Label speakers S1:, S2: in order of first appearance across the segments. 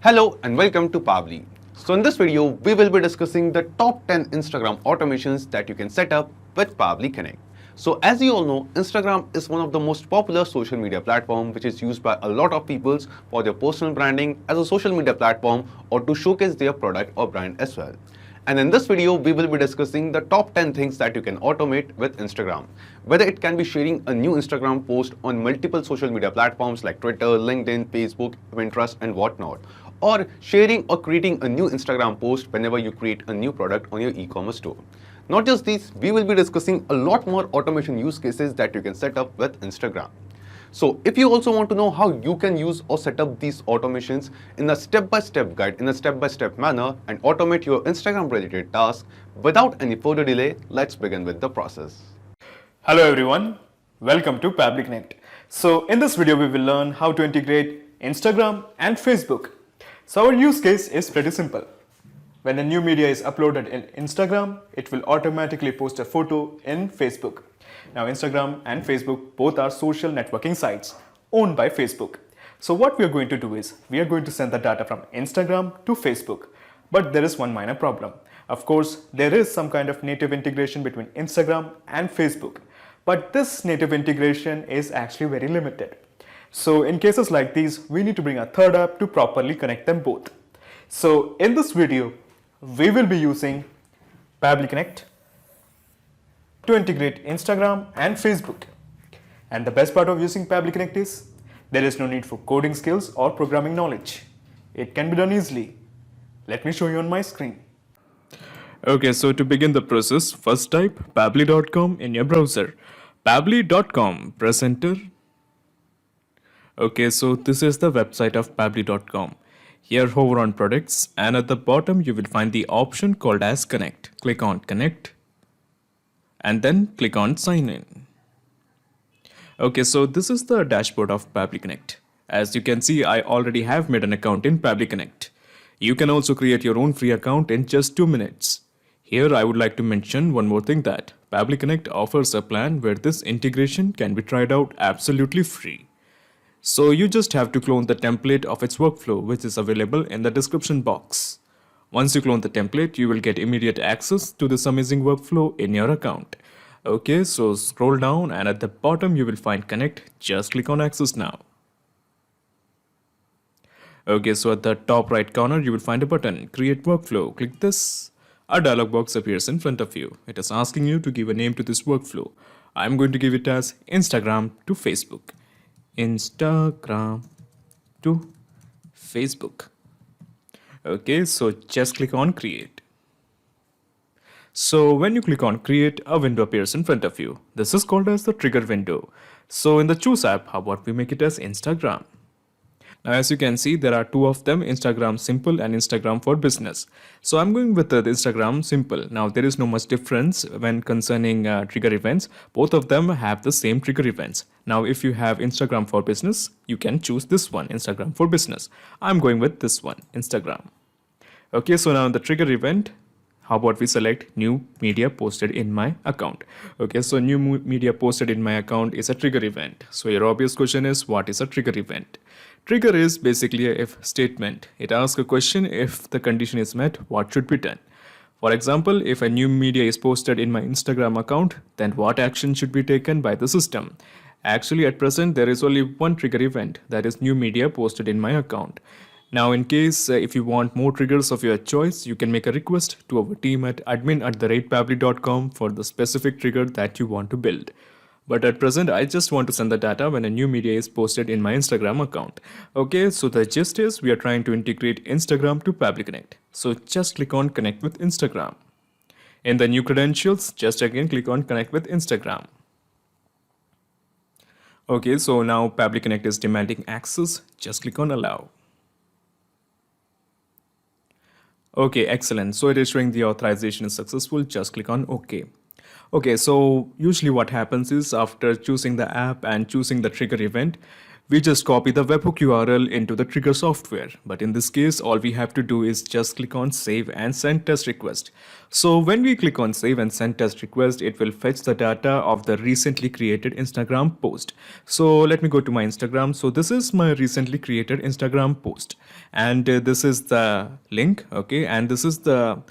S1: Hello and welcome to Pabbly. So in this video, we will be discussing the top 10 Instagram automations that you can set up with Pabbly Connect. So as you all know, Instagram is one of the most popular social media platform which is used by a lot of people for their personal branding as a social media platform or to showcase their product or brand as well. And in this video, we will be discussing the top 10 things that you can automate with Instagram. Whether it can be sharing a new Instagram post on multiple social media platforms like Twitter, LinkedIn, Facebook, Pinterest and whatnot, or sharing or creating a new Instagram post whenever you create a new product on your e-commerce store. Not just these, we will be discussing a lot more automation use cases that you can set up with Instagram. So if you also want to know how you can use or set up these automations in a step-by-step guide, in a step-by-step manner and automate your Instagram related tasks without any further delay, let's begin with the process.
S2: Hello everyone, welcome to Pabbly Connect. So in this video we will learn how to integrate Instagram and Facebook. So our use case is pretty simple. When a new media is uploaded in Instagram, it will automatically post a photo in Facebook. Now Instagram and Facebook both are social networking sites owned by Facebook. So what we are going to do is we are going to send the data from Instagram to Facebook. But there is one minor problem. Of course, there is some kind of native integration between Instagram and Facebook. But this native integration is actually very limited. So in cases like these, we need to bring a third app to properly connect them both. So in this video, we will be using Pabbly Connect to integrate Instagram and Facebook. And the best part of using Pabbly Connect is there is no need for coding skills or programming knowledge. It can be done easily. Let me show you on my screen. Okay, so to begin the process, first type pabbly.com in your browser. Pabbly.com, press enter. Okay, so this is the website of pabbly.com. Here hover on products and at the bottom you will find the option called as connect. Click on connect and then click on sign in. Okay, so this is the dashboard of Pabbly Connect. As you can see, I already have made an account in Pabbly Connect. You can also create your own free account in just 2 minutes. Here I would like to mention one more thing that Pabbly Connect offers a plan where this integration can be tried out absolutely free. So you just have to clone the template of its workflow which is available in the description box. Once you clone the template, you will get immediate access to this amazing workflow in your account. Okay, so scroll down and at the bottom you will find connect. Just click on access now. Okay, so at the top right corner you will find a button, create workflow. Click this. A dialog box appears in front of you. It is asking you to give a name to this workflow. I'm going to give it as Instagram to Facebook. Instagram to Facebook. Okay, so just click on create. So when you click on create, a window appears in front of you. This is called as the trigger window. So in the choose app, how about we make it as Instagram? Now as you can see, there are two of them, Instagram Simple and Instagram for Business. So I'm going with the Instagram Simple. Now there is no much difference when concerning trigger events. Both of them have the same trigger events. Now if you have Instagram for Business, you can choose this one, Instagram for Business. I'm going with this one, Instagram. Okay, so now the trigger event, how about we select new media posted in my account? Okay, so new media posted in my account is a trigger event. So your obvious question is, what is a trigger event? Trigger is basically a if statement. It asks a question, if the condition is met, what should be done? For example, if a new media is posted in my Instagram account, then what action should be taken by the system? Actually, at present, there is only one trigger event, that is new media posted in my account. Now, in case if you want more triggers of your choice, you can make a request to our team at admin@pabbly.com for the specific trigger that you want to build. But at present, I just want to send the data when a new media is posted in my Instagram account. Okay, so the gist is we are trying to integrate Instagram to Pabbly Connect. So just click on connect with Instagram. In the new credentials, just again click on connect with Instagram. Okay, so now Pabbly Connect is demanding access. Just click on allow. Okay, excellent. So it is showing the authorization is successful. Just click on OK. Okay, so usually what happens is after choosing the app and choosing the trigger event, we just copy the webhook URL into the trigger software. But in this case, all we have to do is just click on save and send test request. So when we click on save and send test request, it will fetch the data of the recently created Instagram post. So let me go to my Instagram. So this is my recently created Instagram post, and this is the link, okay, and this is the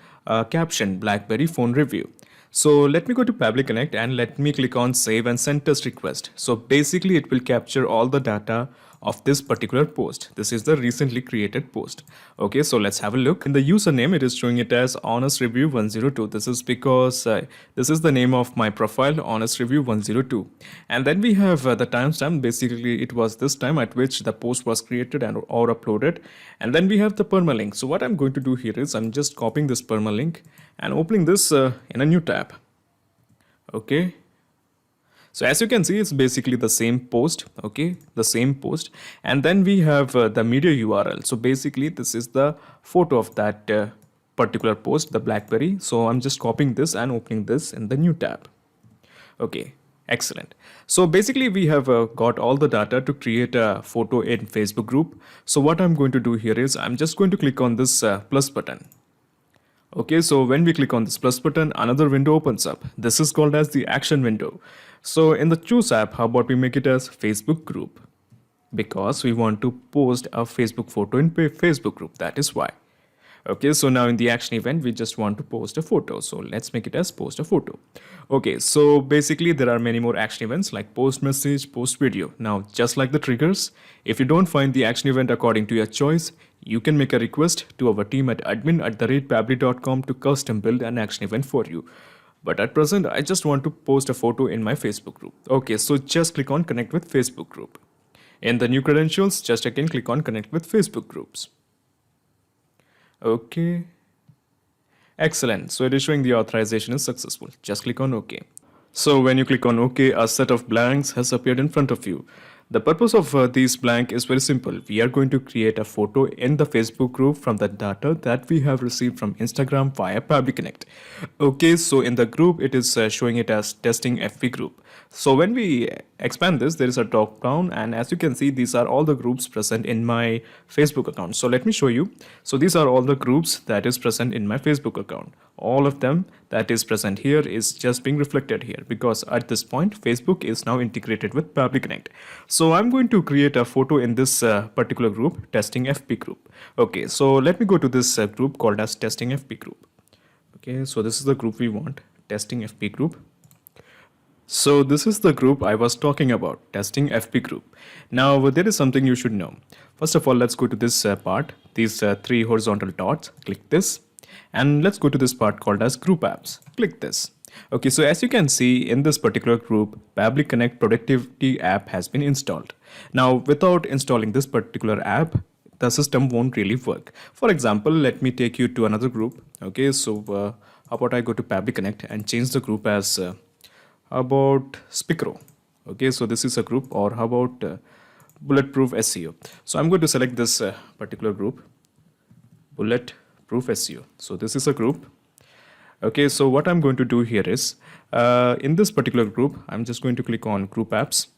S2: caption, BlackBerry phone review. So let me go to Pabbly Connect and let me click on save and send test request. So basically it will capture all the data of this particular post. This is the recently created post. Okay, so let's have a look. In the username, it is showing it as Honest Review 102. This is because this is the name of my profile, Honest Review 102. And then we have the timestamp. Basically, it was this time at which the post was created and or uploaded. And then we have the permalink. So what I'm going to do here is I'm just copying this permalink and opening this in a new tab. Okay, so as you can see, it's basically the same post, okay, the same post. And then we have the media URL. So basically this is the photo of that particular post, the BlackBerry. So I'm just copying this and opening this in the new tab. Okay, excellent. So basically we have got all the data to create a photo in Facebook group. So what I'm going to do here is I'm just going to click on this plus button. Okay, so when we click on this plus button, another window opens up. This is called as the action window. So in the choose app, how about we make it as Facebook group? Because we want to post a Facebook photo in Facebook group, that is why. Okay, so now in the action event, we just want to post a photo. So let's make it as post a photo. Okay, so basically there are many more action events like post message, post video. Now, just like the triggers, if you don't find the action event according to your choice, you can make a request to our team at admin@pabbly.com to custom build an action event for you. But at present, I just want to post a photo in my Facebook group. Okay, so just click on connect with Facebook group. In the new credentials, just again click on connect with Facebook groups. Okay. Excellent. So it is showing the authorization is successful. Just click on OK. So when you click on OK, a set of blanks has appeared in front of you. The purpose of these blank is very simple. We are going to create a photo in the Facebook group from the data that we have received from Instagram via Pabbly Connect. Okay, so in the group, it is showing it as testing FB group. So when we expand this, there is a drop down, and as you can see, these are all the groups present in my Facebook account. So let me show you. So these are all the groups that is present in my Facebook account. All of them that is present here is just being reflected here because at this point, Facebook is now integrated with Pabbly Connect. So I'm going to create a photo in this particular group, testing FB group. Okay, so let me go to this group called as testing FB group. Okay, so this is the group we want, testing FB group. So this is the group I was talking about, testing FB group. Now there is something you should know. First of all, let's go to this part, these three horizontal dots, click this. And let's go to this part called as group apps, click this. Okay, so as you can see in this particular group, Pabbly Connect productivity app has been installed. Now without installing this particular app, the system won't really work. For example, let me take you to another group. Okay, so how about I go to Pabbly Connect and change the group as about Spicro. Okay, so this is a group, or how about bulletproof SEO. So I'm going to select this particular group, bulletproof SEO. So this is a group. Okay, so what I'm going to do here is in this particular group, I'm just going to click on group apps.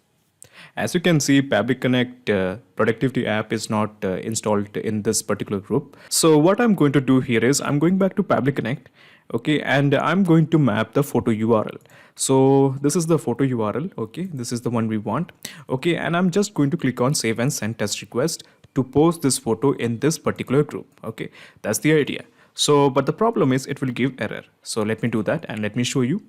S2: As you can see, Pabbly Connect productivity app is not installed in this particular group. So what I'm going to do here is I'm going back to Pabbly Connect. Okay, and I'm going to map the photo URL. So this is the photo URL. Okay, this is the one we want. Okay, and I'm just going to click on save and send test request to post this photo in this particular group. Okay, that's the idea. So, but the problem is it will give error. So let me do that and let me show you.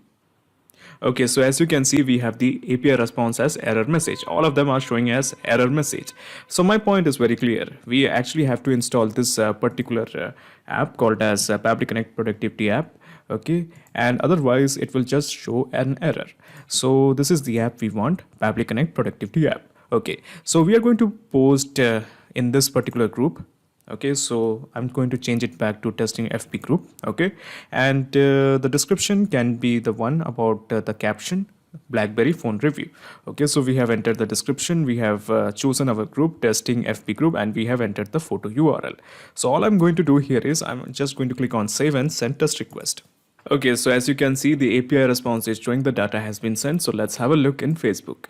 S2: Okay, so as you can see, we have the API response as error message. All of them are showing as error message. So my point is very clear. We actually have to install this particular app called as Pabbly Connect productivity app. Okay, and otherwise it will just show an error. So this is the app we want, Pabbly Connect productivity app. Okay, so we are going to post in this particular group. Okay, so I'm going to change it back to testing FB group. Okay, and the description can be the one about the caption, BlackBerry phone review. Okay, so we have entered the description, we have chosen our group, testing FB group, and we have entered the photo URL. So all I'm going to do here is I'm just going to click on save and send test request. Okay, so as you can see, the API response is showing the data has been sent. So let's have a look in Facebook.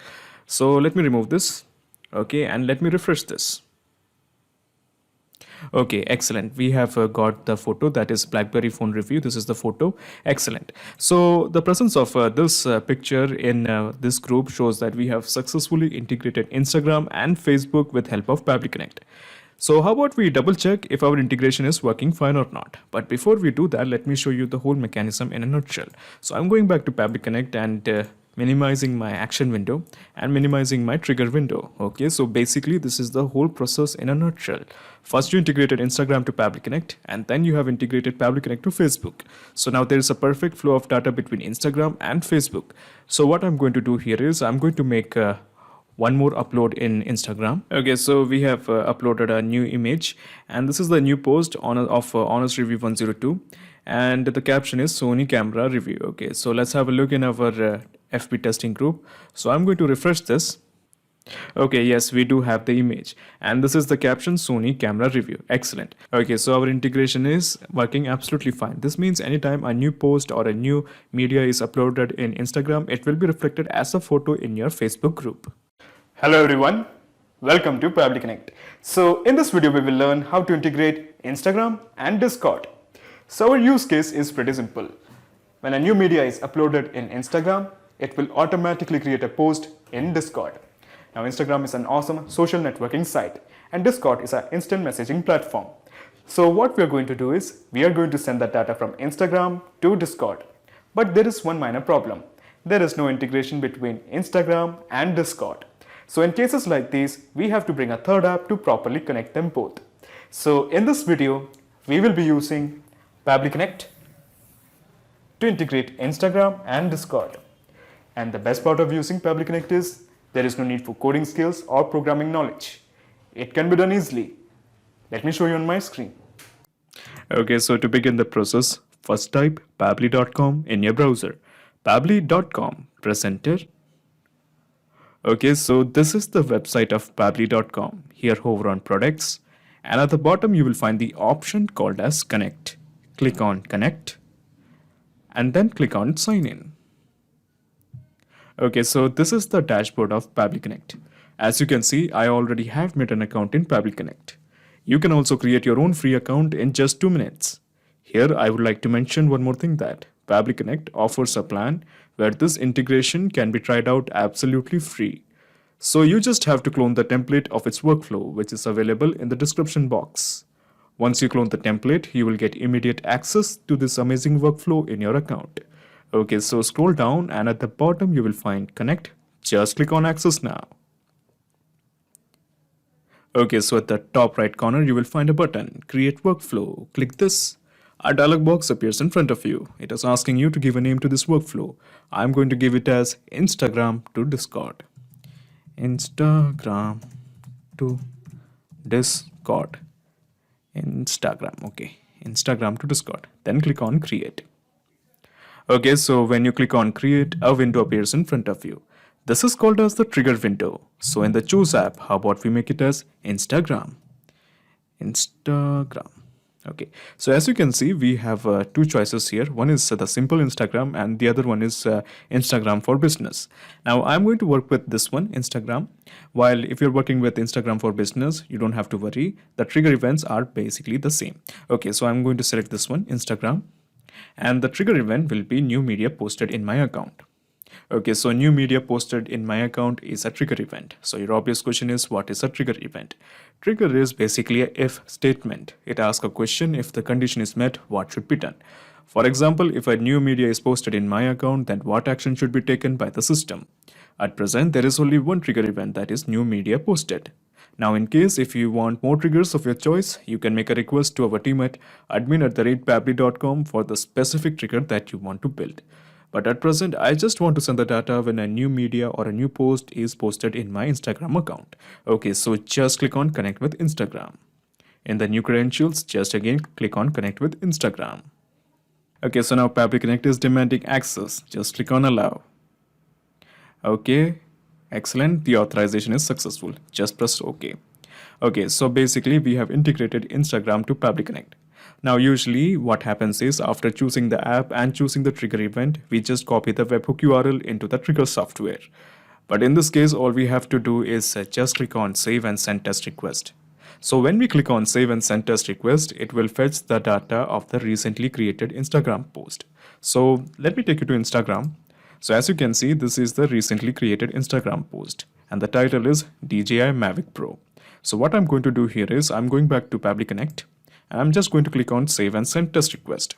S2: So let me remove this. Okay, and let me refresh this. Okay, excellent. We have got the photo, that is BlackBerry phone review. This is the photo. Excellent. So the presence of this picture in this group shows that we have successfully integrated Instagram and Facebook with help of Pabbly Connect. So how about we double check if our integration is working fine or not. But before we do that, let me show you the whole mechanism in a nutshell. So I'm going back to Pabbly Connect and minimizing my action window and minimizing my trigger window. Okay, so basically this is the whole process in a nutshell. First you integrated Instagram to Pabbly Connect, and then you have integrated Pabbly Connect to Facebook. So now there is a perfect flow of data between Instagram and Facebook. So what I'm going to do here is I'm going to make one more upload in Instagram. Okay, so we have uploaded a new image, and this is the new post of Honest Review 102, and the caption is Sony camera review. Okay, so let's have a look in our FB testing group. So I'm going to refresh this. Okay, yes, we do have the image, and this is the caption Sony camera review. Excellent. Okay, so our integration is working absolutely fine. This means anytime a new post or a new media is uploaded in Instagram, it will be reflected as a photo in your Facebook group.
S3: Hello everyone, welcome to Pabbly Connect. So in this video we will learn how to integrate Instagram and Discord. So our use case is pretty simple. When a new media is uploaded in Instagram, it will automatically create a post in Discord. Now Instagram is an awesome social networking site and Discord is an instant messaging platform. So what we are going to do is we are going to send the data from Instagram to Discord. But there is one minor problem. There is no integration between Instagram and Discord. So in cases like these, we have to bring a third app to properly connect them both. So in this video, we will be using Pabbly Connect to integrate Instagram and Discord. And the best part of using Pabbly Connect is there is no need for coding skills or programming knowledge. It can be done easily. Let me show you on my screen.
S2: Okay, so to begin the process, first type pabbly.com in your browser. Pabbly.com, press enter. Okay, so this is the website of Pabbly.com. Here hover on products, and at the bottom you will find the option called as connect. Click on connect and then click on sign in. Okay, so this is the dashboard of Pabbly Connect. As you can see, I already have made an account in Pabbly Connect. You can also create your own free account in just 2 minutes. Here I would like to mention one more thing, that Pabbly Connect offers a plan where this integration can be tried out absolutely free. So you just have to clone the template of its workflow, which is available in the description box. Once you clone the template, you will get immediate access to this amazing workflow in your account. Okay, so scroll down and at the bottom you will find connect. Just click on access now. Okay, so at the top right corner you will find a button, create workflow. Click this. A dialog box appears in front of you. It is asking you to give a name to this workflow. I'm going to give it as Instagram to Discord. Instagram to Discord. Instagram, okay. Instagram to Discord. Then click on create. Okay, so when you click on create, a window appears in front of you. This is called as the trigger window. So in the choose app, how about we make it as Instagram? Instagram. Okay, so as you can see, we have two choices here. One is the simple Instagram and the other one is Instagram for business. Now I'm going to work with this one, Instagram. While if you're working with Instagram for business, you don't have to worry. The trigger events are basically the same. Okay, so I'm going to select this one, Instagram. And the trigger event will be new media posted in my account. Okay, so new media posted in my account is a trigger event. So your obvious question is, what is a trigger event? Trigger is basically a if statement. It asks a question: if the condition is met, what should be done? For example, if a new media is posted in my account, then what action should be taken by the system? At present, there is only one trigger event, that is new media posted. Now, in case if you want more triggers of your choice, you can make a request to our team at admin@pabbly.com for the specific trigger that you want to build. But at present, I just want to send the data when a new media or a new post is posted in my Instagram account. Okay, so just click on connect with Instagram. In the new credentials, just again click on connect with Instagram. Okay, so now Pabbly Connect is demanding access. Just click on allow. Okay, excellent. The authorization is successful. Just press OK. Okay, so basically we have integrated Instagram to Pabbly Connect. Now usually what happens is, after choosing the app and choosing the trigger event, we just copy the webhook URL into the trigger software. But in this case, all we have to do is just click on save and send test request. So when we click on save and send test request, it will fetch the data of the recently created Instagram post. So let me take you to Instagram. So as you can see, this is the recently created Instagram post and the title is DJI Mavic Pro. So what I'm going to do here is I'm going back to Pabbly Connect and I'm just going to click on save and send test request.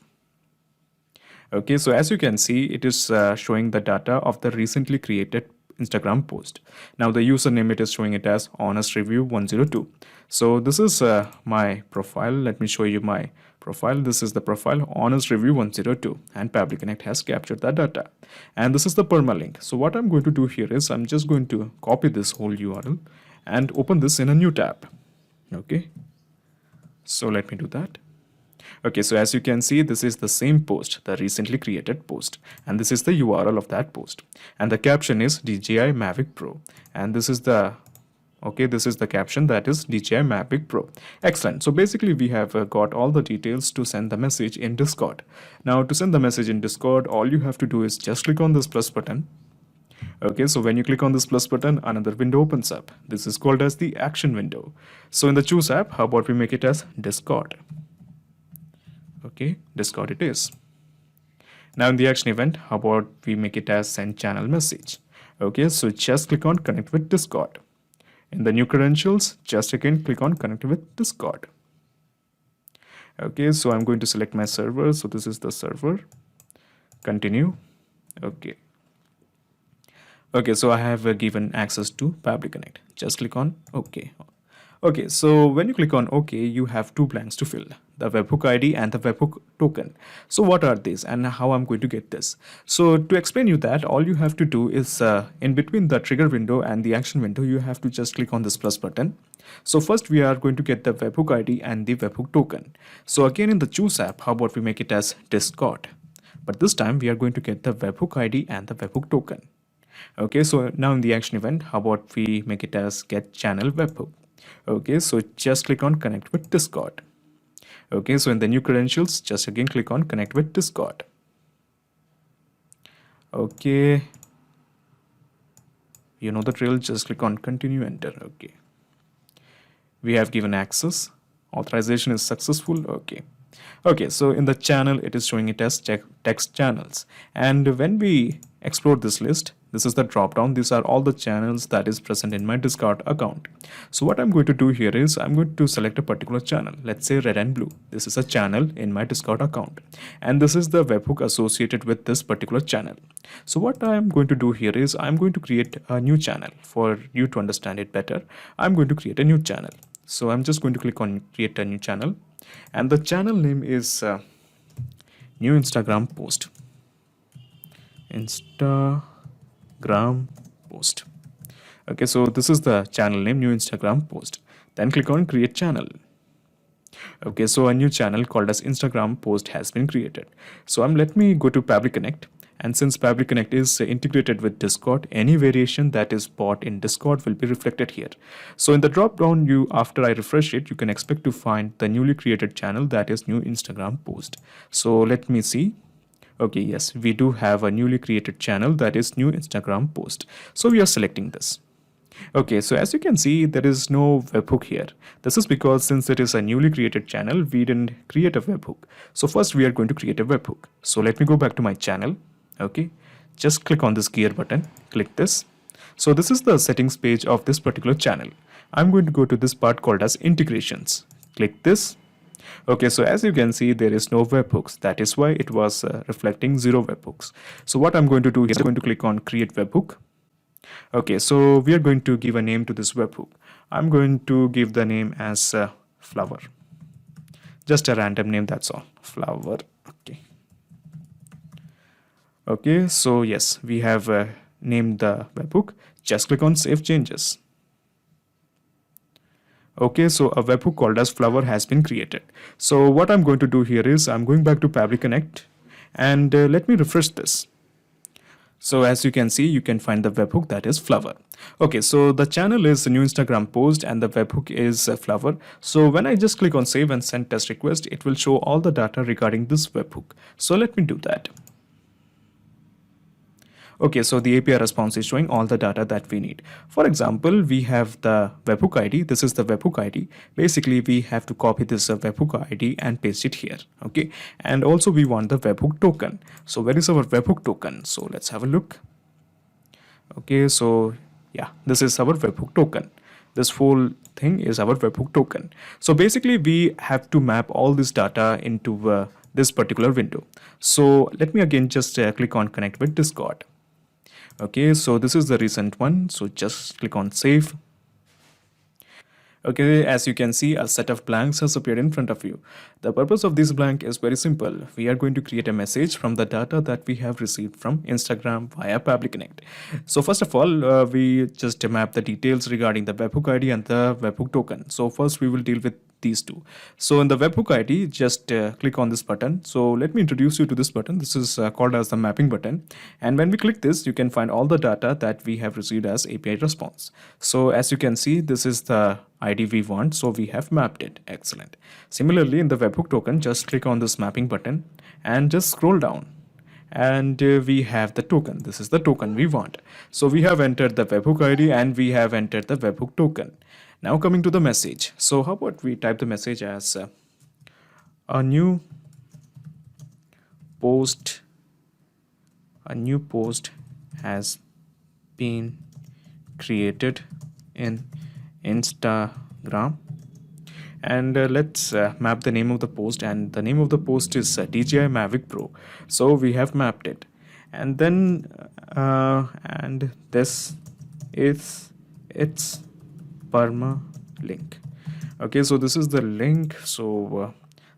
S2: Okay, so as you can see, it is showing the data of the recently created Instagram post. Now the username, it is showing it as honest review 102. So this is my profile. Let me show you my profile. This is the profile honest review 102 and Pabbly Connect has captured that data. And this is the permalink. So what I'm going to do here is I'm just going to copy this whole URL and open this in a new tab. Okay, so let me do that. Okay, so as you can see, this is the same post, the recently created post, and this is the URL of that post, and the caption is DJI Mavic Pro, and this is the caption, that is DJI Mavic Pro. Excellent. So basically we have got all the details to send the message in Discord. Now to send the message in Discord, all you have to do is just click on this plus button. Okay, so when you click on this plus button, another window opens up. This is called as the action window. So in the choose app, how about we make it as Discord? Okay, Discord it is. Now in the action event, how about we make it as send channel message? Okay, so just click on connect with Discord. In the new credentials, just again click on connect with Discord. Okay, so I'm going to select my server. So this is the server. Continue. Okay. Okay, so I have given access to Pabbly Connect. Just click on OK. Okay, so when you click on OK, you have two blanks to fill, the webhook ID and the webhook token. So what are these and how I'm going to get this? So to explain you that, all you have to do is in between the trigger window and the action window, you have to just click on this plus button. So first we are going to get the webhook ID and the webhook token. So again in the choose app, how about we make it as Discord? But this time we are going to get the webhook ID and the webhook token. Okay, so now in the action event, how about we make it as get channel webhook? Okay, so just click on connect with Discord. Okay, so in the new credentials, just again click on connect with Discord. Okay, you know the drill, just click on continue, enter. Okay, we have given access, authorization is successful. Okay, so in the channel it is showing it as text channels, and when we explore this list, this is the drop down. These are all the channels that is present in my Discord account. So what I'm going to do here is I'm going to select a particular channel. Let's say red and blue. This is a channel in my Discord account, and this is the webhook associated with this particular channel. So what I'm going to do here is I'm going to create a new channel. For you to understand it better, I'm going to create a new channel. So I'm just going to click on create a new channel, and the channel name is new Instagram post. Instagram post. Okay, so this is the channel name, new Instagram post. Then click on create channel. Okay, so a new channel called as Instagram post has been created. So let me go to Pabbly Connect, and since Pabbly Connect is integrated with Discord, any variation that is bought in Discord will be reflected here. So in the drop down, after I refresh it, you can expect to find the newly created channel, that is new Instagram post. So let me see. Okay, yes, we do have a newly created channel, that is new Instagram post. So we are selecting this. Okay, so as you can see, there is no webhook here. This is because since it is a newly created channel, we didn't create a webhook. So first we are going to create a webhook. So let me go back to my channel. Okay, just click on this gear button, click this. So this is the settings page of this particular channel. I'm going to go to this part called as integrations. Click this. Okay, so as you can see, there is no webhooks. That is why it was reflecting 0 webhooks. So what I'm going to do is I'm going to click on create webhook. Okay, so we are going to give a name to this webhook. I'm going to give the name as flower. Just a random name, that's all. Flower. Okay. Okay, so yes, we have named the webhook. Just click on save changes. Okay, so a webhook called as flower has been created. So what I'm going to do here is I'm going back to Pabbly Connect, and let me refresh this. So as you can see, you can find the webhook, that is flower. Okay, so the channel is a new Instagram post and the webhook is flower. So when I just click on save and send test request, it will show all the data regarding this webhook. So let me do that. Okay, so the API response is showing all the data that we need. For example, we have the webhook ID. This is the webhook ID. Basically, we have to copy this webhook ID and paste it here. Okay, and also we want the webhook token. So where is our webhook token? So let's have a look. Okay, so yeah, this is our webhook token. This whole thing is our webhook token. So basically, we have to map all this data into this particular window. So let me again just click on connect with Discord. Okay, so this is the recent one. So just click on save. Okay, as you can see, a set of blanks has appeared in front of you. The purpose of this blank is very simple. We are going to create a message from the data that we have received from Instagram via Pabbly Connect. So first of all, we just map the details regarding the webhook ID and the webhook token. So first we will deal with these two. So in the webhook ID, just click on this button. So let me introduce you to this button. This is called as the mapping button. And when we click this, you can find all the data that we have received as API response. So as you can see, this is the ID we want. So we have mapped it. Excellent. Similarly, in the webhook token, just click on this mapping button and just scroll down. And we have the token. This is the token we want. So we have entered the webhook ID and we have entered the webhook token. Now coming to the message. So how about we type the message as a new post has been created in Instagram, and let's map the name of the post, and the name of the post is DJI Mavic Pro. So we have mapped it, and then and this is its permalink. Okay, so this is the link. So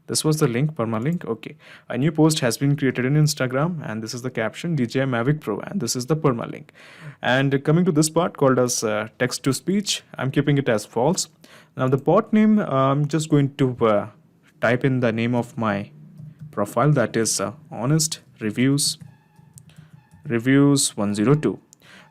S2: this was the link, permalink. Okay, a new post has been created in Instagram, and this is the caption, DJI Mavic Pro, and this is the permalink. And coming to this part called as text to speech, I'm keeping it as false. Now the bot name, I'm just going to type in the name of my profile, that is honest reviews 102.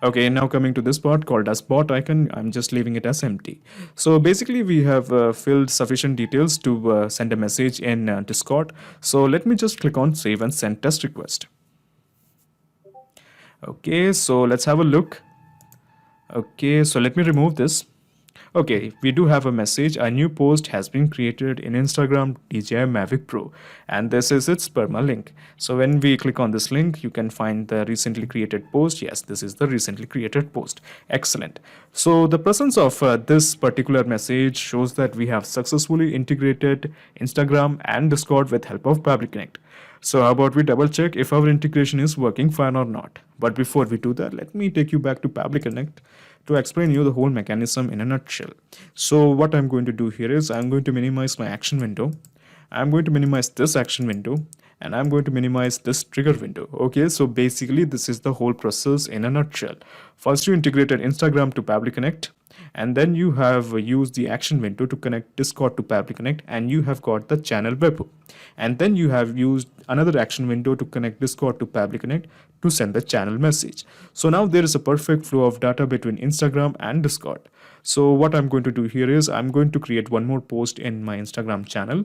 S2: Okay, now coming to this part called as bot icon, I'm just leaving it as empty. So basically we have filled sufficient details to send a message in Discord. So let me just click on save and send test request. Okay, so let's have a look. Okay, so let me remove this. Okay, we do have a message. A new post has been created in Instagram DJI Mavic Pro, and this is its permalink. So when we click on this link, you can find the recently created post. Yes, this is the recently created post. Excellent. So the presence of this particular message shows that we have successfully integrated Instagram and Discord with help of Pabbly Connect. So how about we double check if our integration is working fine or not. But before we do that, let me take you back to Pabbly Connect to explain you the whole mechanism in a nutshell. So what I'm going to do here is I'm going to minimize my action window. I'm going to minimize this action window, and I'm going to minimize this trigger window. Okay, so basically this is the whole process in a nutshell. First you integrated Instagram to Pabbly Connect, and then you have used the action window to connect Discord to Pabbly Connect, and you have got the channel webhook. And then you have used another action window to connect Discord to Pabbly Connect to send the channel message. So now there is a perfect flow of data between Instagram and Discord. So what I'm going to do here is I'm going to create one more post in my Instagram channel.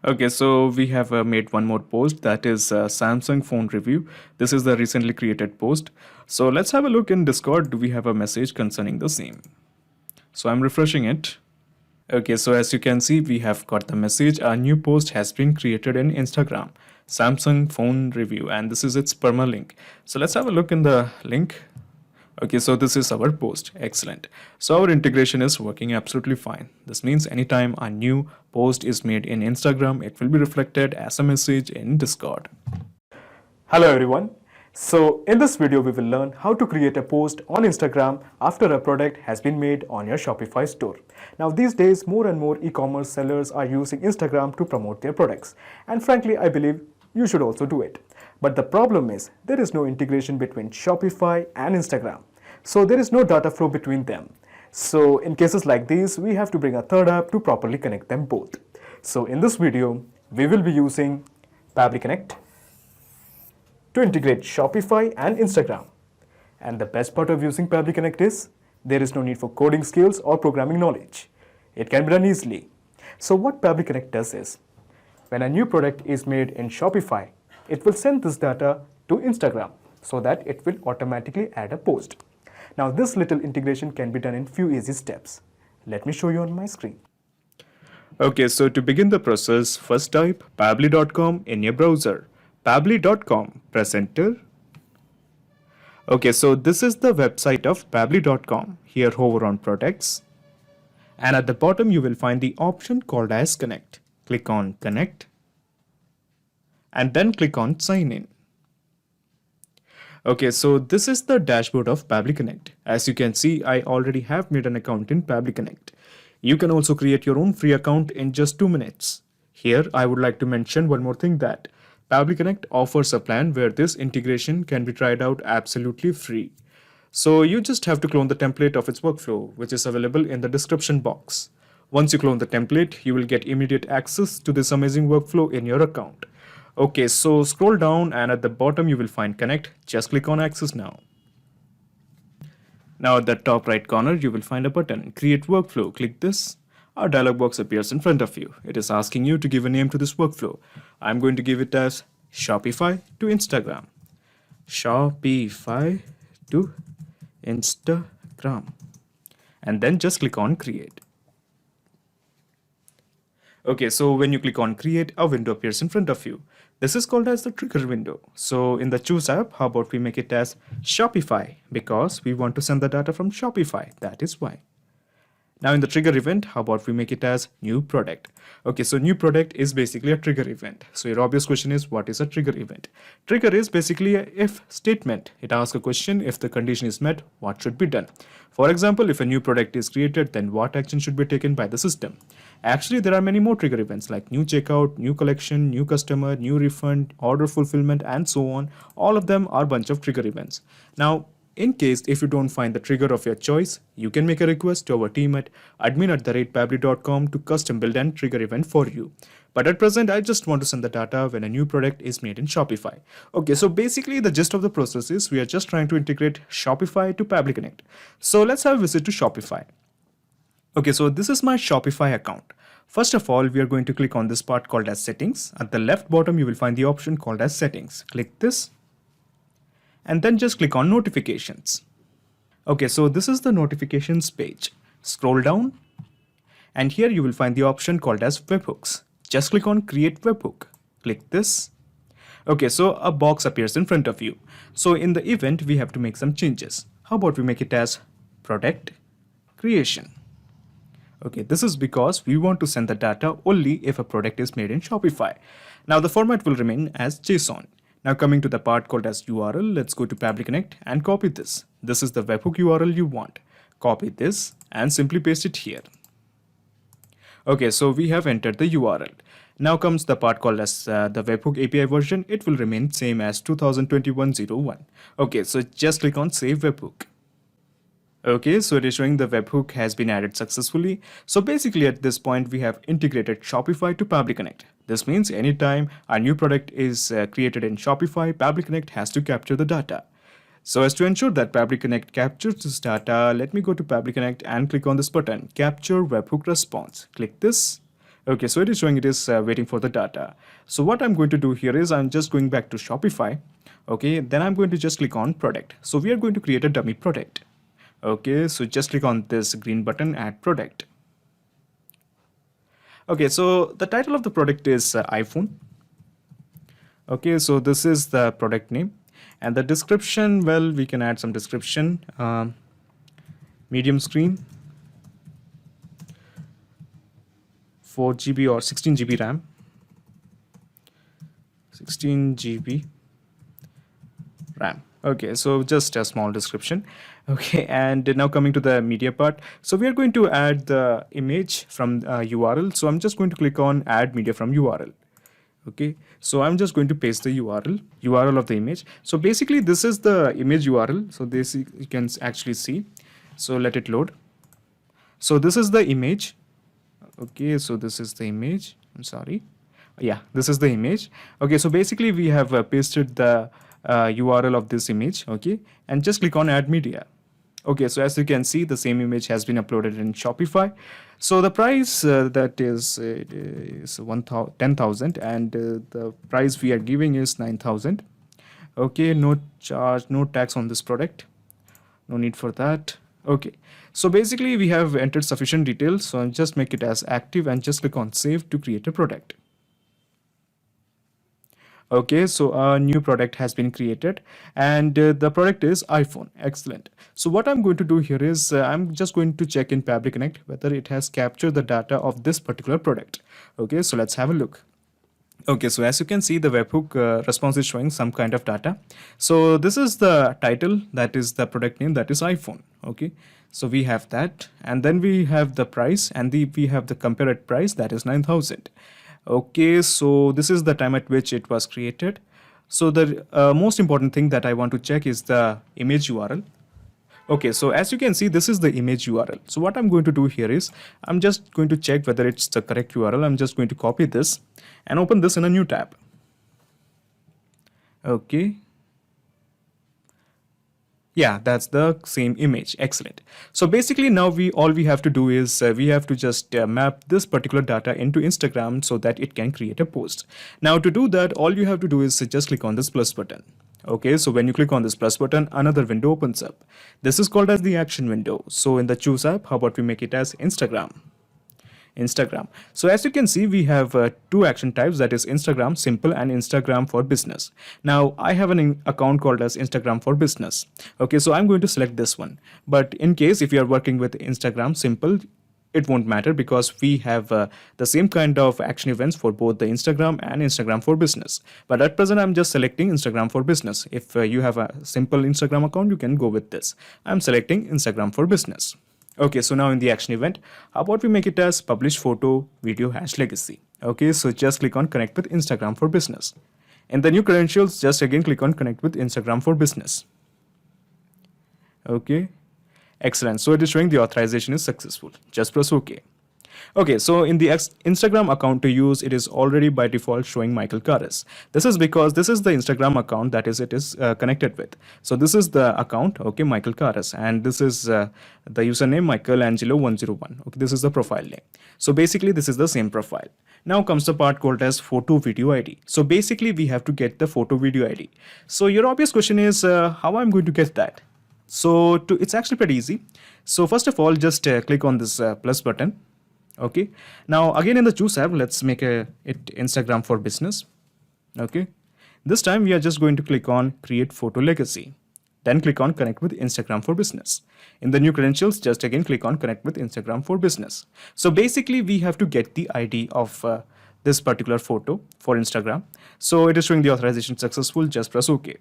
S2: Okay, so we have made one more post, that is Samsung phone review. This is the recently created post. So let's have a look in Discord. Do we have a message concerning the same? So I'm refreshing it. Okay, so as you can see, we have got the message. A new post has been created in Instagram, Samsung phone review, and this is its permalink. So let's have a look in the link. Okay, so this is our post. Excellent. So our integration is working absolutely fine. This means anytime a new post is made in Instagram, it will be reflected as a message in Discord.
S3: Hello everyone. So in this video, we will learn how to create a post on Instagram after a product has been made on your Shopify store. Now these days, more and more e-commerce sellers are using Instagram to promote their products. And frankly, I believe you should also do it. But the problem is there is no integration between Shopify and Instagram. So there is no data flow between them. So in cases like these, we have to bring a third app to properly connect them both. So in this video, we will be using Pabbly Connect to integrate Shopify and Instagram. And the best part of using Pabbly Connect is there is no need for coding skills or programming knowledge. It can be done easily. So what Pabbly Connect does is, when a new product is made in Shopify, it will send this data to Instagram. so that it will automatically add a post. Now this little integration can be done in few easy steps. Let me show you on my screen.
S2: Okay, so to begin the process, first type pabbly.com in your browser. Pabbly.com, press enter. Okay, so this is the website of pabbly.com. Here hover on products. And at the bottom you will find the option called as connect. Click on connect. And then click on sign in. Okay, so this is the dashboard of Pabbly Connect. As you can see, I already have made an account in Pabbly Connect. You can also create your own free account in just 2 minutes. Here, I would like to mention one more thing, that Pabbly Connect offers a plan where this integration can be tried out absolutely free. So you just have to clone the template of its workflow, which is available in the description box. Once you clone the template, you will get immediate access to this amazing workflow in your account. Okay, so scroll down and at the bottom you will find connect. Just click on access now. Now at the top right corner you will find a button, create workflow. Click this. A dialog box appears in front of you. It is asking you to give a name to this workflow. I'm going to give it as Shopify to Instagram. Shopify to Instagram. And then just click on create. Okay, so when you click on create, a window appears in front of you. This is called as the trigger window. So in the choose app, how about we make it as Shopify, because we want to send the data from Shopify. That is why. Now in the trigger event, how about we make it as new product? Okay, so new product is basically a trigger event. So your obvious question is, what is a trigger event? Trigger is basically a if statement. It asks a question, if the condition is met, what should be done? For example, if a new product is created, then what action should be taken by the system? Actually, there are many more trigger events like new checkout, new collection, new customer, new refund, order fulfillment, and so on. All of them are a bunch of trigger events. Now, in case if you don't find the trigger of your choice, you can make a request to our team at admin@pabbly.com to custom build an trigger event for you. But at present, I just want to send the data when a new product is made in Shopify. Okay, so basically the gist of the process is we are just trying to integrate Shopify to Pabbly Connect. So let's have a visit to Shopify. Okay, so this is my Shopify account. First of all, we are going to click on this part called as settings. At the left bottom, you will find the option called as settings. Click this. And then just click on notifications. Okay, so this is the notifications page. Scroll down and here you will find the option called as webhooks. Just click on create webhook. Click this. Okay, so a box appears in front of you. So in the event, we have to make some changes. How about we make it as product creation? Okay, this is because we want to send the data only if a product is made in Shopify. Now the format will remain as JSON. Now coming to the part called as URL, let's go to Pabbly Connect and copy this. This is the webhook URL you want. Copy this and simply paste it here. Okay, so we have entered the URL. Now comes the part called as the webhook API version. It will remain same as 2021-01. Okay, so just click on save webhook. Okay, so it is showing the webhook has been added successfully. So basically at this point, we have integrated Shopify to Pabbly Connect. This means anytime a new product is created in Shopify, Pabbly Connect has to capture the data. So as to ensure that Pabbly Connect captures this data, let me go to Pabbly Connect and click on this button, capture webhook response. Click this. Okay, so it is showing it is waiting for the data. So what I'm going to do here is I'm just going back to Shopify. Okay, then I'm going to just click on product. So we are going to create a dummy product. Okay, so just click on this green button, add product. Okay, so the title of the product is iPhone. Okay, so this is the product name. And the description, well, we can add some description. Medium screen, 4 GB or 16 GB RAM, 16 GB RAM. Okay, so just a small description. Okay, and now coming to the media part. So we are going to add the image from URL. So I'm just going to click on add media from URL. Okay, so I'm just going to paste the URL of the image. So basically this is the image URL. So this you can actually see. So let it load. So this is the image. Okay, so this is the image. I'm sorry. Yeah, this is the image. Okay, so basically we have pasted the URL of this image. Okay, and just click on add media. Okay, so as you can see, the same image has been uploaded in Shopify. So the price that is 10,000 and the price we are giving is 9,000. Okay, no charge, no tax on this product. No need for that. Okay, so basically we have entered sufficient details, so I'll just make it as active and just click on save to create a product. Okay, so a new product has been created, and the product is iPhone. Excellent. So what I'm going to do here is I'm just going to check in Pabbly Connect whether it has captured the data of this particular product. Okay, so let's have a look. Okay, so as you can see, the webhook response is showing some kind of data. So this is the title, that is the product name, that is iPhone. Okay, so we have that, and then we have the price, and we have the compared price, that is 9,000. Okay, so this is the time at which it was created. So the most important thing that I want to check is the image URL. Okay, so as you can see, this is the image URL. So what I'm going to do here is I'm just going to check whether it's the correct URL. I'm just going to copy this and open this in a new tab. Okay. Yeah, that's the same image. Excellent. So basically now all we have to do is we have to just map this particular data into Instagram so that it can create a post. Now to do that, all you have to do is just click on this plus button. Okay, so when you click on this plus button, another window opens up. This is called as the action window. So in the choose app, how about we make it as Instagram? Instagram. So as you can see, we have two action types, that is Instagram Simple and Instagram for Business. Now I have an account called as Instagram for Business. Okay, so I'm going to select this one. But in case if you are working with Instagram Simple, it won't matter because we have the same kind of action events for both the Instagram and Instagram for Business. But at present, I'm just selecting Instagram for Business. If you have a simple Instagram account, you can go with this. I'm selecting Instagram for Business. Okay, so now in the action event, how about we make it as publish photo, video, #legacy. Okay, so just click on connect with Instagram for Business. In the new credentials, just again click on connect with Instagram for Business. Okay, excellent. So it is showing the authorization is successful. Just press OK. Okay, so in the Instagram account to use, it is already by default showing Michael Karas. This is because this is the Instagram account that is connected with. So this is the account, okay, Michael Karas, and this is the username Michelangelo101. Okay, this is the profile name. So basically, this is the same profile. Now comes the part called as photo video ID. So basically, we have to get the photo video ID. So your obvious question is how I'm going to get that. So it's actually pretty easy. So first of all, just click on this plus button. Okay, now again in the choose app, let's make it Instagram for Business. Okay, this time we are just going to click on create photo legacy, then click on connect with Instagram for Business. In the new credentials, just again click on connect with Instagram for Business. So basically we have to get the ID of this particular photo for Instagram. So it is showing the authorization successful. Just press OK.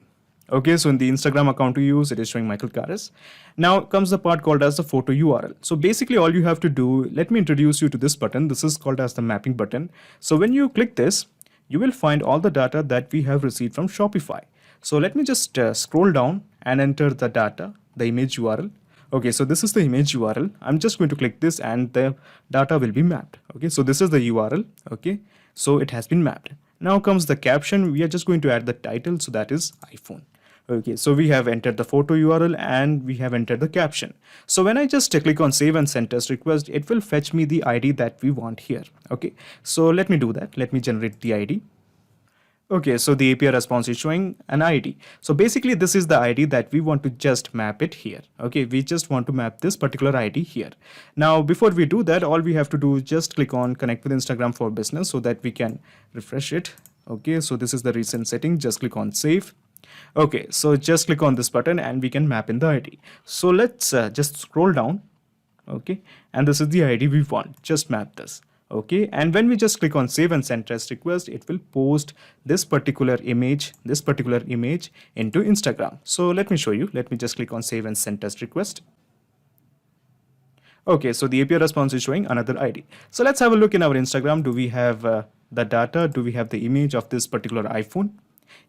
S2: Okay, so in the Instagram account to use, it is showing Michael Karas. Now comes the part called as the photo URL. So basically all you have to do, let me introduce you to this button. This is called as the mapping button. So when you click this, you will find all the data that we have received from Shopify. So let me just scroll down and enter the data, the image URL. Okay, so this is the image URL. I'm just going to click this and the data will be mapped. Okay, so this is the URL. Okay, so it has been mapped. Now comes the caption. We are just going to add the title. So that is iPhone. Okay, so we have entered the photo URL and we have entered the caption. So when I just click on save and send test request, it will fetch me the ID that we want here. Okay, so let me do that. Let me generate the ID. Okay, so the API response is showing an ID. So basically this is the ID that we want to just map it here. Okay, we just want to map this particular ID here. Now, before we do that, all we have to do is just click on connect with Instagram for Business so that we can refresh it. Okay, so this is the recent setting. Just click on save. Okay, so just click on this button and we can map in the ID. So let's just scroll down. Okay, and this is the ID we want. Just map this. Okay, and when we just click on save and send test request, it will post this particular image into Instagram. So let me show you. Let me just click on save and send test request. Okay, so the API response is showing another ID. So let's have a look in our Instagram. Do we have the data? Do we have the image of this particular iPhone?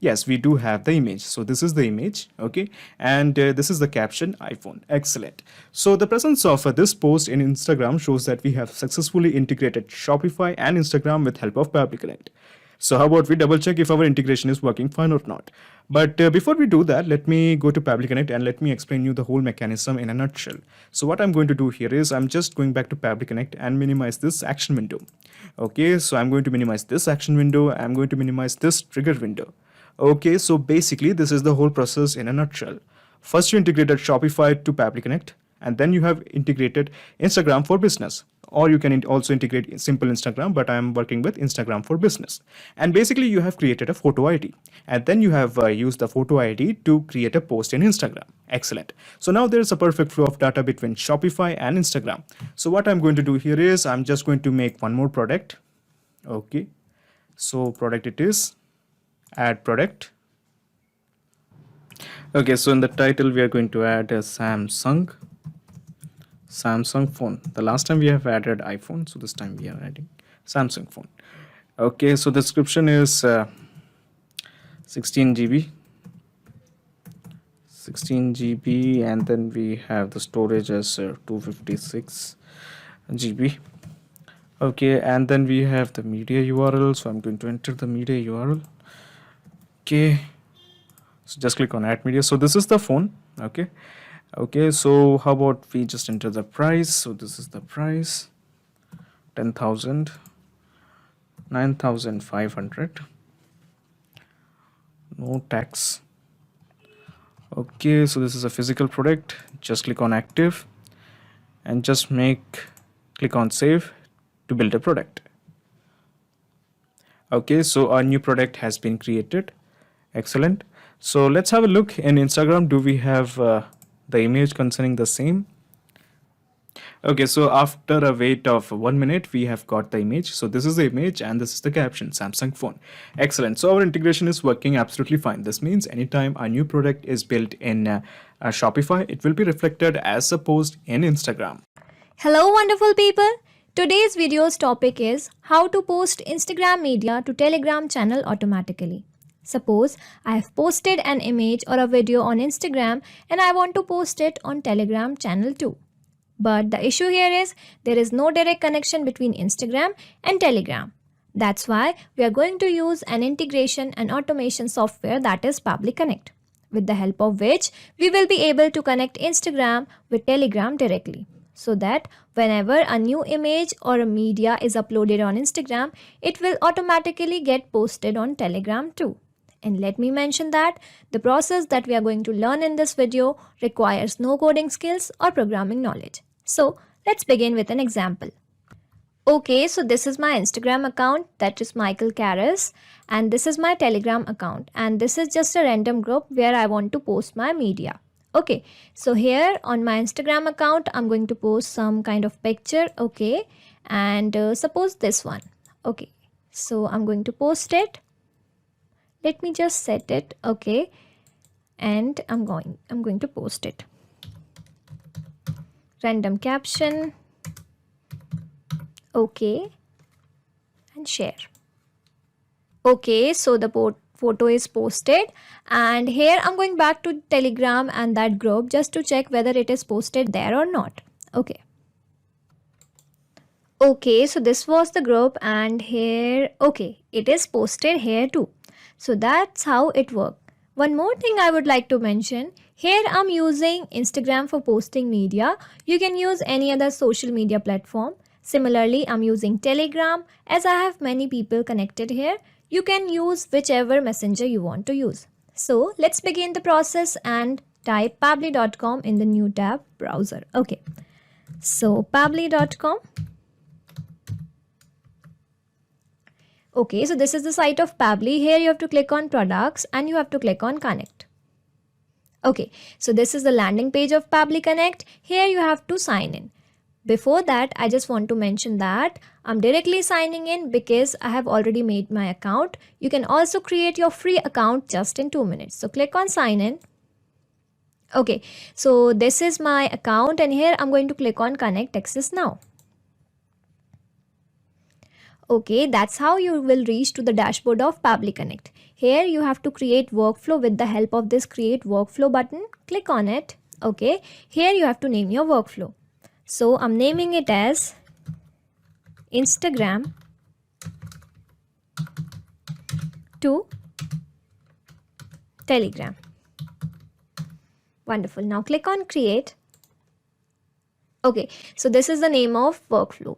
S2: Yes, we do have the image. So this is the image, okay, and this is the caption iPhone. Excellent. So the presence of this post in Instagram shows that we have successfully integrated Shopify and Instagram with help of Pabbly Connect. So how about we double check if our integration is working fine or not. But before we do that, let me go to Pabbly Connect and let me explain you the whole mechanism in a nutshell. So what I'm going to do here is I'm just going back to Pabbly Connect and minimize this action window. Okay, so I'm going to minimize this action window. I'm going to minimize this trigger window. Okay, so basically this is the whole process in a nutshell. First you integrated Shopify to Pabbly Connect, and then you have integrated Instagram for business. Or you can also integrate simple Instagram, but I am working with Instagram for business. And basically you have created a photo ID, and then you have used the photo ID to create a post in Instagram. Excellent. So now there is a perfect flow of data between Shopify and Instagram. So what I'm going to do here is I'm just going to make one more product. Okay, so product it is, add product. Okay, so in the title we are going to add a Samsung phone. The last time we have added iPhone, so this time we are adding Samsung phone. Okay, so the description is 16 GB, and then we have the storage as 256 GB. Okay, and then we have the media URL, so I'm going to enter the media URL. Okay, so just click on add media. So this is the phone. Okay, so how about we just enter the price? So this is the price, 10,000, 9,500, no tax. Okay, so this is a physical product. Just click on active and just click on save to build a product. Okay, so our new product has been created. Excellent. So let's have a look in Instagram. Do we have the image concerning the same? Okay, so after a wait of 1 minute, we have got the image. So this is the image and this is the caption, Samsung phone. Excellent. So our integration is working absolutely fine. This means anytime a new product is built in Shopify, it will be reflected as a post in Instagram.
S4: Hello wonderful people. Today's video's topic is how to post Instagram media to Telegram channel automatically. Suppose I have posted an image or a video on Instagram and I want to post it on Telegram channel too. But the issue here is there is no direct connection between Instagram and Telegram. That's why we are going to use an integration and automation software that is Pabbly Connect, with the help of which we will be able to connect Instagram with Telegram directly, so that whenever a new image or a media is uploaded on Instagram, it will automatically get posted on Telegram too. And let me mention that the process that we are going to learn in this video requires no coding skills or programming knowledge. So let's begin with an example. Okay, so this is my Instagram account, that is Michael Karras, and this is my Telegram account, and this is just a random group where I want to post my media. Okay, so here on my Instagram account, I'm going to post some kind of picture, okay, and suppose this one. Okay, so I'm going to post it. Let me just set it, okay, and I'm going to post it. Random caption, okay, and share. Okay, so the photo is posted, and here I'm going back to Telegram and that group just to check whether it is posted there or not. Okay. Okay, so this was the group, and here, okay, it is posted here too. So that's how it works. One more thing I would like to mention, here I'm using Instagram for posting media. You can use any other social media platform. Similarly, I'm using Telegram. As I have many people connected here, you can use whichever messenger you want to use. So let's begin the process and type pabbly.com in the new tab browser. Okay, so pabbly.com. Okay, so this is the site of Pabbly. Here you have to click on products and you have to click on connect. Okay, so this is the landing page of Pabbly Connect. Here you have to sign in. Before that, I just want to mention that I'm directly signing in because I have already made my account. You can also create your free account just in 2 minutes. So click on sign in. Okay, so this is my account and here I'm going to click on connect access now. Okay, that's how you will reach to the dashboard of Pabbly Connect. Here you have to create workflow with the help of this create workflow button. Click on it. Okay, here you have to name your workflow. So I'm naming it as Instagram to Telegram. Wonderful. Now click on create. Okay, so this is the name of workflow.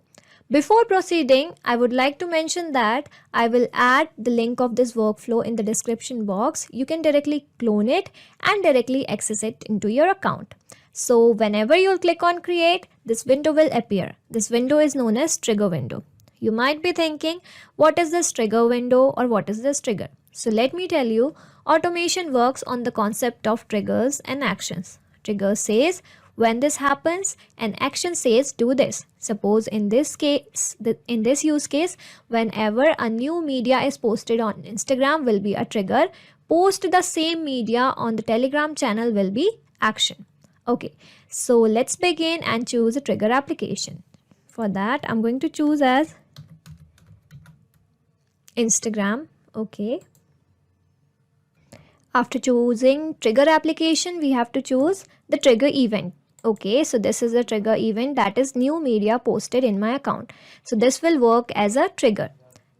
S4: Before proceeding, I would like to mention that I will add the link of this workflow in the description box. You can directly clone it and directly access it into your account. So whenever you'll click on create, this window will appear. This window is known as trigger window. You might be thinking, what is this trigger window or what is this trigger? So let me tell you, automation works on the concept of triggers and actions. Trigger says, when this happens, an action says do this. Suppose in this case, in this use case, whenever a new media is posted on Instagram will be a trigger. Post the same media on the Telegram channel will be action. Okay, so let's begin and choose a trigger application. For that, I'm going to choose as Instagram. Okay. After choosing trigger application, we have to choose the trigger event. Okay, so this is a trigger event, that is new media posted in my account. So this will work as a trigger.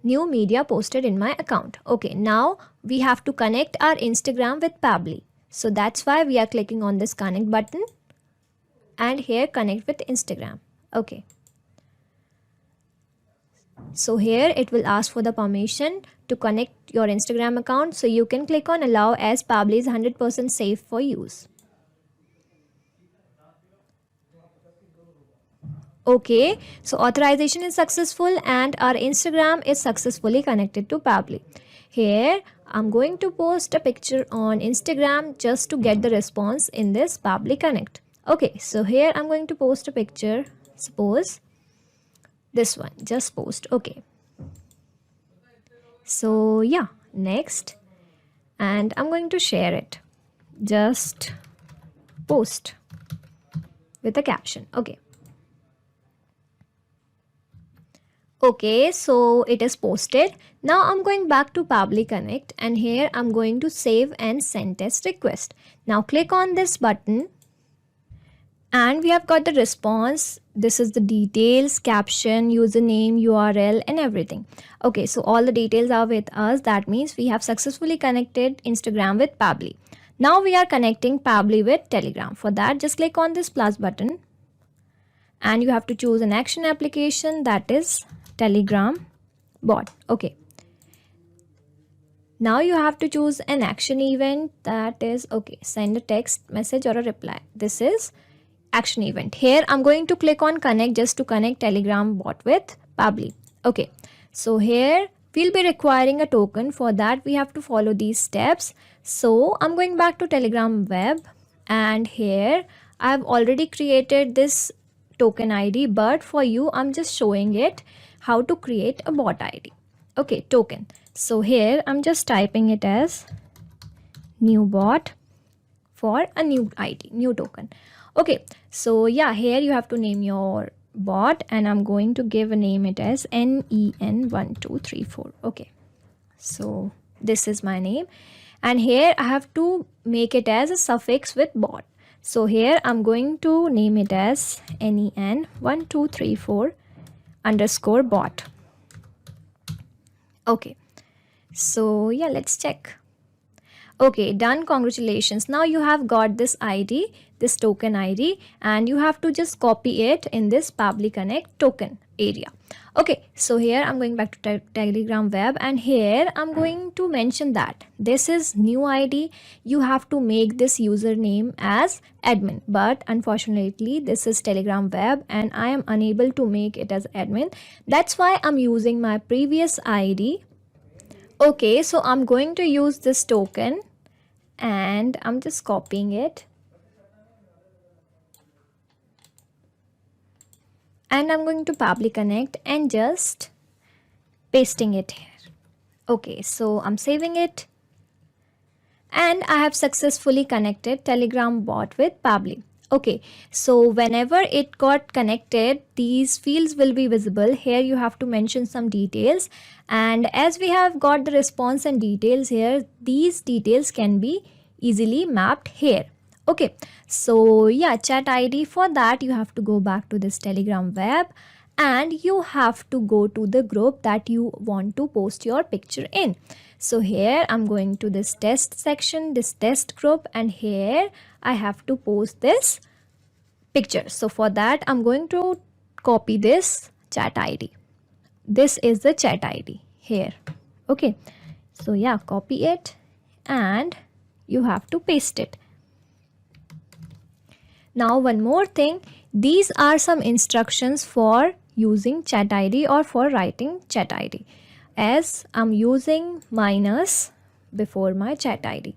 S4: New media posted in my account. Okay, now we have to connect our Instagram with Pabbly. So that's why we are clicking on this connect button and here connect with Instagram. Okay. So here it will ask for the permission to connect your Instagram account. So you can click on allow as Pabbly is 100% safe for use. Okay, so authorization is successful and our Instagram is successfully connected to Pabbly. Here I'm going to post a picture on Instagram just to get the response in this Pabbly Connect. Okay, so here I'm going to post a picture. Suppose this one, just post. Okay. So yeah, next. And I'm going to share it. Just post with a caption. Okay. Okay, so it is posted. Now I'm going back to Pabbly Connect and here I'm going to save and send test request. Now click on this button and we have got the response. This is the details, caption, username, URL and everything. Okay, so all the details are with us. That means we have successfully connected Instagram with Pabbly. Now we are connecting Pabbly with Telegram. For that, just click on this plus button and you have to choose an action application, that is Telegram bot. Okay. Now you have to choose an action event, that is, okay, send a text message or a reply. This is action event. Here I'm going to click on connect just to connect Telegram bot with Pabbly. Okay. So here we'll be requiring a token. For that we have to follow these steps. So I'm going back to Telegram web and here I've already created this token ID, but for you I'm just showing it how to create a bot ID. Okay, token. So here I'm just typing it as new bot for a new ID, new token. Okay, so yeah, here you have to name your bot and I'm going to give a name it as NEN1234. Okay, so this is my name and here I have to make it as a suffix with bot. So here I'm going to name it as NEN1234 underscore bot. Okay, so yeah, let's check. Okay, done. Congratulations. Now you have got this ID, this token ID, and you have to just copy it in this Pabbly Connect token area. Okay, so here I'm going back to Telegram web and here I'm going to mention that this is new ID. You have to make this username as admin, but unfortunately this is Telegram web and I am unable to make it as admin. That's why I'm using my previous ID. Okay, so I'm going to use this token and I'm just copying it. And I'm going to Pabbly Connect and just pasting it here. Okay, so I'm saving it. And I have successfully connected Telegram bot with Pabbly. Okay, so whenever it got connected, these fields will be visible. Here you have to mention some details. And as we have got the response and details here, these details can be easily mapped here. Okay, so yeah, chat ID. For that you have to go back to this Telegram web and you have to go to the group that you want to post your picture in. So here I'm going to this test section, this test group, and here I have to post this picture. So for that I'm going to copy this chat ID. This is the chat ID here. Okay, so yeah, copy it and you have to paste it. Now one more thing, these are some instructions for using chat ID or for writing chat ID, as I'm using minus before my chat ID.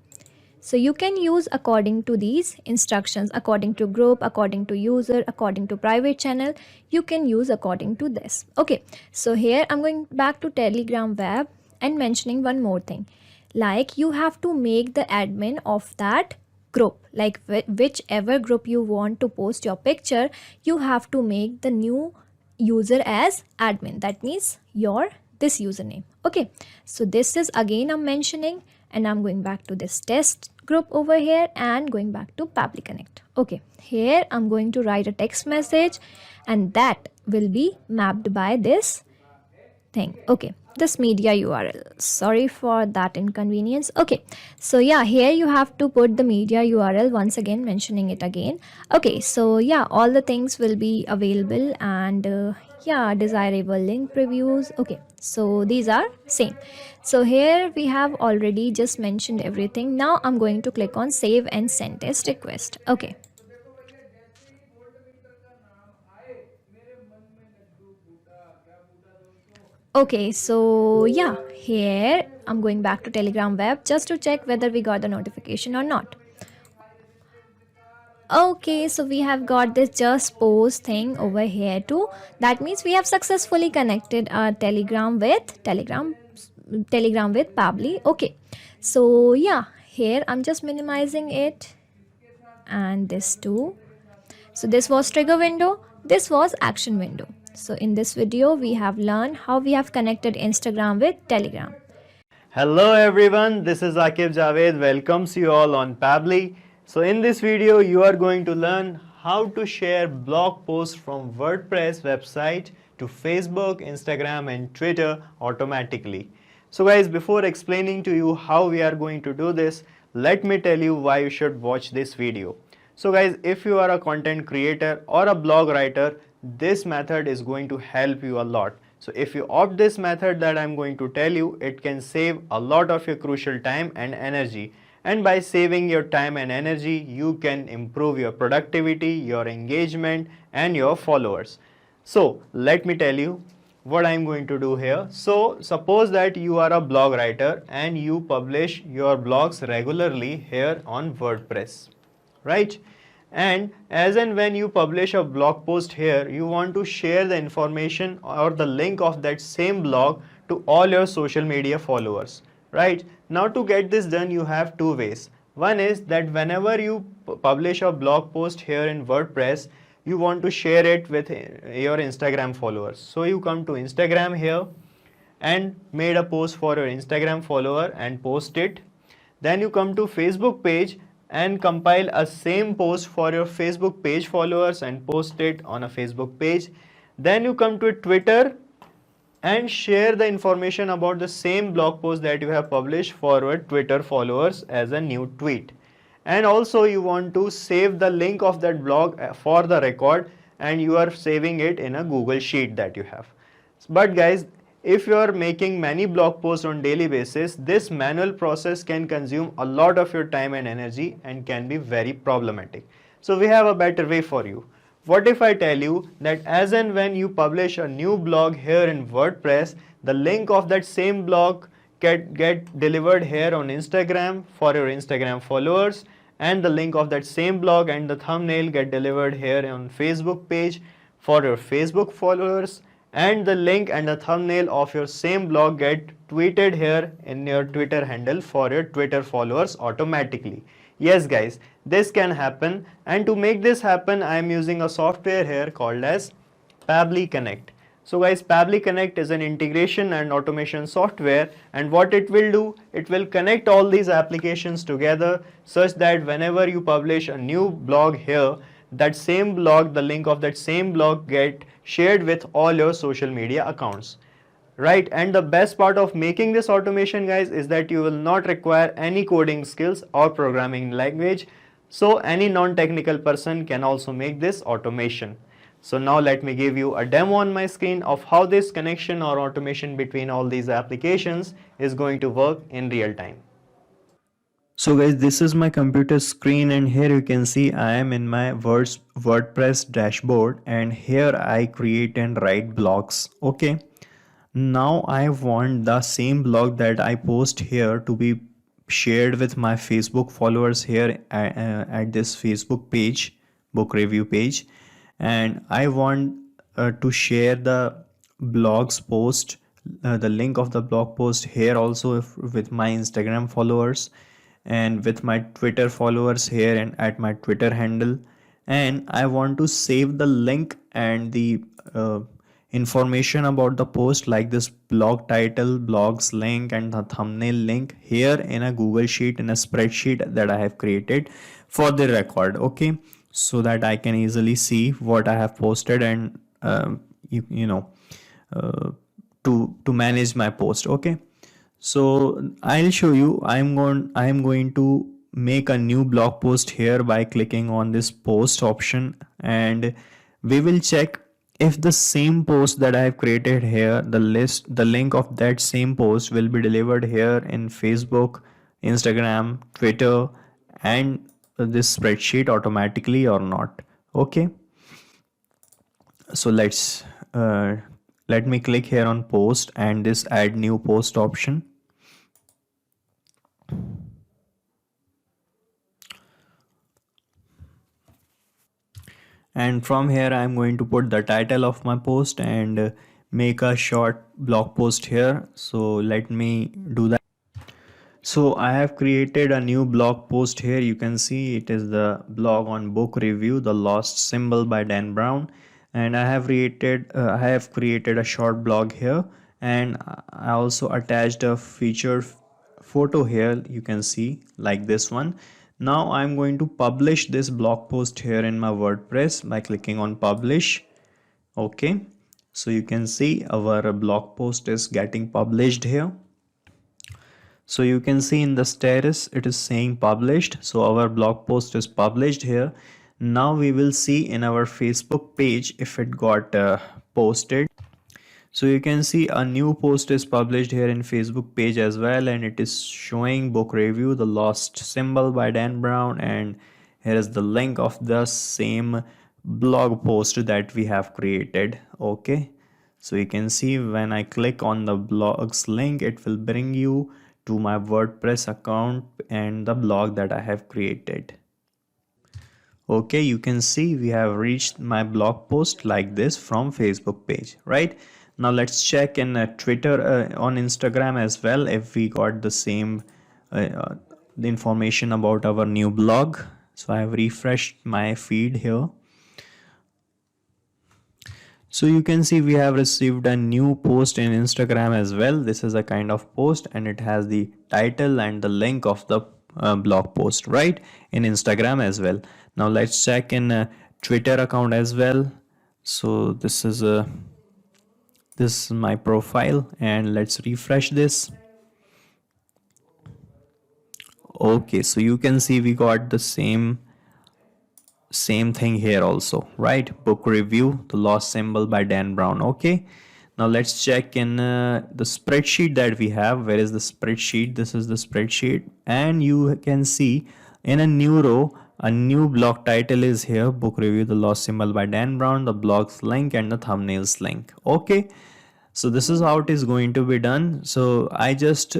S4: So you can use according to these instructions, according to group, according to user, according to private channel, you can use according to this. Okay, so here I'm going back to Telegram web and mentioning one more thing. Like you have to make the admin of that group, like whichever group you want to post your picture, you have to make the new user as admin. That means your this username. Okay, so this is again I'm mentioning, and I'm going back to this test group over here and going back to Pabbly Connect. Okay, here I'm going to write a text message and that will be mapped by this thing. Okay, this media URL, sorry for that inconvenience. Okay, so yeah, here you have to put the media URL, once again mentioning it again. Okay, so yeah, all the things will be available, and yeah, desirable link previews. Okay, so these are same. So here we have already just mentioned everything. Now I'm going to click on save and send test request. Okay, okay, so yeah, here I'm going back to Telegram web just to check whether we got the notification or not. Okay, so we have got this just post thing over here too. That means we have successfully connected our Telegram with Pabbly. Okay, so yeah, here I'm just minimizing it and this too. So this was trigger window, this was action window. So in this video we have learned how we have connected Instagram with Telegram.
S5: Hello everyone, this is Akib Javed, welcomes you all on Pabbly. So in this video you are going to learn how to share blog posts from WordPress website to Facebook, Instagram and Twitter automatically. So guys, before explaining to you how we are going to do this, let me tell you why you should watch this video. So guys, if you are a content creator or a blog writer, this method is going to help you a lot. So if you opt this method that I'm going to tell you, it can save a lot of your crucial time and energy. And by saving your time and energy, you can improve your productivity, your engagement and your followers. So let me tell you what I'm going to do here. So suppose that you are a blog writer and you publish your blogs regularly here on WordPress, right? And as and when you publish a blog post here, you want to share the information or the link of that same blog to all your social media followers, right? Now to get this done, you have two ways. One is that whenever you publish a blog post here in WordPress, you want to share it with your Instagram followers. So you come to Instagram here and made a post for your Instagram follower and post it. Then you come to Facebook page and compile a same post for your Facebook page followers and post it on a Facebook page. Then you come to Twitter and share the information about the same blog post that you have published for your Twitter followers as a new tweet. And also you want to save the link of that blog for the record, and you are saving it in a Google Sheet that you have. But guys, if you are making many blog posts on daily basis, this manual process can consume a lot of your time and energy and can be very problematic. So we have a better way for you. What if I tell you that as and when you publish a new blog here in WordPress, the link of that same blog get delivered here on Instagram for your Instagram followers, and the link of that same blog and the thumbnail get delivered here on Facebook page for your Facebook followers, and the link and the thumbnail of your same blog get tweeted here in your Twitter handle for your Twitter followers automatically. Yes guys, this can happen, and to make this happen I am using a software here called as Pabbly Connect. So guys, Pabbly Connect is an integration and automation software, and what it will do, it will connect all these applications together such that whenever you publish a new blog here, that same blog, the link of that same blog get shared with all your social media accounts. Right, and the best part of making this automation guys is that you will not require any coding skills or programming language. So any non-technical person can also make this automation. So now let me give you a demo on my screen of how this connection or automation between all these applications is going to work in real time. So guys, this is my computer screen, and here you can see I am in my WordPress dashboard, and here I create and write blogs. Okay. Now I want the same blog that I post here to be shared with my Facebook followers here at this Facebook page, book review page, and I want to share the blogs post, the link of the blog post here also with my Instagram followers and with my Twitter followers here and at my Twitter handle. And I want to save the link and the information about the post, like this blog title, blogs link, and the thumbnail link here in a Google Sheet, in a spreadsheet that I have created for the record. Okay, so that I can easily see what I have posted and to manage my post. Okay, so I'll show you. I'm going to make a new blog post here by clicking on this post option, and we will check if the same post that I have created here, the link of that same post will be delivered here in Facebook, Instagram, Twitter, and this spreadsheet automatically or not. Okay, so let me click here on post and this add new post option. And from here I'm going to put the title of my post and make a short blog post here. So let me do that. So I have created a new blog post here. You can see it is the blog on book review, The Lost Symbol by Dan Brown, and I have created a short blog here, and I also attached a featured photo here. You can see like this one. Now I'm going to publish this blog post here in my WordPress by clicking on publish. Okay, so you can see our blog post is getting published here. So you can see in the status it is saying published. So our blog post is published here. Now we will see in our Facebook page if it got posted. So you can see a new post is published here in Facebook page as well, and it is showing book review, The Lost Symbol by Dan Brown, and here is the link of the same blog post that we have created. Okay, so you can see when I click on the blog's link, it will bring you to my WordPress account and the blog that I have created. Okay, you can see we have reached my blog post like this from Facebook page, right? Now let's check in Twitter on Instagram as well if we got the same the information about our new blog. So I have refreshed my feed here. So you can see we have received a new post in Instagram as well. This is a kind of post and it has the title and the link of the blog post, right, in Instagram as well. Now let's check in Twitter account as well. So this is my profile, and let's refresh this. Okay, so you can see we got the same thing here also, right? Book review, The Lost Symbol by Dan Brown. Okay, now let's check in the spreadsheet that we have. Where is the spreadsheet? This is the spreadsheet, and you can see in a new row a new blog title is here, Book Review, The Lost Symbol by Dan Brown, the blog's link and the thumbnails link. Okay, so this is how it is going to be done. So I just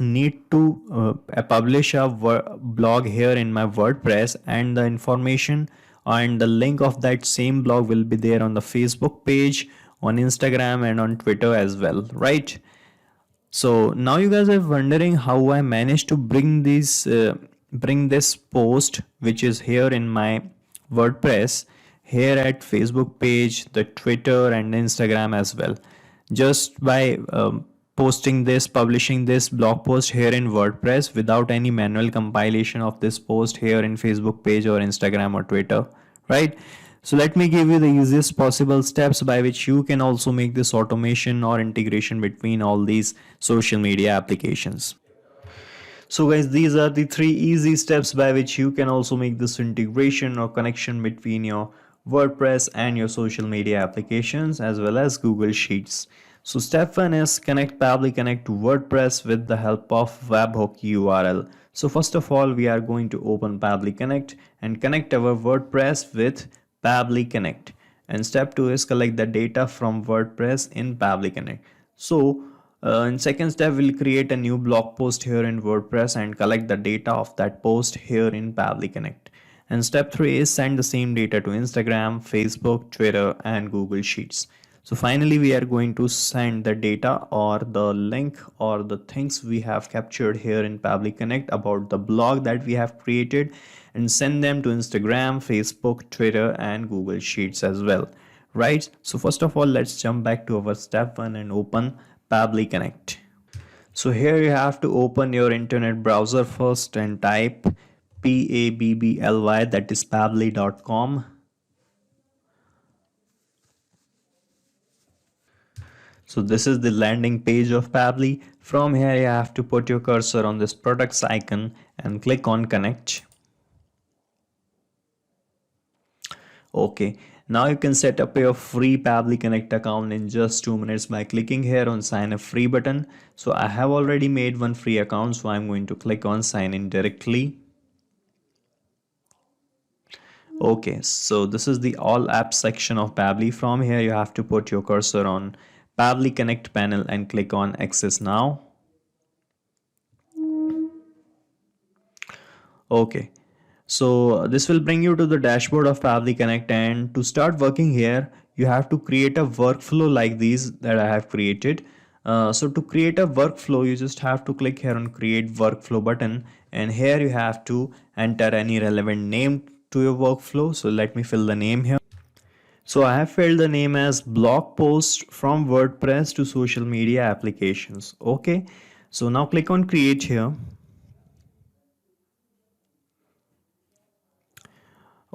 S5: need to publish a blog here in my WordPress, and the information and the link of that same blog will be there on the Facebook page, on Instagram, and on Twitter as well, right? So now you guys are wondering how I managed to bring this post, which is here in my WordPress, here at Facebook page, the Twitter and Instagram as well, just by publishing this blog post here in WordPress without any manual compilation of this post here in Facebook page or Instagram or Twitter, right? So let me give you the easiest possible steps by which you can also make this automation or integration between all these social media applications. So guys, these are the 3 easy steps by which you can also make this integration or connection between your WordPress and your social media applications as well as Google Sheets. So step 1 is connect Pabbly Connect to WordPress with the help of webhook URL. So first of all, we are going to open Pabbly Connect and connect our WordPress with Pabbly Connect. And step 2 is collect the data from WordPress in Pabbly Connect. So in second step, we'll create a new blog post here in WordPress and collect the data of that post here in Pabbly Connect. And step 3 is send the same data to Instagram, Facebook, Twitter, and Google Sheets. So finally, we are going to send the data or the link or the things we have captured here in Pabbly Connect about the blog that we have created and send them to Instagram, Facebook, Twitter, and Google Sheets as well. Right? So first of all, let's jump back to our step 1 and open Pabbly Connect. So here you have to open your internet browser first and type Pabbly, that is pabbly.com. So this is the landing page of Pabbly. From here you have to put your cursor on this products icon and click on connect. Okay, now you can set up your free Pabbly Connect account in just 2 minutes by clicking here on sign up free button. So I have already made one free account, so I'm going to click on sign in directly. Okay, so this is the all apps section of Pabbly. From here you have to put your cursor on Pabbly Connect panel and click on access now. Okay, so this will bring you to the dashboard of Pabbly Connect, and to start working here you have to create a workflow like these that I have created. So to create a workflow, you just have to click here on create workflow button, and here you have to enter any relevant name to your workflow. So let me fill the name here. So I have filled the name as blog post from WordPress to social media applications. Okay, so now click on create here.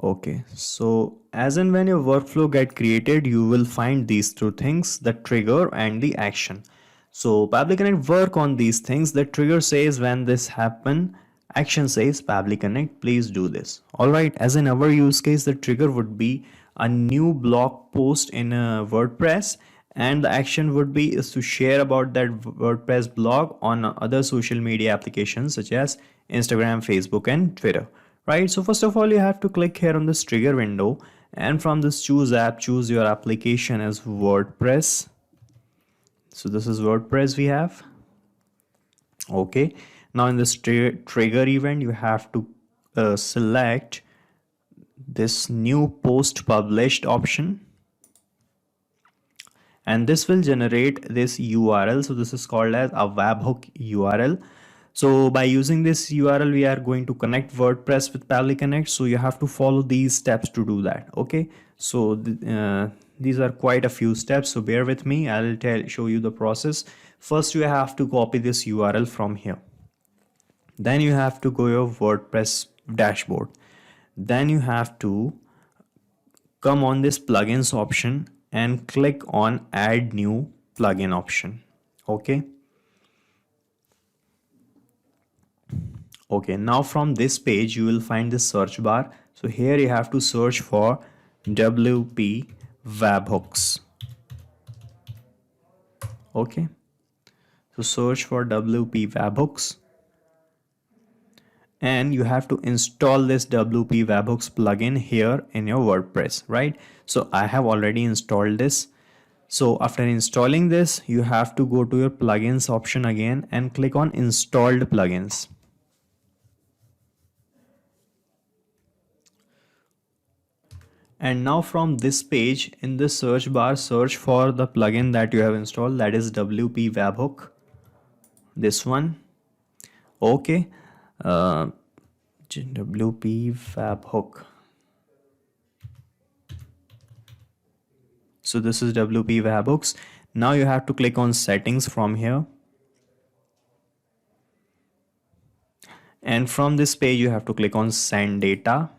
S5: Okay, so as and when your workflow get created, you will find these two things, the trigger and the action. So Pabbly Connect work on these things. The trigger says when this happen, action says Pabbly Connect please do this. Alright, as in our use case, the trigger would be a new blog post in WordPress, and the action would be is to share about that WordPress blog on other social media applications such as Instagram, Facebook, and Twitter. Right, so first of all, you have to click here on this trigger window, and from this choose app, choose your application as WordPress. So this is WordPress we have. Okay, now in this trigger event, you have to select this new post published option, and this will generate this URL. So this is called as a webhook URL. So by using this URL, we are going to connect WordPress with Pabbly Connect. So you have to follow these steps to do that. Okay, so these are quite a few steps, so bear with me. I'll show you the process. First, you have to copy this URL from here. Then you have to go your WordPress dashboard. Then you have to come on this plugins option and click on add new plugin option. Okay. Okay, now from this page you will find this search bar. So here you have to search for WP webhooks. Okay, so search for WP webhooks, and you have to install this WP webhooks plugin here in your WordPress, right? So I have already installed this. So after installing this, you have to go to your plugins option again and click on installed plugins. And now from this page in the search bar, search for the plugin that you have installed, that is WP webhook, this one. Okay, WP webhook. So this is WP webhooks. Now you have to click on settings from here, and from this page you have to click on send data.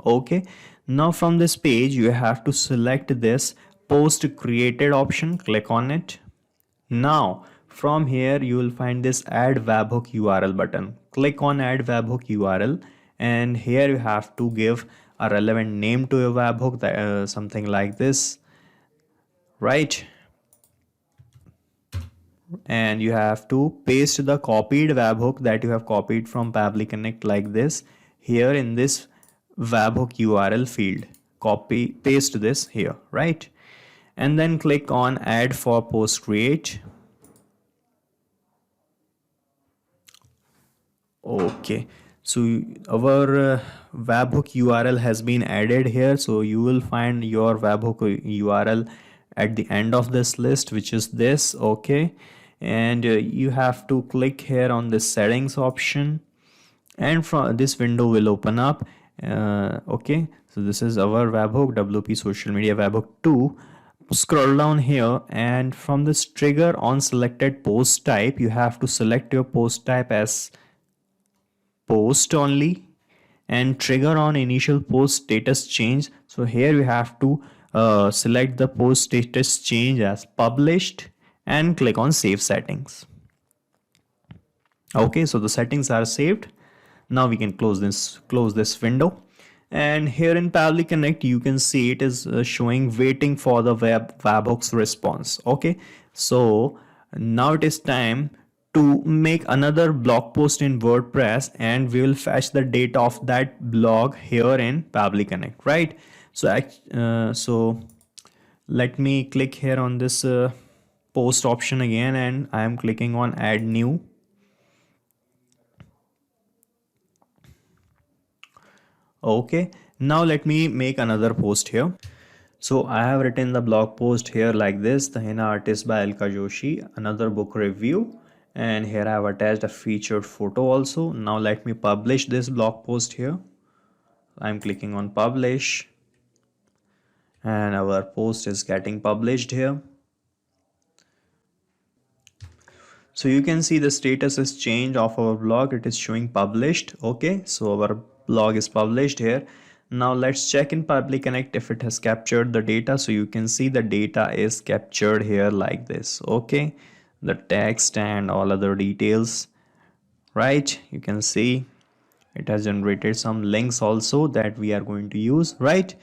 S5: Okay, now from this page you have to select this post created option, click on it. Now from here you will find this add webhook URL button. Click on add webhook URL, and here you have to give a relevant name to your webhook, that something like this, right? And you have to paste the copied webhook that you have copied from Pabbly Connect like this here in this webhook URL field. Copy paste this here, right? And then click on add for post create. Okay, so our webhook URL has been added here, so you will find your webhook URL at the end of this list, which is this. Okay, and you have to click here on the settings option, and from this window will open up. Okay, so this is our webhook WP social media webhook 2. Scroll down here, and from this trigger on selected post type, you have to select your post type as post only, and trigger on initial post status change. So here you have to select the post status change as published and click on save settings. Okay, so the settings are saved. Now we can close this window, and here in Pabbly Connect you can see it is showing waiting for the webhook's response. Okay, so now it is time to make another blog post in WordPress, and we will fetch the data of that blog here in Pabbly Connect, right? So let me click here on this post option again, and I am clicking on add new. Okay, now let me make another post here. So I have written the blog post here like this: The Henna Artist by Alka Joshi, another book review, and here I have attached a featured photo also. Now let me publish this blog post here. I'm clicking on publish, and our post is getting published here. So you can see the status is changed of our blog. It is showing published. Okay, so our blog is published here. Now let's check in Pabbly Connect if it has captured the data. So you can see the data is captured here like this. Okay, the text and all other details, right? You can see it has generated some links also that we are going to use, right?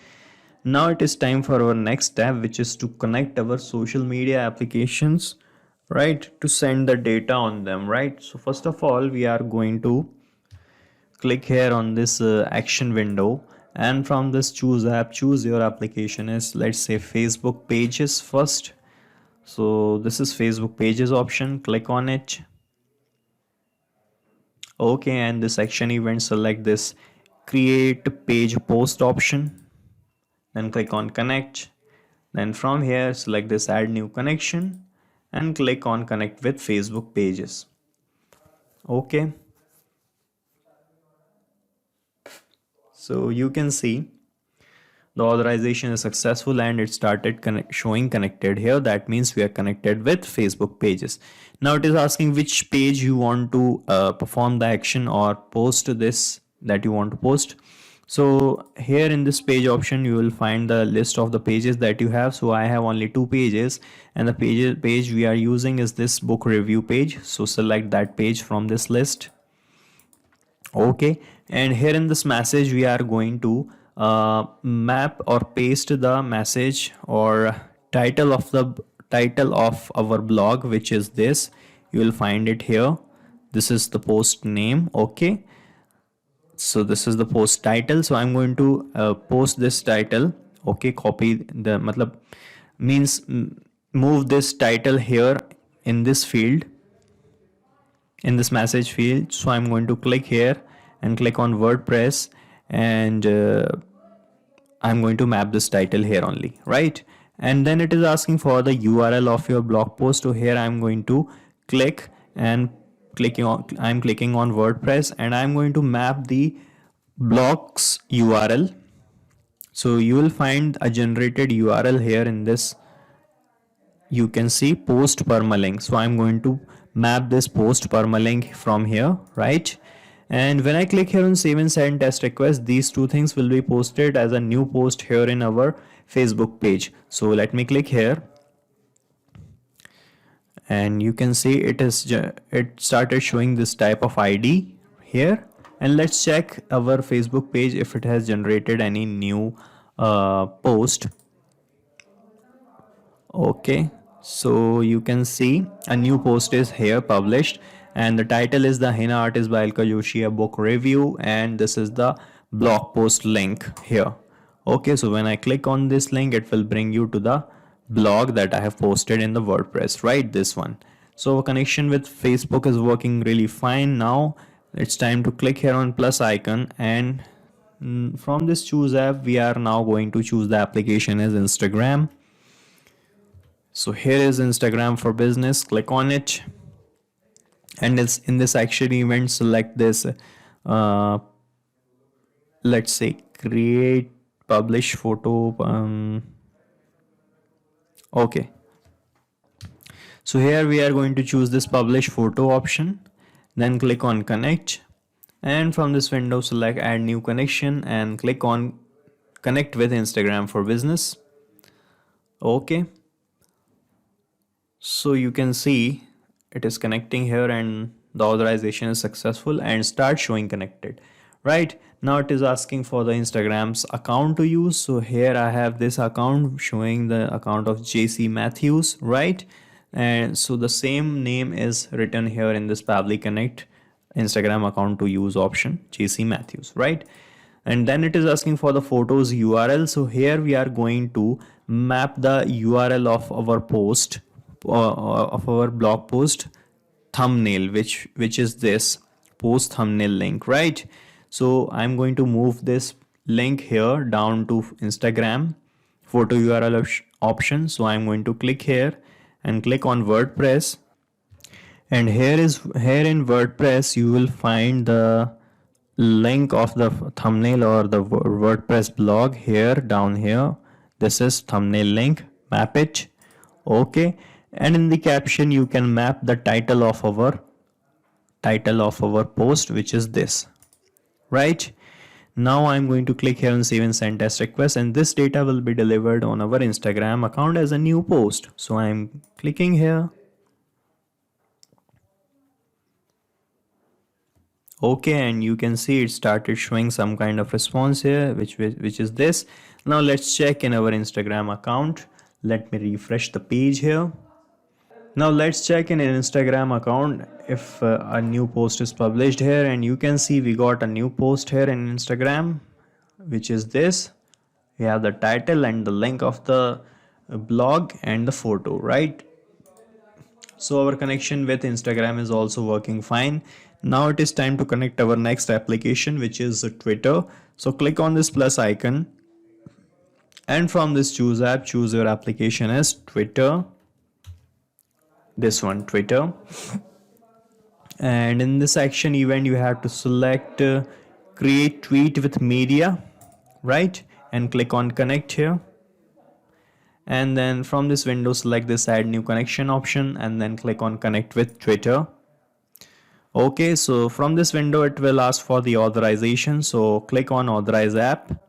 S5: Now it is time for our next step, which is to connect our social media applications, right, to send the data on them, right? So first of all, we are going to click here on this action window, and from this choose app, choose your application is, let's say, Facebook pages first. So this is Facebook pages option, click on it. Okay, and this action event, select this create page post option, then click on connect. Then from here select this add new connection and click on connect with Facebook pages. Okay, so you can see the authorization is successful and it started showing connected here. That means we are connected with Facebook pages. Now it is asking which page you want to perform the action or post this that you want to post. So here in this page option you will find the list of the pages that you have. So I have only 2 pages, and the page we are using is this book review page. So select that page from this list. Okay, and here in this message we are going to map or paste the message or title of our blog, which is this. You will find it here. This is the post name. Okay, so this is the post title. So I'm going to post this title. Okay, copy the means move this title here in this field, in this message field. So I'm going to click here and click on WordPress, and I'm going to map this title here only, right? And then it is asking for the URL of your blog post. So here I'm going to click and I'm clicking on WordPress, and I'm going to map the blog's URL. So you will find a generated URL here in this. You can see post permalink. So I'm going to map this post permalink from here, right? And when I click here on save and send test request, these 2 things will be posted as a new post here in our Facebook page. So let me click here, and you can see it started showing this type of ID here. And let's check our Facebook page if it has generated any new post. Okay, so you can see a new post is here published, and the title is The Henna Artist by Alka Joshi, a book review, and this is the blog post link here. Okay, so when I click on this link, it will bring you to the blog that I have posted in the WordPress, right? This one. So connection with Facebook is working really fine. Now it's time to click here on plus icon, and from this choose app, we are now going to choose the application as Instagram. So here is Instagram for Business. Click on it, and it's in this action event, select this let's say create publish photo. Okay, so here we are going to choose this publish photo option, then click on connect, and from this window select add new connection and click on connect with Instagram for Business. Okay, so you can see it is connecting here and the authorization is successful and start showing connected. Right now it is asking for the Instagram's account to use. So here I have this account showing the account of JC Matthews, right? And so the same name is written here in this Pabbly Connect Instagram account to use option, JC Matthews, right? And then it is asking for the photos URL. So here we are going to map the URL of our post, of our blog post thumbnail, which is this post thumbnail link, right? So I'm going to move this link here down to Instagram photo URL option. So I'm going to click here and click on WordPress, and here in WordPress you will find the link of the thumbnail or the WordPress blog here down here. This is thumbnail link, map it. Okay, and in the caption you can map the title of our post, which is this, right? Now I'm going to click here and save and send test request, and this data will be delivered on our Instagram account as a new post. So I'm clicking here. Okay, and you can see it started showing some kind of response here, which is this. Now let's check in our Instagram account. Let me refresh the page here. Now let's check in an Instagram account if a new post is published here, and you can see we got a new post here in Instagram, which is this. We have the title and the link of the blog and the photo, right? So our connection with Instagram is also working fine. Now it is time to connect our next application, which is Twitter. So click on this plus icon, and from this choose app, choose your application as Twitter. This one, Twitter. And in this action event you have to select create tweet with media, right? And click on connect here, and then from this window select this add new connection option and then click on connect with Twitter. Okay, so from this window it will ask for the authorization, so click on authorize app,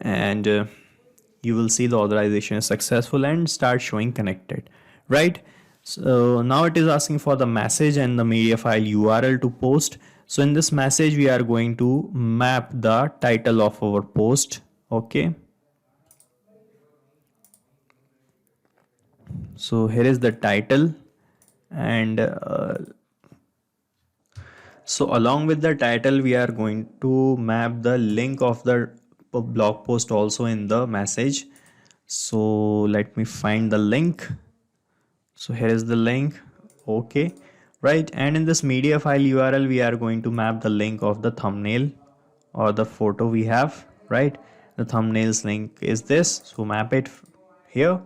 S5: and you will see the authorization is successful and start showing connected, right? So now it is asking for the message and the media file URL to post. So in this message we are going to map the title of our post. Okay, so here is the title, and so along with the title we are going to map the link of the blog post also in the message. So let me find the link. So here is the link. Okay, right? And in this media file URL we are going to map the link of the thumbnail or the photo we have, right? The thumbnails link is this, so map it here,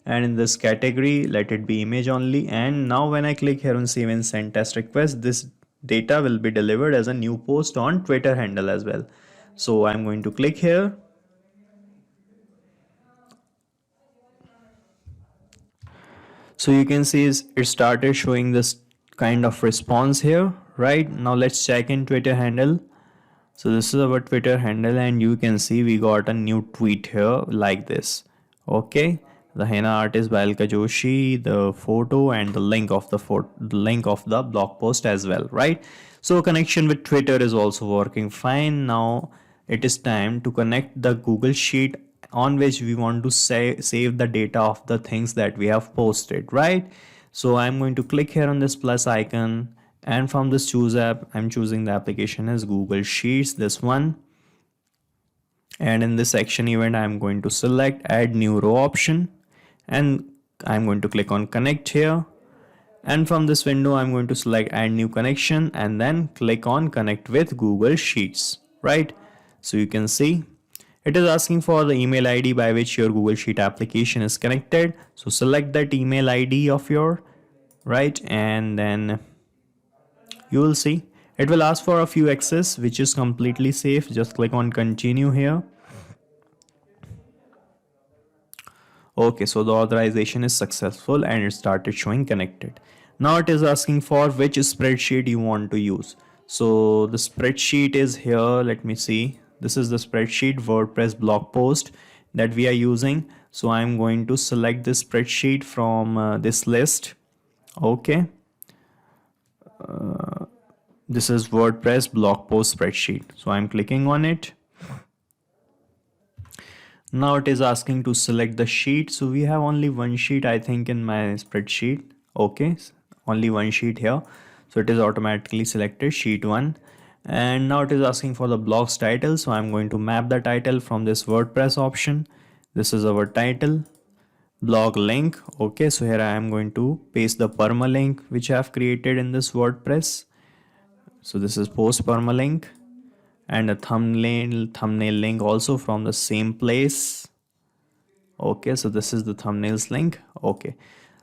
S5: and in this category let it be image only. And now when I click here on save and send test request, this data will be delivered as a new post on Twitter handle as well. So I'm going to click here. So you can see it started showing this kind of response here, right? Now let's check in Twitter handle. So this is our Twitter handle, and you can see we got a new tweet here like this. Okay, the henna artist by Alka Joshi, the photo and the link of the blog post as well, right? So connection with Twitter is also working fine. Now it is time to connect the Google Sheet on which we want to save the data of the things that we have posted, right? So I'm going to click here on this plus icon, and from this choose app, I'm choosing the application as Google Sheets, this one. And in this action event, I'm going to select add new row option, and I'm going to click on connect here. And from this window, I'm going to select add new connection and then click on connect with Google Sheets, right? So you can see it is asking for the email ID by which your Google Sheet application is connected. So select that email ID of your, right? And then you will see it will ask for a few access, which is completely safe. Just click on continue here. Okay, so the authorization is successful and it started showing connected. Now it is asking for which spreadsheet you want to use. So the spreadsheet is here. Let me see. This is the spreadsheet WordPress blog post that we are using. So I'm going to select this spreadsheet from this list. Okay. This is WordPress blog post spreadsheet. So I'm clicking on it. Now it is asking to select the sheet. So we have only one sheet, I think, in my spreadsheet. Okay, only one sheet here. So it is automatically selected sheet 1. And now it is asking for the blog's title. So I'm going to map the title from this WordPress option. This is our title, blog link. Okay, so here I am going to paste the permalink which I have created in this WordPress. So this is post permalink. And a thumbnail link also from the same place. Okay, so this is the thumbnails link. Okay,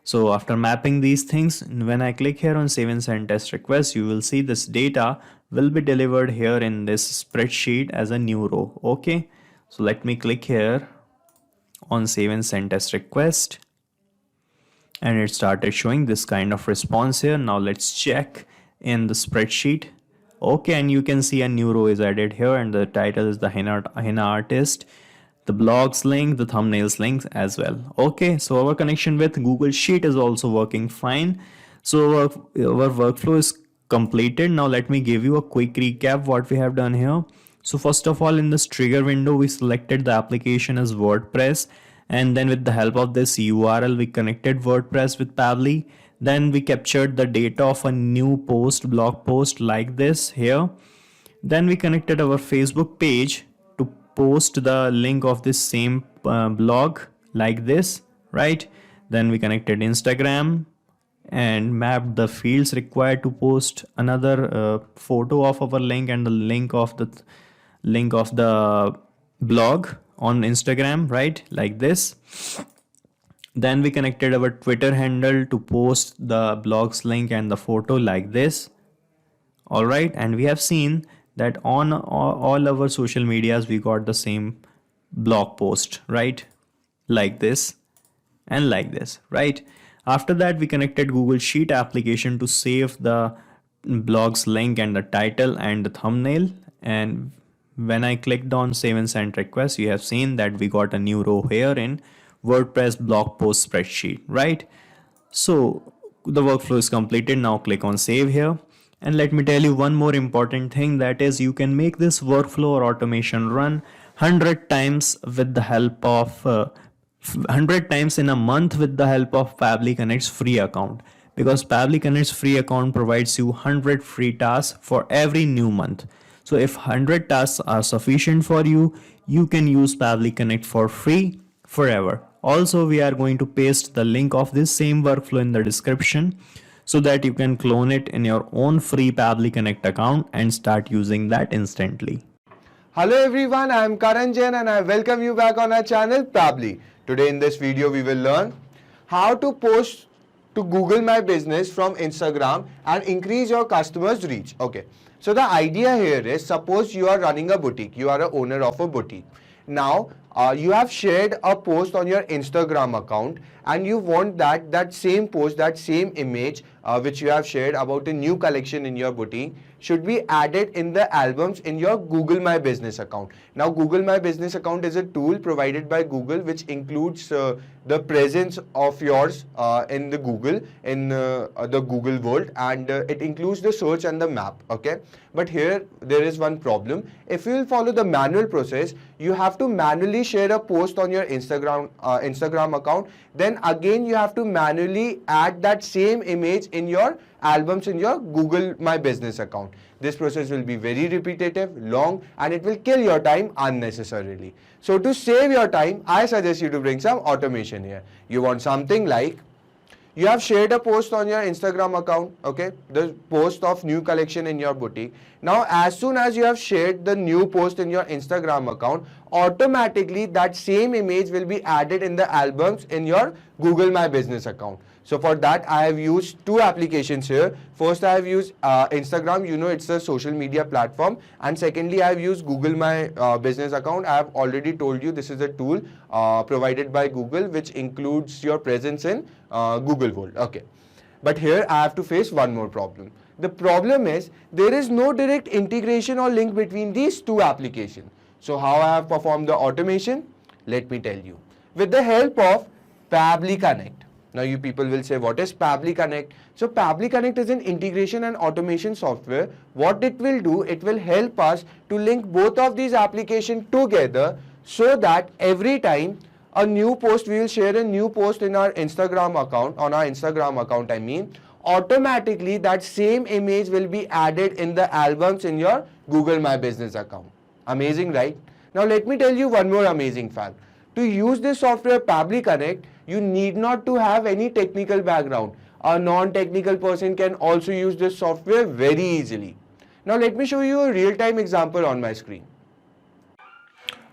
S5: so after mapping these things, when I click here on save and send test request, you will see this data will be delivered here in this spreadsheet as a new row. Okay, so let me click here on save and send test request, and it started showing this kind of response here. Now let's check in the spreadsheet. Okay, and you can see a new row is added here, and the title is the henna artist, the blogs link, the thumbnails links as well. Okay, so our connection with Google Sheet is also working fine. So our workflow is completed. Now let me give you a quick recap what we have done here. So first of all, in this trigger window, we selected the application as WordPress, and then with the help of this URL, we connected WordPress with Pabbly. Then we captured the data of a new blog post like this here. Then we connected our Facebook page to post the link of this same blog like this, right? Then we connected Instagram and mapped the fields required to post another photo of our link and the link of the blog on Instagram, right? Like this. Then we connected our Twitter handle to post the blog's link and the photo like this. All right, and we have seen that on all our social medias we got the same blog post, right? Like this and like this, right? After that, we connected Google Sheet application to save the blog's link and the title and the thumbnail. And when I clicked on save and send request, you have seen that we got a new row here in WordPress blog post spreadsheet, right? So the workflow is completed. Now click on save here. And let me tell you one more important thing, that is you can make this workflow or automation run 100 times with the help of 100 times in a month with the help of Pabbly Connect's free account, because Pabbly Connect's free account provides you 100 free tasks for every new month. So if 100 tasks are sufficient for you, you can use Pabbly Connect for free forever. Also, we are going to paste the link of this same workflow in the description so that you can clone it in your own free Pabbly Connect account and start using that instantly.
S6: Hello everyone, I am Karan Jain and I welcome you back on our channel Pabbly. Today in this video we will learn how to post to Google My Business from Instagram and increase your customers' reach. Okay, so the idea here is, suppose you are running a boutique, you are a owner of a boutique. Now you have shared a post on your Instagram account and you want that same post, that same image which you have shared about a new collection in your boutique should be added in the albums in your Google My Business account. Now Google My Business account is a tool provided by Google which includes the presence of yours in the Google, in the Google world, and it includes the search and the map. Okay, but here there is one problem. If you will follow the manual process, you have to manually share a post on your Instagram account, then again you have to manually add that same image in your albums in your Google My Business account. This process will be very repetitive, long, and it will kill your time unnecessarily. So to save your time, I suggest you to bring some automation here. You want something like, you have shared a post on your Instagram account, okay, the post of new collection in your boutique. Now as soon as you have shared the new post in your Instagram account, automatically that same image will be added in the albums in your Google My Business account. So for that I have used two applications here. First I have used Instagram, you know it's a social media platform, and secondly I have used Google My Business account. I have already told you this is a tool provided by Google which includes your presence in Google World. Okay, but here I have to face one more problem. The problem is there is no direct integration or link between these two applications. So how I have performed the automation? Let me tell you. With the help of Pabbly Connect. Now you people will say, what is Pabbly Connect? So Pabbly Connect is an integration and automation software. What it will do, it will help us to link both of these applications together so that every time a new post, we will share a new post in our Instagram account, on our Instagram account I mean, automatically that same image will be added in the albums in your Google My Business account. Amazing, right? Now let me tell you one more amazing fact. To use this software Pabbly Connect, you need not to have any technical background. A non-technical person can also use this software very easily. Now let me show you a real-time example on my screen.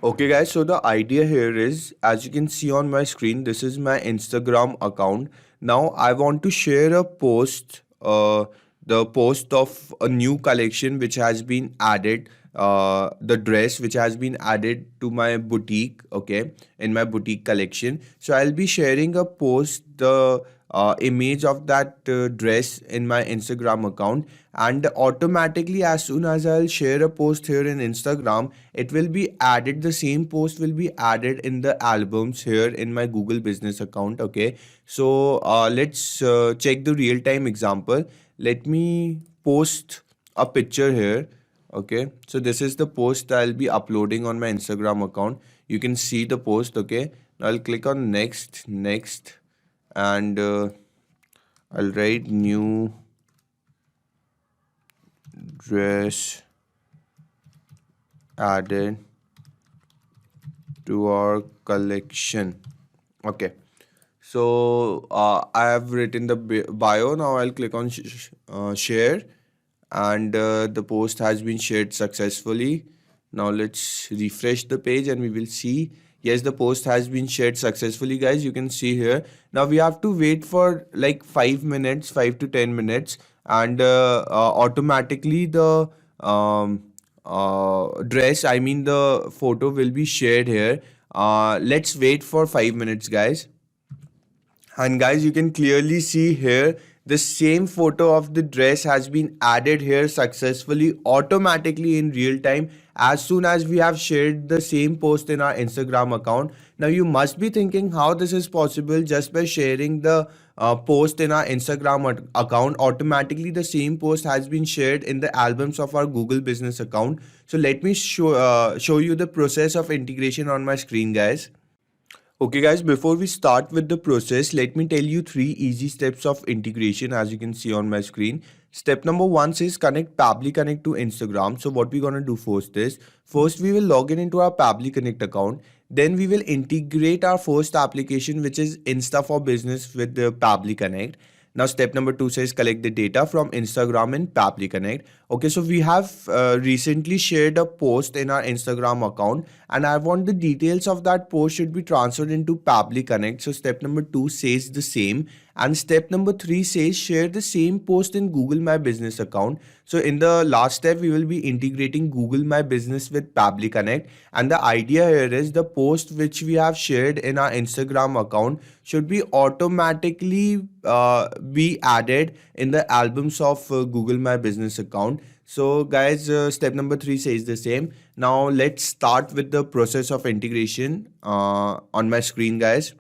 S7: Okay guys, so the idea here is, as you can see on my screen, this is my Instagram account. Now I want to share a post, the post of a new collection which has been added, the dress which has been added to my boutique, okay, in my boutique collection. So I'll be sharing a post, the image of that dress in my Instagram account, and automatically as soon as I'll share a post here in Instagram, it will be added, the same post will be added in the albums here in my Google business account. Okay, so let's check the real-time example. Let me post a picture here. Okay, so this is the post I'll be uploading on my Instagram account. You can see the post. Okay, now I'll click on next, and I'll write new dress added to our collection. Okay, so I have written the bio. Now I'll click on share, and the post has been shared successfully. Now let's refresh the page and we will see, yes, the post has been shared successfully, guys. You can see here. Now we have to wait for like 5 minutes, 5 to 10 minutes, and automatically the dress, I mean the photo, will be shared here. Let's wait for 5 minutes, guys. And guys, you can clearly see here the same photo of the dress has been added here successfully, automatically in real time, as soon as we have shared the same post in our Instagram account. Now you must be thinking how this is possible. Just by sharing the post in our Instagram account, automatically the same post has been shared in the albums of our Google business account. So let me show you the process of integration on my screen, guys. Okay guys, before we start with the process, let me tell you 3 easy steps of integration, as you can see on my screen. Step number 1 says connect Pabbly Connect to Instagram. So what we're gonna do first is, first we will log in into our Pabbly Connect account. Then we will integrate our first application, which is Insta for Business, with the Pabbly Connect. Now step number 2 says collect the data from Instagram in Pabbly Connect. Okay, so we have recently shared a post in our Instagram account, and I want the details of that post should be transferred into Pabbly Connect. So step number 2 says the same, and step number 3 says share the same post in Google My Business account. So in the last step, we will be integrating Google My Business with Pabbly Connect, and the idea here is the post which we have shared in our Instagram account should be automatically be added in the albums of Google My Business account. So guys, step number 3 says the same. Now let's start with the process of integration on my screen, guys.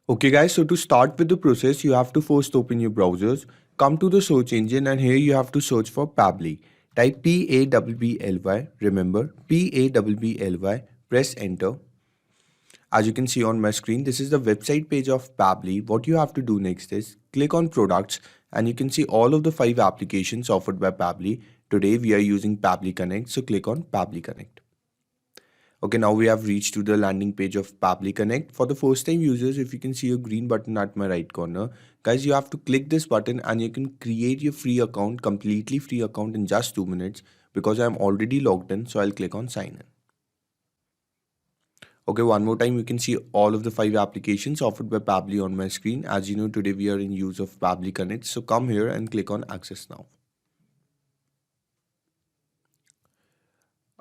S7: Okay guys, so to start with the process, you have to first open your browsers, come to the search engine, and here you have to search for Pabbly. Type Pabbly, remember Pabbly, press enter. As you can see on my screen, this is the website page of Pabbly. What you have to do next is click on products, and you can see all of the 5 applications offered by Pabbly. Today we are using Pabbly Connect, so click on Pabbly Connect. Okay, now we have reached to the landing page of Pabbly Connect. For the first time users, if you can see a green button at my right corner, guys, you have to click this button and you can create your free account, completely free account in just 2 minutes. Because I'm already logged in, so I'll click on sign in. Okay, one more time, you can see all of the 5 applications offered by Pabbly on my screen. As you know, today we are in use of Pabbly Connect. So come here and click on access now.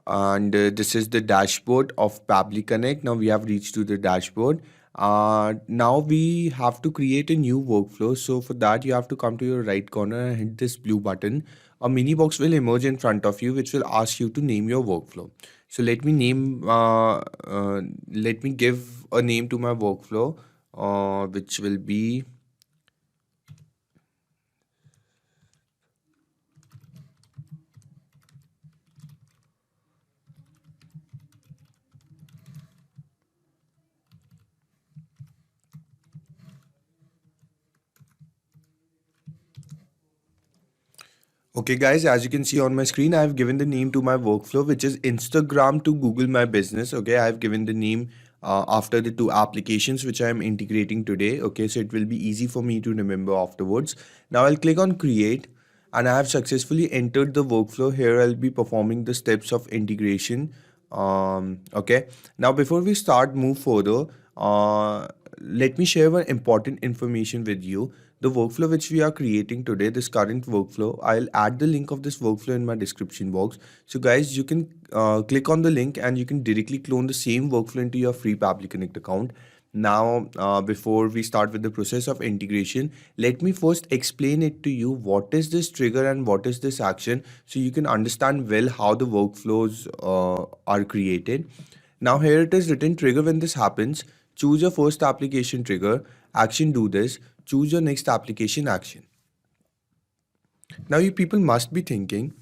S7: And this is the dashboard of Pabbly Connect. Now we have reached to the dashboard. Now we have to create a new workflow. So for that, you have to come to your right corner and hit this blue button. A mini box will emerge in front of you, which will ask you to name your workflow. So let me give a name to my workflow, which will be okay guys, as you can see on my screen, I have given the name to my workflow, which is Instagram to Google My Business. Okay, I have given the name after the 2 applications which I am integrating today. Okay, so it will be easy for me to remember afterwards. Now I'll click on create, and I have successfully entered the workflow. Here I'll be performing the steps of integration. Okay, now before we move further, let me share one important information with you. The workflow which we are creating today, this current workflow, I'll add the link of this workflow in my description box. So guys, you can click on the link and you can directly clone the same workflow into your free Pabbly Connect account. Now, before we start with the process of integration, let me first explain it to you. What is this trigger and what is this action, so you can understand well how the workflows are created. Now here it is written, trigger when this happens, choose your first application trigger, action do this, choose your next application action. Now you people must be thinking,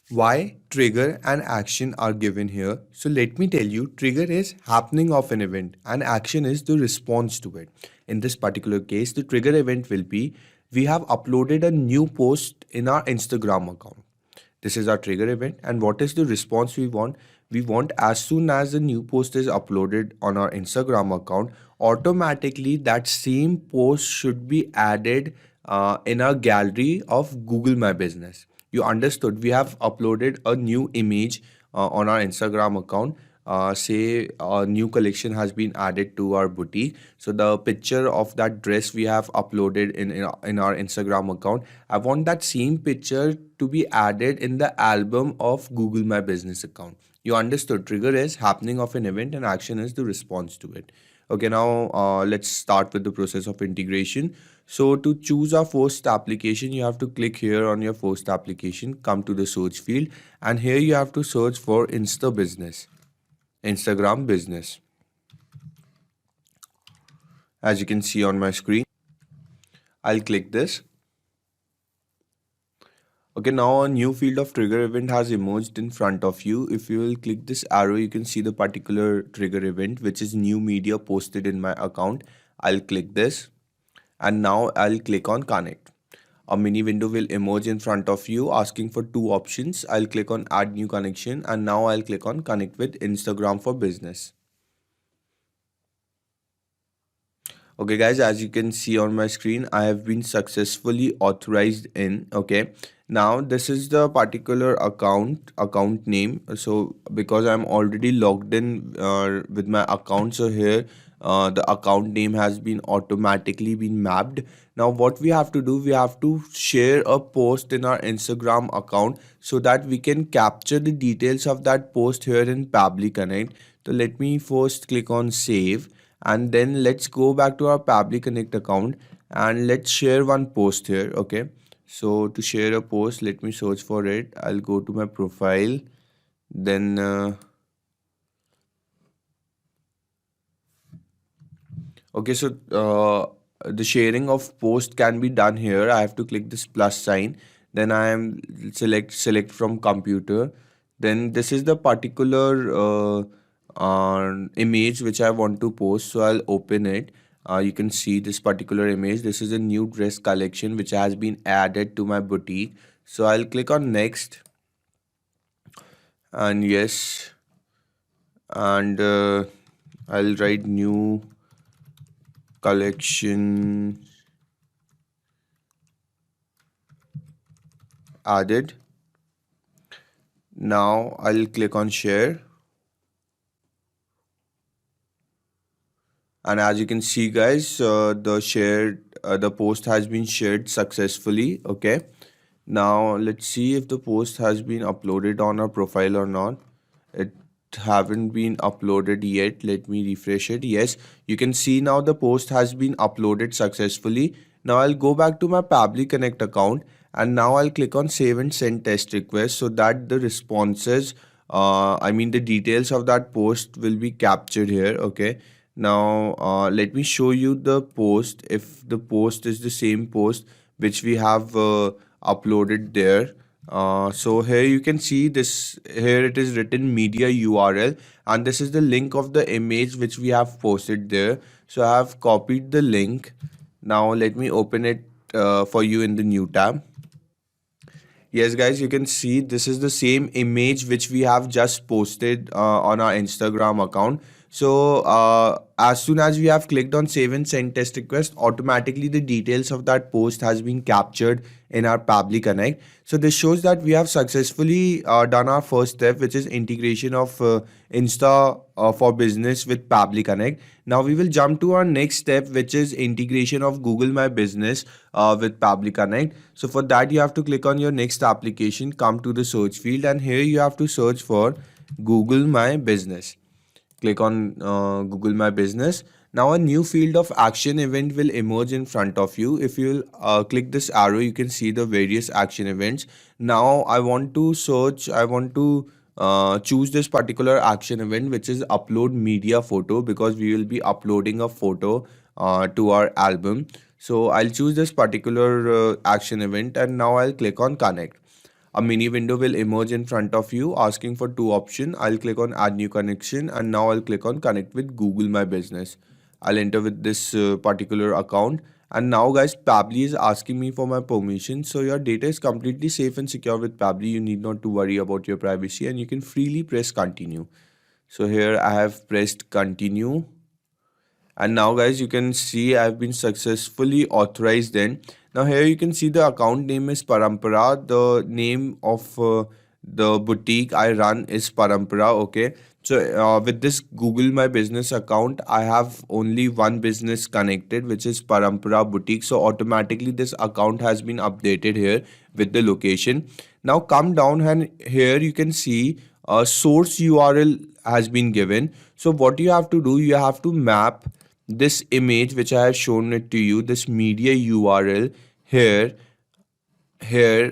S7: why trigger and action are given here? So let me tell you, trigger is happening of an event and action is the response to it. In this particular case, the trigger event will be, we have uploaded a new post in our Instagram account. This is our trigger event, and what is the response we want? We want as soon as the new post is uploaded on our Instagram account, automatically that same post should be added in our gallery of Google My Business. You understood? We have uploaded a new image on our Instagram account. Say a new collection has been added to our boutique. So the picture of that dress we have uploaded in our Instagram account, I want that same picture to be added in the album of Google My Business account. You understood? Trigger is happening of an event and action is the response to it. Okay, now let's start with the process of integration. So to choose our first application, you have to click here on your first application, come to the search field, and here you have to search for Instagram business. As you can see on my screen, I'll click this. Okay, now a new field of trigger event has emerged in front of you. If you will click this arrow, you can see the particular trigger event, which is new media posted in my account. I'll click this, and now I'll click on connect. A mini window will emerge in front of you asking for 2 options. I'll click on add new connection, and now I'll click on connect with Instagram for business. Okay guys, as you can see on my screen, I have been successfully authorized in. Okay, now this is the particular account name. So because I'm already logged in with my account, so here the account name has been automatically been mapped. Now what we have to do, we have to share a post in our Instagram account so that we can capture the details of that post here in Pabbly Connect. So let me first click on save, and then let's go back to our Pabbly Connect account and let's share one post here. Okay, so to share a post, let me search for it. I'll go to my profile, then okay, so the sharing of post can be done here. I have to click this plus sign, then I am select from computer. Then this is the particular image which I want to post, so I'll open it. You can see this particular image. This is a new dress collection which has been added to my boutique. So I'll click on next, and yes, and I'll write new collection added. Now I'll click on share, and as you can see guys, the post has been shared successfully. Okay, now let's see if the post has been uploaded on our profile or not. It haven't been uploaded yet. Let me refresh it. Yes, you can see now the post has been uploaded successfully. Now I'll go back to my Pabbly Connect account, and now I'll click on save and send test request so that the responses, I mean the details of that post will be captured here. Okay, now let me show you the post, if the post is the same post which we have uploaded there. So here you can see this, here it is written media URL, and this is the link of the image which we have posted there. So I have copied the link. Now let me open it for you in the new tab. Yes guys, you can see this is the same image which we have just posted on our Instagram account. So as soon as we have clicked on save and send test request, automatically the details of that post has been captured in our Pabbly Connect. So this shows that we have successfully done our first step, which is integration of Insta for business with Pabbly Connect. Now we will jump to our next step, which is integration of Google My Business with Pabbly Connect. So for that you have to click on your next application, come to the search field, and here you have to search for Google My Business. Click on Google My Business. Now a new field of action event will emerge in front of you. If you click this arrow, you can see the various action events. Now I want to choose this particular action event, which is upload media photo, because we will be uploading a photo to our album. So I'll choose this particular action event, and now I'll click on connect. A mini window will emerge in front of you asking for two options. I'll click on add new connection, and now I'll click on connect with Google My Business. I'll enter with this particular account, and now guys, Pabbly is asking me for my permission. So your data is completely safe and secure with Pabbly. You need not to worry about your privacy, and you can freely press continue. So here I have pressed continue, and now guys, you can see I've been successfully authorized in. Now here you can see the account name is Parampara. The name of the boutique I run is Parampara. Okay, so with this Google My Business account, I have only one business connected, which is Parampara Boutique. So automatically this account has been updated here with the location. Now come down, and here you can see a source URL has been given. So what you have to do, you have to map this image which I have shown it to you, this media URL here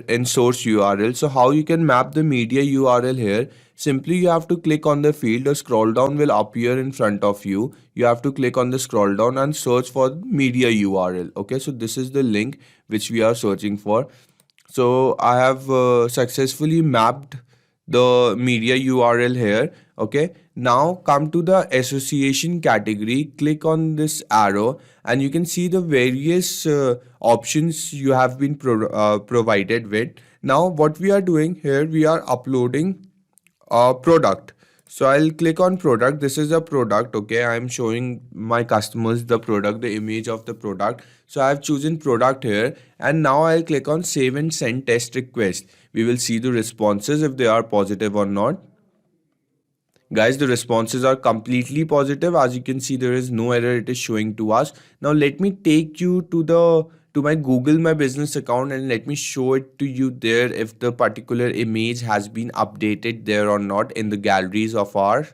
S7: in source URL. So how you can map the media URL here? Simply you have to click on the field, a scroll down will appear in front of you. You have to click on the scroll down and search for media URL. Okay, so this is the link which we are searching for. So I have successfully mapped the media URL here. Okay, now come to the association category, click on this arrow, and you can see the various options you have been provided with. Now what we are doing here, we are uploading a product. So I'll click on product. This is a product, okay? I'm showing my customers the product, the image of the product. So I've chosen product here, and now I'll click on save and send test request. We will see the responses if they are positive or not. Guys, the responses are completely positive. As you can see, there is no error. It is showing to us. Now let me take you to my Google My Business account and let me show it to you there if the particular image has been updated there or not in the galleries of our.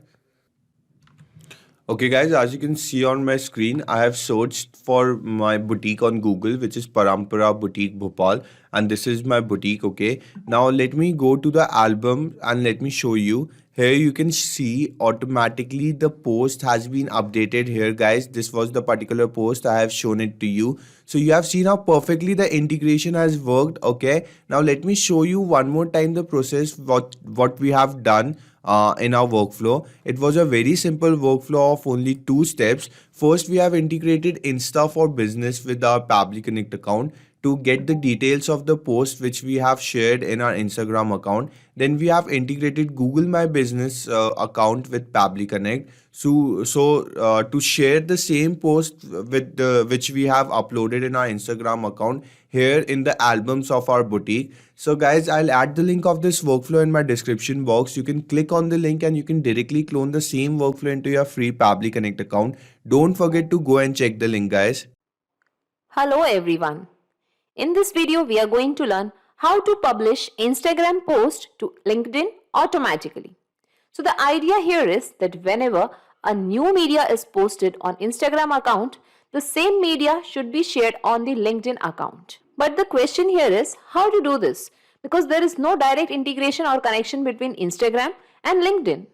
S7: Okay guys, as you can see on my screen, I have searched for my boutique on Google, which is Parampara Boutique Bhopal, and this is my boutique, okay? Now let me go to the album and let me show you. Here you can see automatically the post has been updated here guys. This was the particular post. I have shown it to you. So you have seen how perfectly the integration has worked, okay? Now let me show you one more time the process, what we have done in our workflow. It was a very simple workflow of only 2 steps. First, we have integrated Insta for Business with our Pabbly Connect account to get the details of the post which we have shared in our Instagram account. Then we have integrated Google My Business account with Pabbly Connect. So to share the same post with which we have uploaded in our Instagram account here in the albums of our boutique. So guys, I'll add the link of this workflow in my description box. You can click on the link and you can directly clone the same workflow into your free Pabbly Connect account. Don't forget to go and check the link guys.
S8: Hello everyone. In this video, we are going to learn how to publish Instagram post to LinkedIn automatically. So the idea here is that whenever a new media is posted on Instagram account, the same media should be shared on the LinkedIn account. But the question here is how to do this, because there is no direct integration or connection between Instagram and LinkedIn.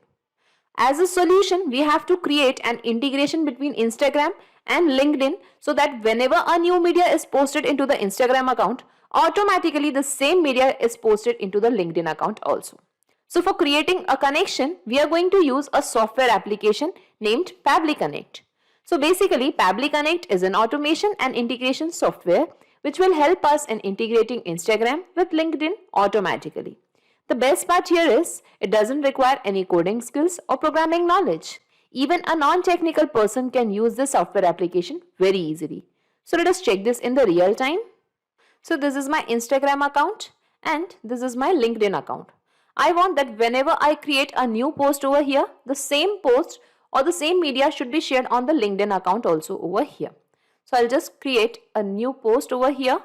S8: As a solution, we have to create an integration between Instagram and LinkedIn so that whenever a new media is posted into the Instagram account, automatically the same media is posted into the LinkedIn account also. So for creating a connection, we are going to use a software application named Pabbly Connect. So basically, Pabbly Connect is an automation and integration software which will help us in integrating Instagram with LinkedIn automatically. The best part here is it doesn't require any coding skills or programming knowledge. Even a non-technical person can use this software application very easily. So let us check this in the real time. So this is my Instagram account and this is my LinkedIn account. I want that whenever I create a new post over here, the same post or the same media should be shared on the LinkedIn account also over here. So I'll just create a new post over here.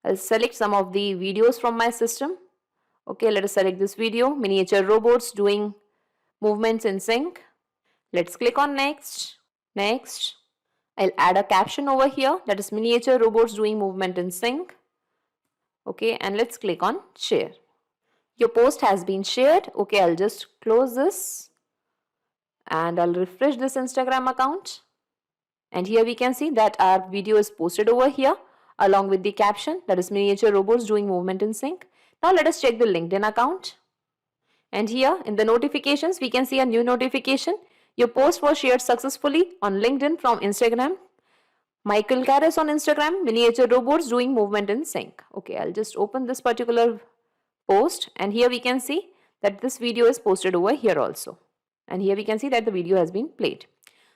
S8: I'll select some of the videos from my system. Okay, let us select this video, miniature robots doing movements in sync. Let's click on next. Next. I'll add a caption over here, that is miniature robots doing movement in sync. Okay, and let's click on share. Your post has been shared. Okay, I'll just close this and I'll refresh this Instagram account. And here we can see that our video is posted over here along with the caption, that is miniature robots doing movement in sync. Now let us check the LinkedIn account. And here in the notifications, we can see a new notification. Your post was shared successfully on LinkedIn from Instagram. Michael Karras on Instagram, miniature robots doing movement in sync. Okay, I'll just open this particular post and here we can see that this video is posted over here also. And here we can see that the video has been played.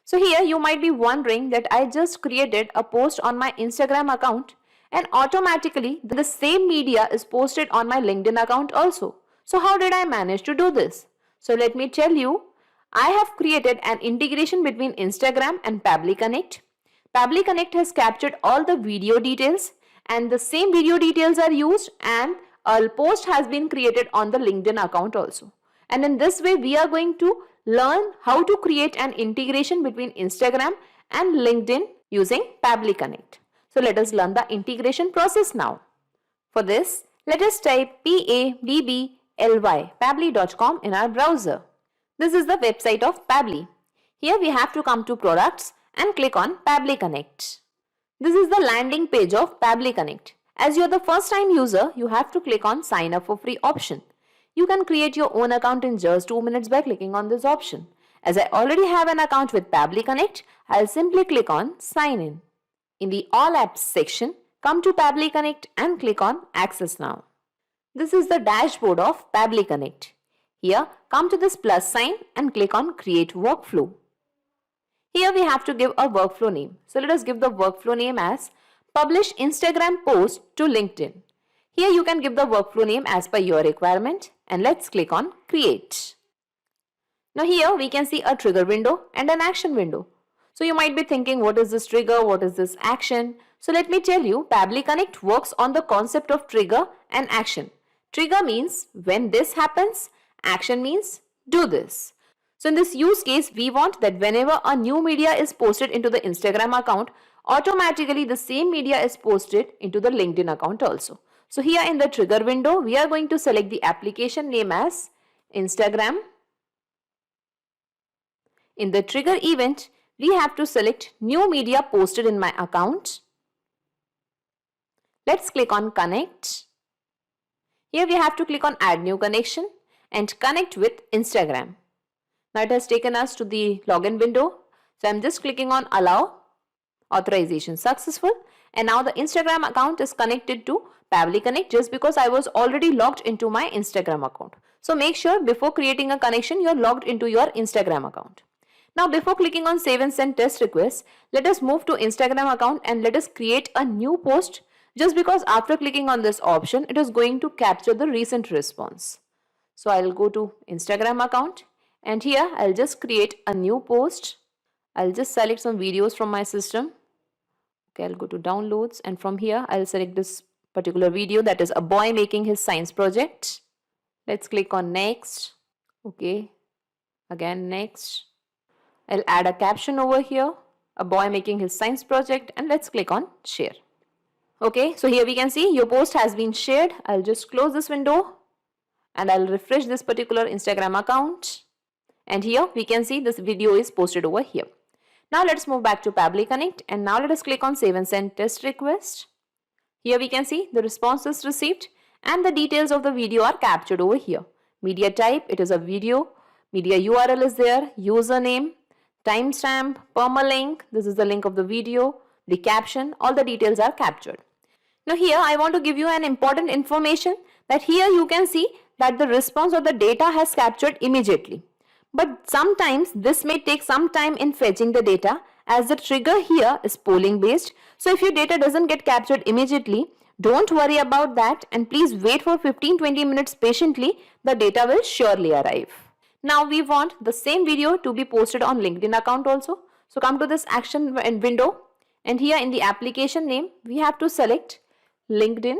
S8: So here you might be wondering that I just created a post on my Instagram account and automatically the same media is posted on my LinkedIn account also. So how did I manage to do this? So let me tell you, I have created an integration between Instagram and Pabbly Connect. Pabbly Connect has captured all the video details and the same video details are used and a post has been created on the LinkedIn account also. And in this way, we are going to learn how to create an integration between Instagram and LinkedIn using Pabbly Connect. So let us learn the integration process now. For this, let us type Pabbly, pabbly.com in our browser. This is the website of Pabbly. Here we have to come to products and click on Pabbly Connect. This is the landing page of Pabbly Connect. As you are the first time user, you have to click on sign up for free option. You can create your own account in just 2 minutes by clicking on this option. As I already have an account with Pabbly Connect, I'll simply click on sign in. In the all apps section, come to Pabbly Connect and click on access now. This is the dashboard of Pabbly Connect. Here, come to this plus sign and click on Create Workflow. Here we have to give a workflow name. So let us give the workflow name as Publish Instagram Post to LinkedIn. Here you can give the workflow name as per your requirement and let's click on Create. Now here we can see a trigger window and an action window. So you might be thinking, what is this trigger? What is this action? So let me tell you, Pabbly Connect works on the concept of trigger and action. Trigger means when this happens, action means do this. So in this use case, we want that whenever a new media is posted into the Instagram account, automatically the same media is posted into the LinkedIn account also. So here in the trigger window, we are going to select the application name as Instagram. In the trigger event, we have to select new media posted in my account. Let's click on Connect. Here we have to click on Add New Connection and connect with Instagram. Now it has taken us to the login window. So I'm just clicking on Allow. Authorization successful. And now the Instagram account is connected to Pabbly Connect just because I was already logged into my Instagram account. So make sure before creating a connection, you are logged into your Instagram account. Now before clicking on Save and Send Test Request, let us move to Instagram account and let us create a new post just because after clicking on this option, it is going to capture the recent response. So I'll go to Instagram account and here I'll just create a new post. I'll just select some videos from my system. Okay, I'll go to downloads and from here I'll select this particular video, that is a boy making his science project. Let's click on next. Okay, again next. I'll add a caption over here, a boy making his science project, and let's click on share. Okay, so here we can see your post has been shared. I'll just close this window and I'll refresh this particular Instagram account. And here we can see this video is posted over here. Now let's move back to Pabbly Connect and now let us click on Save and Send Test Request. Here we can see the response is received and the details of the video are captured over here. Media type, it is a video. Media URL is there, username, timestamp, permalink, this is the link of the video, the caption, all the details are captured. Now here I want to give you an important information that here you can see that the response or the data has captured immediately. But sometimes this may take some time in fetching the data as the trigger here is polling based. So if your data doesn't get captured immediately, don't worry about that and please wait for 15-20 minutes patiently, the data will surely arrive. Now we want the same video to be posted on LinkedIn account also. So come to this action window and here in the application name, we have to select LinkedIn.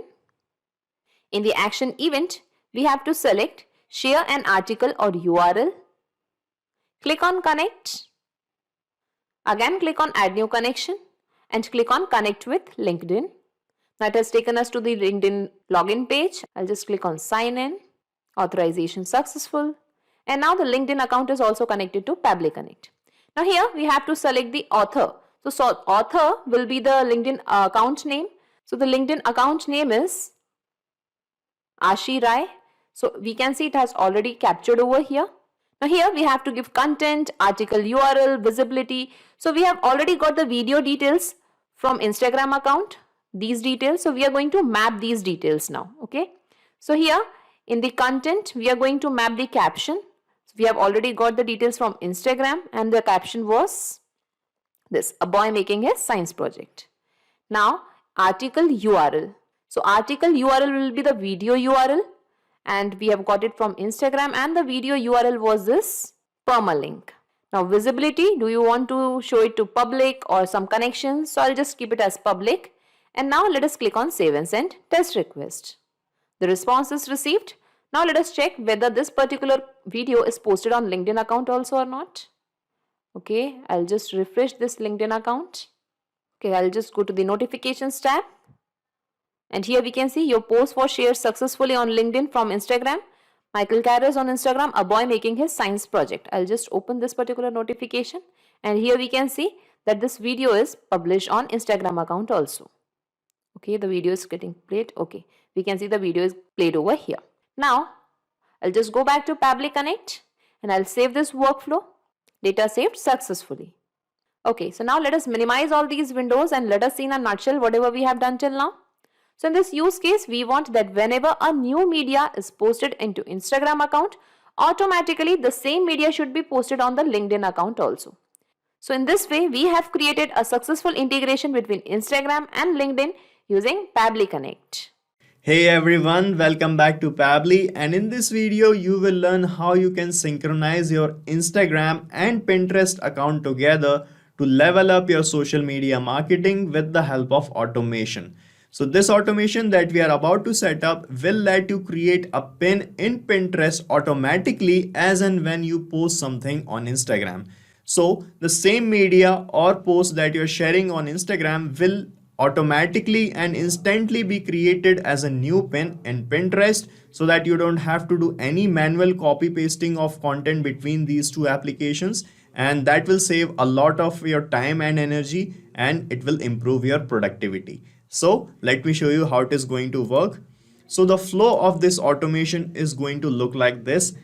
S8: In the action event, we have to select share an article or URL. Click on connect. Again click on add new connection and click on connect with LinkedIn. That has taken us to the LinkedIn login page. I'll just click on sign in. Authorization successful. And now the LinkedIn account is also connected to Pabbly Connect. Now here we have to select the author. So author will be the LinkedIn account name. So the LinkedIn account name is Ashi Rai. So we can see it has already captured over here. Now here we have to give content, article URL, visibility. So we have already got the video details from Instagram account, these details. So we are going to map these details now. Okay. So here in the content, we are going to map the caption. So we have already got the details from Instagram and the caption was this, a boy making his science project. Now article URL. So article URL will be the video URL. And we have got it from Instagram and the video URL was this permalink. Now visibility, do you want to show it to public or some connections? So I'll just keep it as public. And now let us click on Save and Send Test Request. The response is received. Now let us check whether this particular video is posted on LinkedIn account also or not. Okay, I'll just refresh this LinkedIn account. Okay, I'll just go to the notifications tab. And here we can see your post was shared successfully on LinkedIn from Instagram. Michael Carras on Instagram, a boy making his science project. I'll just open this particular notification. And here we can see that this video is published on Instagram account also. Okay, the video is getting played. Okay, we can see the video is played over here. Now, I'll just go back to Pabbly Connect and I'll save this workflow. Data saved successfully. Okay, so now let us minimize all these windows and let us see in a nutshell whatever we have done till now. So in this use case, we want that whenever a new media is posted into Instagram account, automatically the same media should be posted on the LinkedIn account also. So in this way, we have created a successful integration between Instagram and LinkedIn using Pabbly Connect.
S5: Hey everyone, welcome back to Pabbly, and in this video you will learn how you can synchronize your Instagram and Pinterest account together to level up your social media marketing with the help of automation. So this automation that we are about to set up will let you create a pin in Pinterest automatically as and when you post something on Instagram. So the same media or post that you're sharing on Instagram will automatically and instantly be created as a new pin in Pinterest, so that you don't have to do any manual copy pasting of content between these two applications, and that will save a lot of your time and energy, and it will improve your productivity. So let me show you how it is going to work. So the flow of this automation is going to look like this.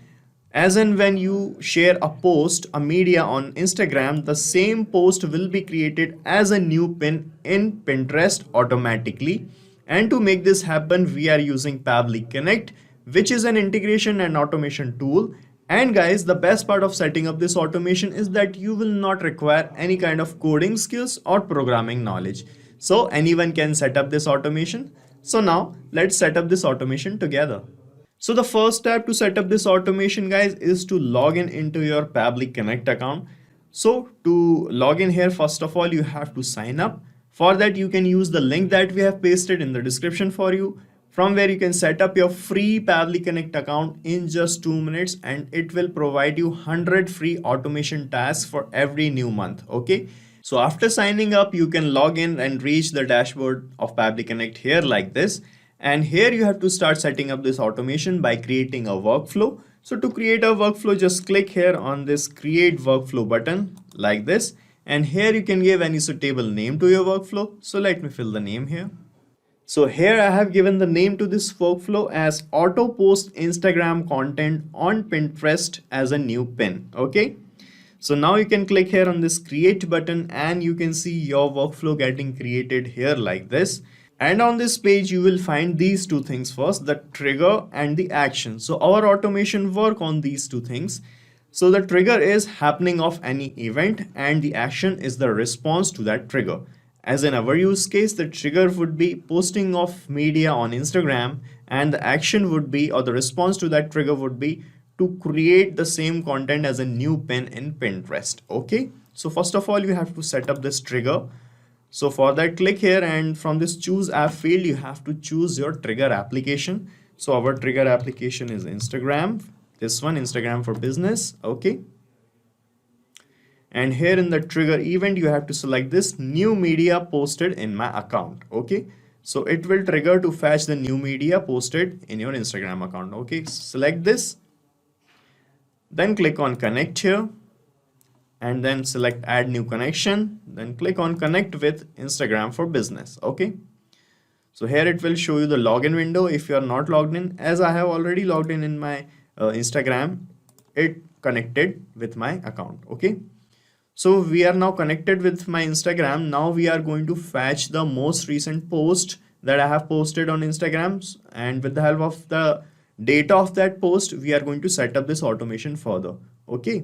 S5: As in when you share a post, a media on Instagram, the same post will be created as a new pin in Pinterest automatically. And to make this happen, we are using Pabbly Connect, which is an integration and automation tool. And guys, the best part of setting up this automation is that you will not require any kind of coding skills or programming knowledge. So anyone can set up this automation. So now let's set up this automation together. So the first step to set up this automation, guys, is to log in into your Pabbly Connect account. So to log in here, first of all, you have to sign up. For that, you can use the link that we have pasted in the description for you, from where you can set up your free Pabbly Connect account in just 2 minutes, and it will provide you 100 free automation tasks for every new month. Okay. So after signing up, you can log in and reach the dashboard of Pabbly Connect here like this. And here you have to start setting up this automation by creating a workflow. So to create a workflow, just click here on this create workflow button like this. And here you can give any suitable name to your workflow. So let me fill the name here. So here I have given the name to this workflow as auto post Instagram content on Pinterest as a new pin. Okay. So now you can click here on this create button and you can see your workflow getting created here like this. And on this page, you will find these two things first, the trigger and the action. So our automation work on these two things. So the trigger is happening of any event and the action is the response to that trigger. As in our use case, the trigger would be posting of media on Instagram, and the action would be, or the response to that trigger would be to create the same content as a new pin in Pinterest. Okay. So first of all, you have to set up this trigger. So for that, click here and from this choose app field, you have to choose your trigger application. So our trigger application is Instagram, this one, Instagram for business. Okay. And here in the trigger event, you have to select this new media posted in my account. Okay. So it will trigger to fetch the new media posted in your Instagram account. Okay. Select this, then click on connect here. And then select add new connection, then click on connect with Instagram for business. Okay. So here it will show you the login window if you are not logged in. As I have already logged in my Instagram, it connected with my account. Okay. So we are now connected with my Instagram. Now we are going to fetch the most recent post that I have posted on Instagram. And with the help of the data of that post, we are going to set up this automation further. Okay.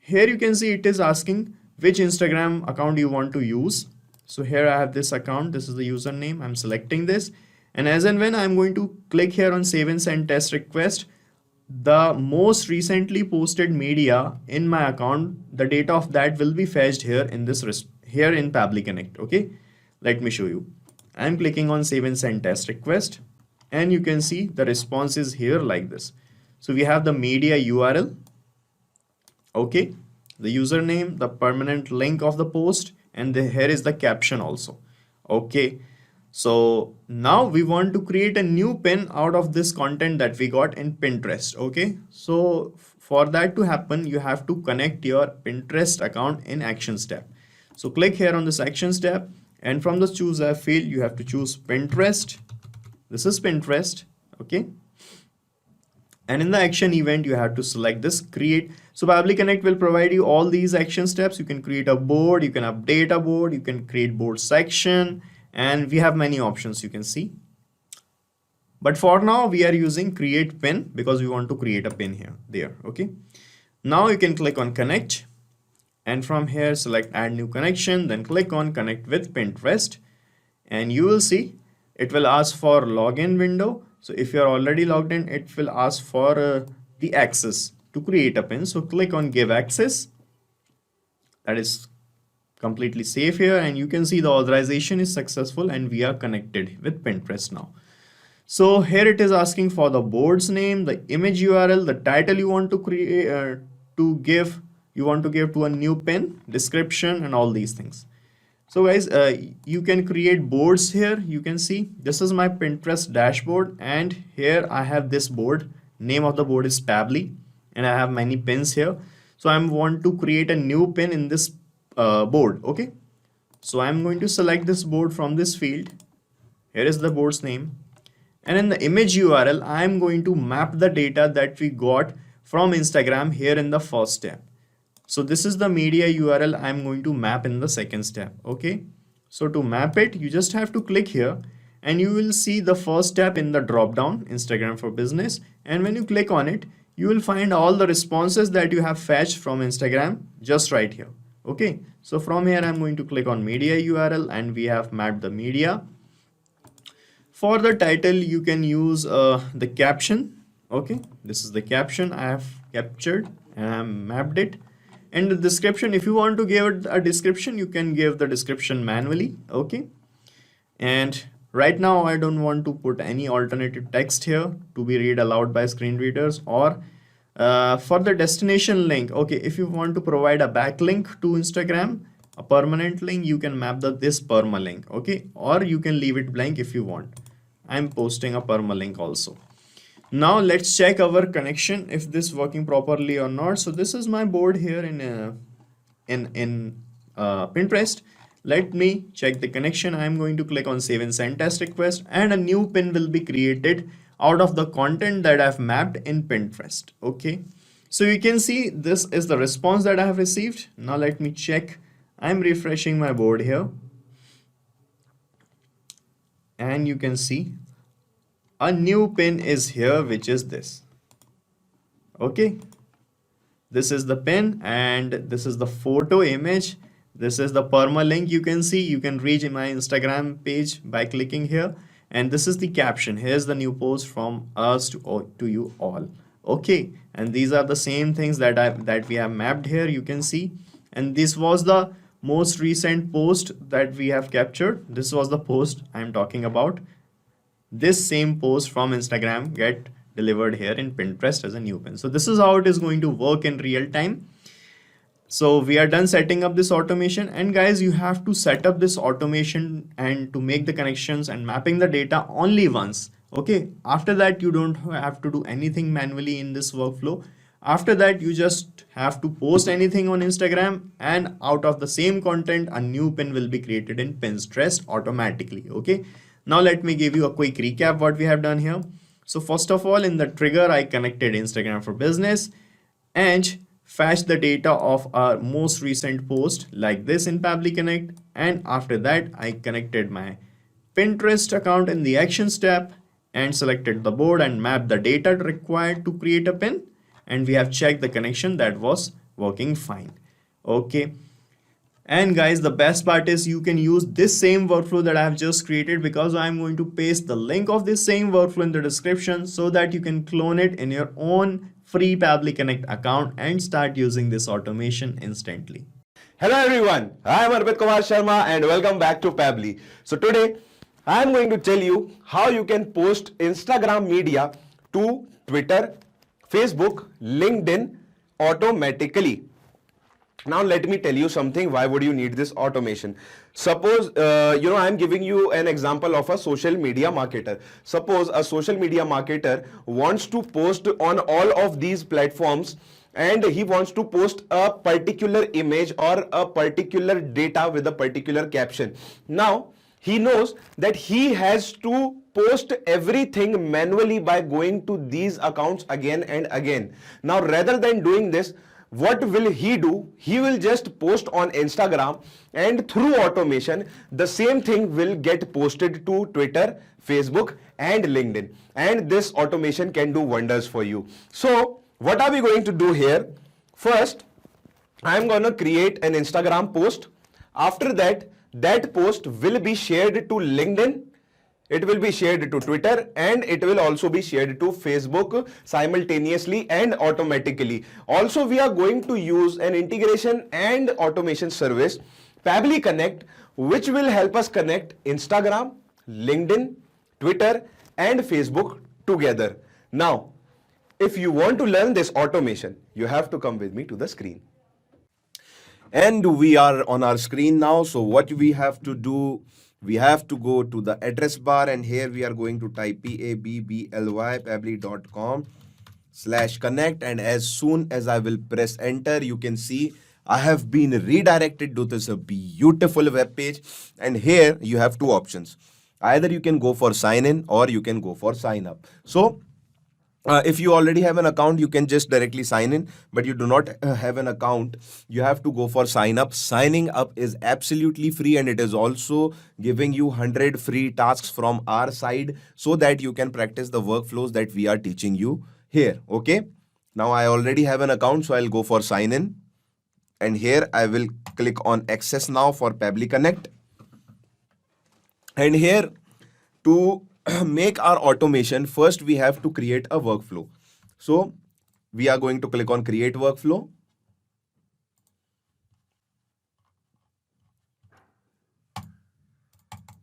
S5: Here you can see it is asking which Instagram account you want to use. So here I have this account. This is the username. I'm selecting this. And as and when I'm going to click here on save and send test request, the most recently posted media in my account, the data of that will be fetched here in this here in Pabbly Connect. Okay. Let me show you. I'm clicking on save and send test request and you can see the response is here like this. So we have the media URL. Okay, the username, the permanent link of the post, and here is the caption also. Okay, so now we want to create a new pin out of this content that we got in Pinterest. Okay, so for that to happen, you have to connect your Pinterest account in Actions tab. So click here on this Actions tab, and from the choose app field, you have to choose Pinterest. This is Pinterest. Okay. And in the action event, you have to select this create. So Pabbly Connect will provide you all these action steps. You can create a board, you can update a board, you can create board section, and we have many options you can see. But for now, we are using create pin because we want to create a pin there. Okay. Now you can click on connect, and from here select add new connection, then click on connect with Pinterest, and you will see it will ask for login window. So if you are already logged in, it will ask for the access to create a pin. So click on give access. That is completely safe here, and you can see the authorization is successful and we are connected with Pinterest now. So here it is asking for the board's name, the image URL, the title you want to create you want to give to a new pin, description, and all these things. So guys, you can create boards here. You can see this is my Pinterest dashboard, and here I have this board. Name of the board is Pabbly, and I have many pins here. So I want to create a new pin in this board. Okay, so I'm going to select this board from this field. Here is the board's name, and in the image URL I'm going to map the data that we got from Instagram here in the first step. So this is the media URL I'm going to map in the second step. Okay, so to map it, you just have to click here and you will see the first step in the drop down, Instagram for Business, and when you click on it, you will find all the responses that you have fetched from Instagram just right here. Okay, so from here I'm going to click on media URL, and we have mapped the media. For the title, you can use the caption. Okay, this is the caption I have captured and I mapped it. And the description, if you want to give it a description, you can give the description manually. Okay, and right now I don't want to put any alternative text here to be read aloud by screen readers. Or for the destination link, okay, if you want to provide a backlink to Instagram, a permanent link, you can map this permalink. Okay, or you can leave it blank if you want. I'm posting a permalink also. Now let's check our connection, if this working properly or not. So this is my board here in Pinterest. Let me check the connection. I'm going to click on save and send test request, and a new pin will be created out of the content that I've mapped in Pinterest. Okay, so you can see this is the response that I have received. Now let me check. I'm refreshing my board here, and you can see a new pin is here, which is this. Okay, this is the pin, and this is the photo image. This is the permalink. You can see you can reach my Instagram page by clicking here, and this is the caption. Here's the new post from us to you all. Okay, and these are the same things that we have mapped here. You can see, and this was the most recent post that we have captured. This was the post I'm talking about. This same post from Instagram get delivered here in Pinterest as a new pin. So this is how it is going to work in real time. So we are done setting up this automation, and guys, you have to set up this automation and to make the connections and mapping the data only once. Okay, after that you don't have to do anything manually in this workflow. After that, you just have to post anything on Instagram, and out of the same content a new pin will be created in Pinterest automatically. Okay, now let me give you a quick recap what we have done here. So first of all, in the trigger, I connected Instagram for Business and fetched the data of our most recent post like this in Pabbly Connect, and after that I connected my Pinterest account in the actions tab and selected the board and mapped the data required to create a pin, and we have checked the connection that was working fine. Okay, and guys, the best part is you can use this same workflow that I have just created, because I'm going to paste the link of this same workflow in the description so that you can clone it in your own free Pabbly Connect account and start using this automation instantly.
S6: Hello everyone, I am Arpit Kumar Sharma and welcome back to Pabbly. So today I am going to tell you how you can post Instagram media to Twitter, Facebook, LinkedIn automatically. Now let me tell you something. Why would you need this automation? Suppose I'm giving you an example of a social media marketer. Suppose a social media marketer wants to post on all of these platforms, and he wants to post a particular image or a particular data with a particular caption. Now he knows that he has to post everything manually by going to these accounts again and again. Now rather than doing this, what will he do? He will just post on Instagram, and through automation, the same thing will get posted to Twitter, Facebook, and LinkedIn. And this automation can do wonders for you. So, what are we going to do here? First, I'm going to create an Instagram post. After that, that post will be shared to LinkedIn, it will be shared to Twitter, and it will also be shared to Facebook simultaneously and automatically. Also, we are going to use an integration and automation service, Pabbly Connect, which will help us connect Instagram, LinkedIn, Twitter, and Facebook together. Now, if you want to learn this automation, you have to come with me to the screen.
S7: And we are on our screen now. So what we have to do, we have to go to the address bar, and here we are going to type pabbly.com/connect, and as soon as I will press enter, you can see I have been redirected to this beautiful web page. And here you have two options. Either you can go for sign in or you can go for sign up. So if you already have an account, you can just directly sign in, but you do not have an account, you have to go for sign up. Signing up is absolutely free, and it is also giving you 100 free tasks from our side so that you can practice the workflows that we are teaching you here. Okay. Now I already have an account, so I'll go for sign in, and here I will click on access now for Pabbly Connect. And here, to make our automation, first we have to create a workflow. So we are going to click on create workflow.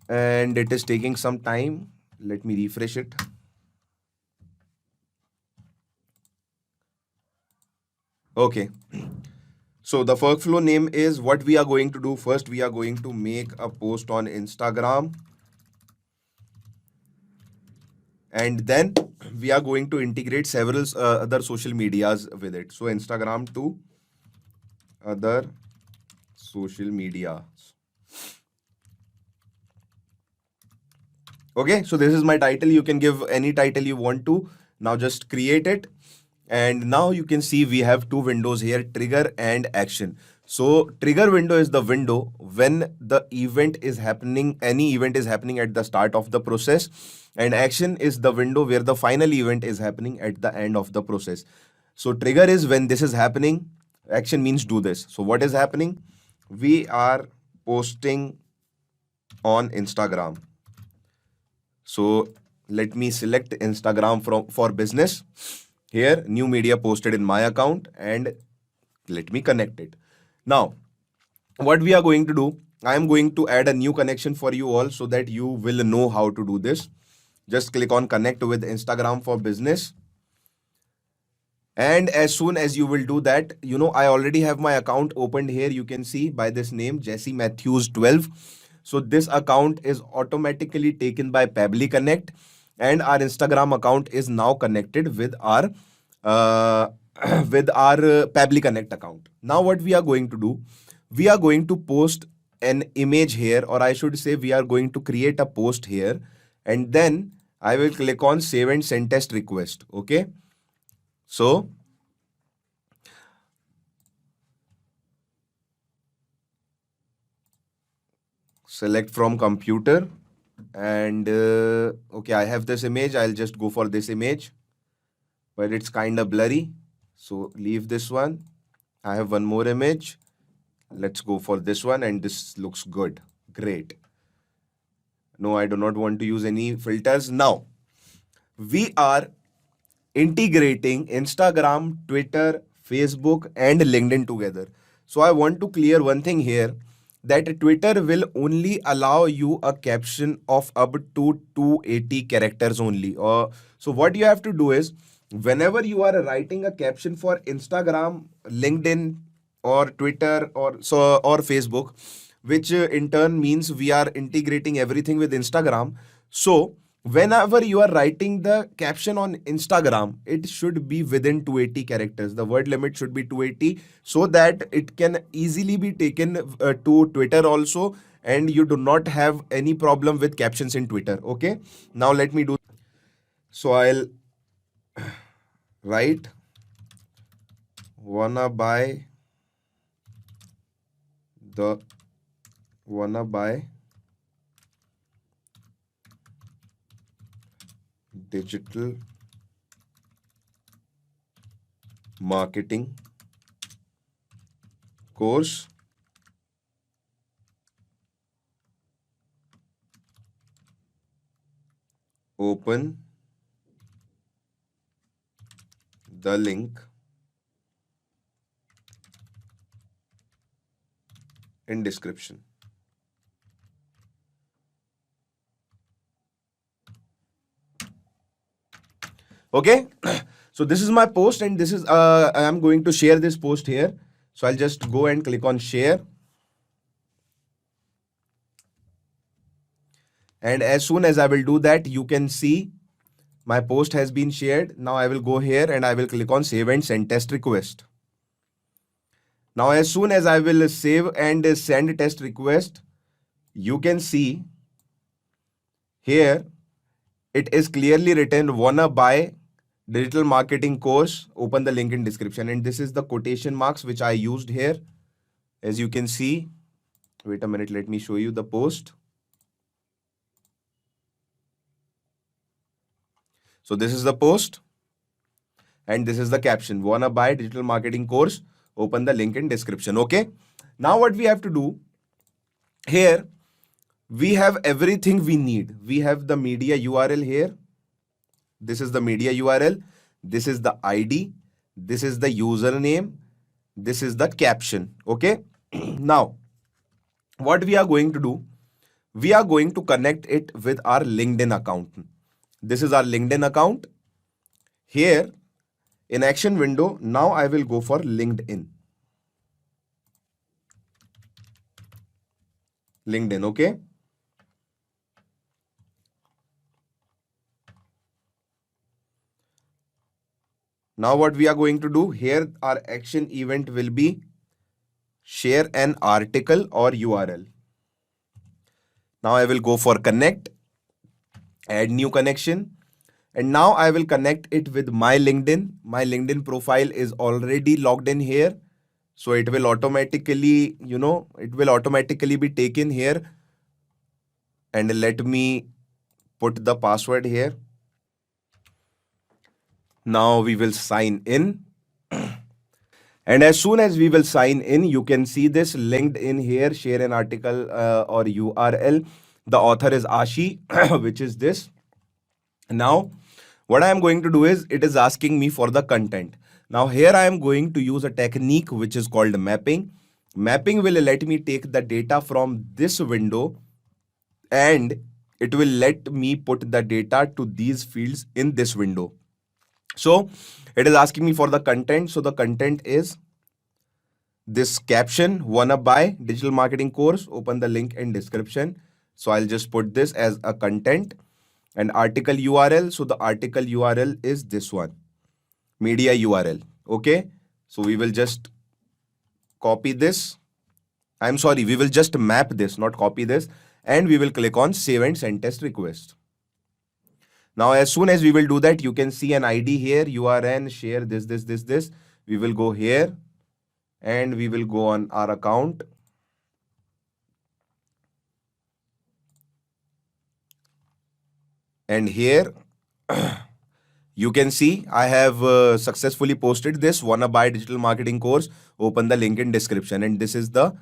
S7: And it is taking some time. Let me refresh it. Okay. So the workflow name is, what we are going to do first, we are going to make a post on Instagram. And then we are going to integrate several other social medias with it. So Instagram to other social media. Okay, so this is my title. You can give any title you want to. Now just create it. And now you can see we have two windows here, trigger and action. So trigger window is the window when the event is happening, any event is happening at the start of the process. And action is the window where the final event is happening at the end of the process. So trigger is when this is happening. Action means do this. So what is happening? We are posting on Instagram. So let me select Instagram for business. Here, new media posted in my account, and let me connect it. Now, what we are going to do, I am going to add a new connection for you all so that you will know how to do this. Just click on connect with Instagram for business. And as soon as you will do that, I already have my account opened here. You can see by this name, Jesse Matthews 12. So this account is automatically taken by Pabbly Connect, and our Instagram account is now connected with our Pabbly Connect account. Now what we are going to do, we are going to post an image here, or I should say we are going to create a post here, and then I will click on save and send test request. Okay. So select from computer, and okay, I have this image. I'll just go for this image, but it's kind of blurry, so leave this one. I have one more image. Let's go for this one, and this looks good. Great. No, I do not want to use any filters. Now we are integrating Instagram, Twitter, Facebook, and LinkedIn together. So I want to clear one thing here, that Twitter will only allow you a caption of up to 280 characters only. So what you have to do is, whenever you are writing a caption for Instagram, LinkedIn, or Twitter, or Facebook, which in turn means we are integrating everything with Instagram. So whenever you are writing the caption on Instagram, it should be within 280 characters. The word limit should be 280 so that it can easily be taken to Twitter also, and you do not have any problem with captions in Twitter. Okay. Now let me do. So I'll write wanna buy digital marketing course, open the link in description. Okay, so this is my post, and this is I am going to share this post here. So I'll just go and click on share. And as soon as I will do that, you can see my post has been shared. Now I will go here and I will click on save and send test request. Now as soon as I will save and send test request, you can see here it is clearly written, wanna buy digital marketing course, open the link in description. And this is the quotation marks which I used here. As you can see, wait a minute, let me show you the post. So this is the post and this is the caption, wanna buy digital marketing course, open the link in description. Okay, now what we have to do here, we have everything we need. We have the media URL here. This is the media URL. This is the ID. This is the username. This is the caption. Okay. Now, what we are going to do, we are going to connect it with our LinkedIn account. This is our LinkedIn account. Here in action window, now I will go for LinkedIn. LinkedIn, okay. Now what we are going to do here, our action event will be share an article or URL. Now I will go for connect, add new connection. And now I will connect it with my LinkedIn. My LinkedIn profile is already logged in here. So it will automatically, it will automatically be taken here. And let me put the password here. Now we will sign in. And as soon as we will sign in, you can see this linked in here, share an article or URL. The author is Ashi, which is this. Now, what I am going to do is, it is asking me for the content. Now here I am going to use a technique which is called mapping. Mapping will let me take the data from this window and it will let me put the data to these fields in this window. So it is asking me for the content. So the content is this caption, wanna buy digital marketing course, open the link in description. So I'll just put this as a content. And article URL, so the article URL is this one, media URL. Okay, so we will just copy this. I'm sorry, we will just map this, not copy this. And we will click on save and send test request. Now, as soon as we will do that, you can see an ID here, URN, share this. We will go here and we will go on our account. And here you can see I have successfully posted this wanna buy digital marketing course, open the link in description. And this is the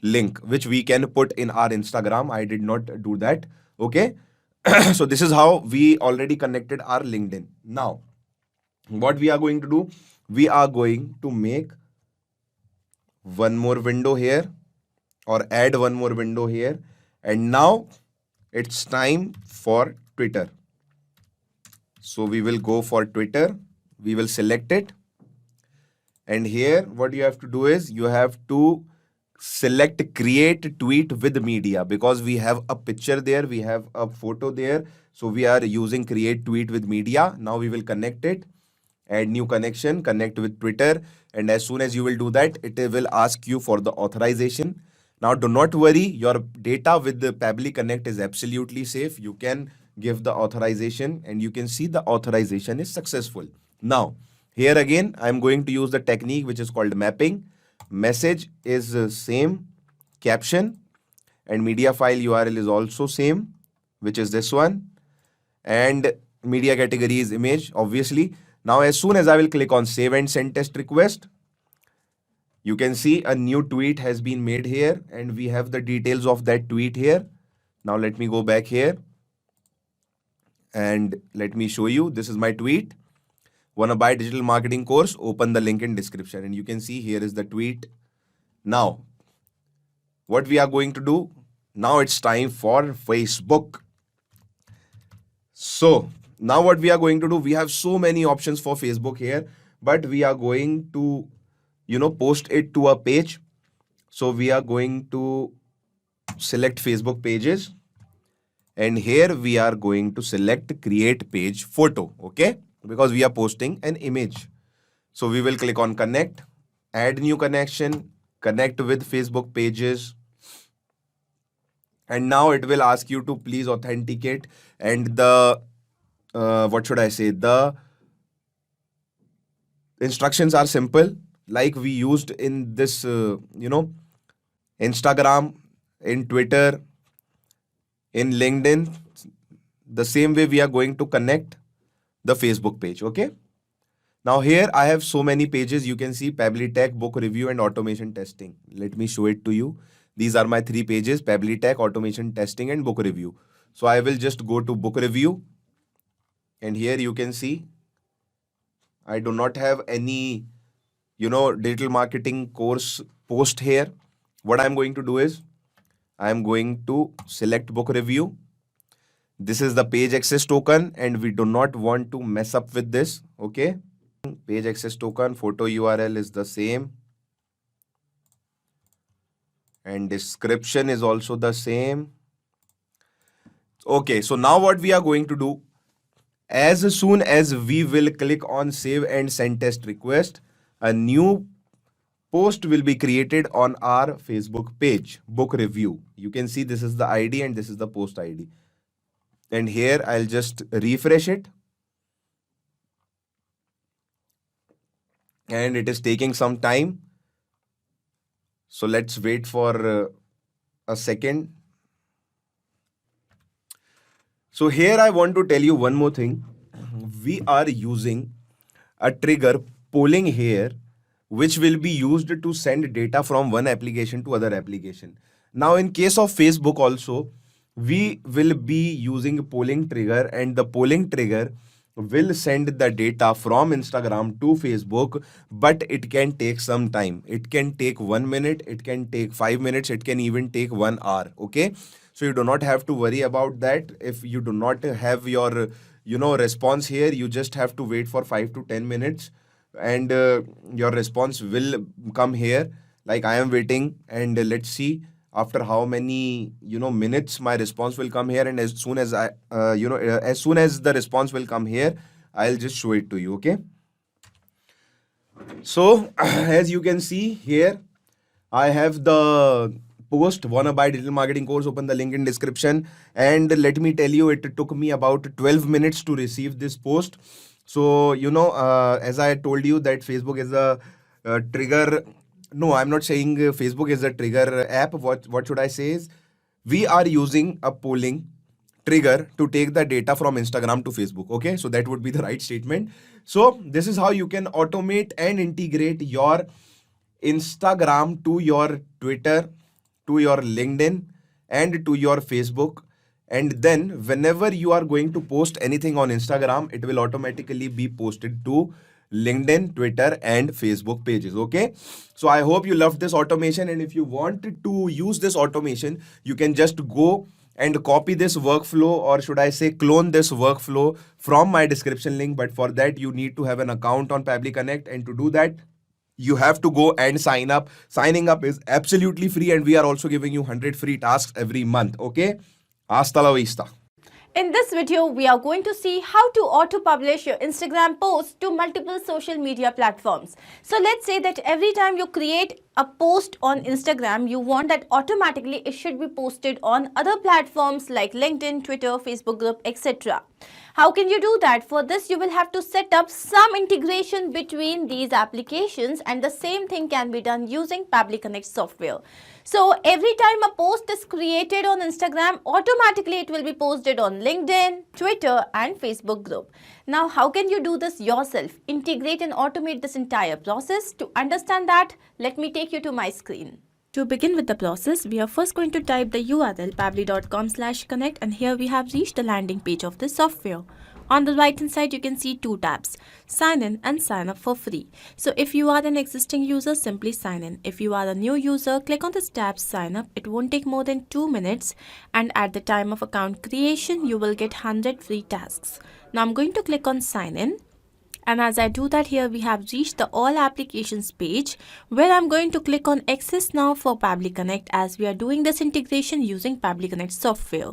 S7: link which we can put in our Instagram. I did not do that. Okay. So this is how we already connected our LinkedIn. Now, what we are going to do, we are going to make one more window here or add one more window here. And now it's time for Twitter. So we will go for Twitter. We will select it. And here what you have to do is you have to select create tweet with media, because we have a picture there, we have a photo there. So we are using create tweet with media. Now we will connect it, add new connection, connect with Twitter. And as soon as you will do that, it will ask you for the authorization. Now do not worry, your data with the Pabbly Connect is absolutely safe. You can give the authorization and you can see the authorization is successful. Now Here again, I'm going to use the technique which is called mapping. Message is same, caption, and media file URL is also same, which is this one. And media category is image, obviously. Now, as soon as I will click on save and send test request, you can see a new tweet has been made here and we have the details of that tweet here. Now, let me go back here and let me show you. This is my tweet. Wanna buy digital marketing course? Open the link in description and you can see here is the tweet. Now, what we are going to do? Now it's time for Facebook. So now what we are going to do, we have so many options for Facebook here, but we are going to, post it to a page. So we are going to select Facebook pages and here we are going to select create page photo, okay? Because we are posting an image. So we will click on connect, add new connection, connect with Facebook pages. And now it will ask you to please authenticate and the, the instructions are simple like we used in this, Instagram, in Twitter, in LinkedIn. The same way we are going to connect the Facebook page, okay? Now here I have so many pages. You can see Pabbly Tech, book review and automation testing. Let me show it to you. These are my 3 pages, Pabbly Tech, automation testing and book review. So I will just go to book review and here you can see I do not have any, digital marketing course post here. What I'm going to do is I'm going to select book review. This is the page access token and we do not want to mess up with this, okay? Page access token, photo URL is the same. And description is also the same. Okay, so now what we are going to do, as soon as we will click on save and send test request, a new post will be created on our Facebook page, book review. You can see this is the ID and this is the post ID. And here I'll just refresh it. And it is taking some time. So let's wait for a second. So here I want to tell you one more thing. We are using a trigger polling here, which will be used to send data from one application to other application. Now in case of Facebook also, we will be using a polling trigger and the polling trigger will send the data from Instagram to Facebook, but it can take some time. It can take 1 minute, it can take 5 minutes, it can even take 1 hour, okay? So you do not have to worry about that. If you do not have your, response here, you just have to wait for 5 to 10 minutes and your response will come here. Like I am waiting and let's see after how many minutes my response will come here, and as soon as as soon as the response will come here, I'll just show it to you, okay? So as you can see here, I have the post, wanna buy digital marketing course, open the link in description, and let me tell you, it took me about 12 minutes to receive this post. So as I told you that Facebook is a trigger. No, I'm not saying Facebook is a trigger app. What should I say is, we are using a polling trigger to take the data from Instagram to Facebook. Okay, so that would be the right statement. So this is how you can automate and integrate your Instagram to your Twitter, to your LinkedIn, and to your Facebook. And then whenever you are going to post anything on Instagram, it will automatically be posted to LinkedIn, Twitter, and Facebook pages. Okay, so I hope you loved this automation, and if you wanted to use this automation, you can just go and copy this workflow, or should I say clone this workflow from my description link. But for that you need to have an account on Pabbly Connect, and to do that you have to go and sign up. Signing up is absolutely free, and we are also giving you 100 free tasks every month. Okay, hasta la vista.
S9: In this video, we are going to see how to auto-publish your Instagram posts to multiple social media platforms. So let's say that every time you create a post on Instagram, you want that automatically it should be posted on other platforms like LinkedIn, Twitter, Facebook group, etc. How can you do that? For this, you will have to set up some integration between these applications, and the same thing can be done using Pabbly Connect software. So every time a post is created on Instagram, automatically it will be posted on LinkedIn, Twitter and Facebook group. Now, how can you do this yourself? Integrate and automate this entire process. To understand that, let me take you to my screen. To begin with the process, we are first going to type the URL pabbly.com/connect, and here we have reached the landing page of the software. On the right hand side, you can see two tabs, sign in and sign up for free. So if you are an existing user, simply sign in. If you are a new user, click on this tab, sign up. It won't take more than 2 minutes, and at the time of account creation, you will get 100 free tasks. Now I'm going to click on sign in. And as I do that, here we have reached the all applications page, where I'm going to click on access now for Pabbly Connect, as we are doing this integration using Pabbly Connect software.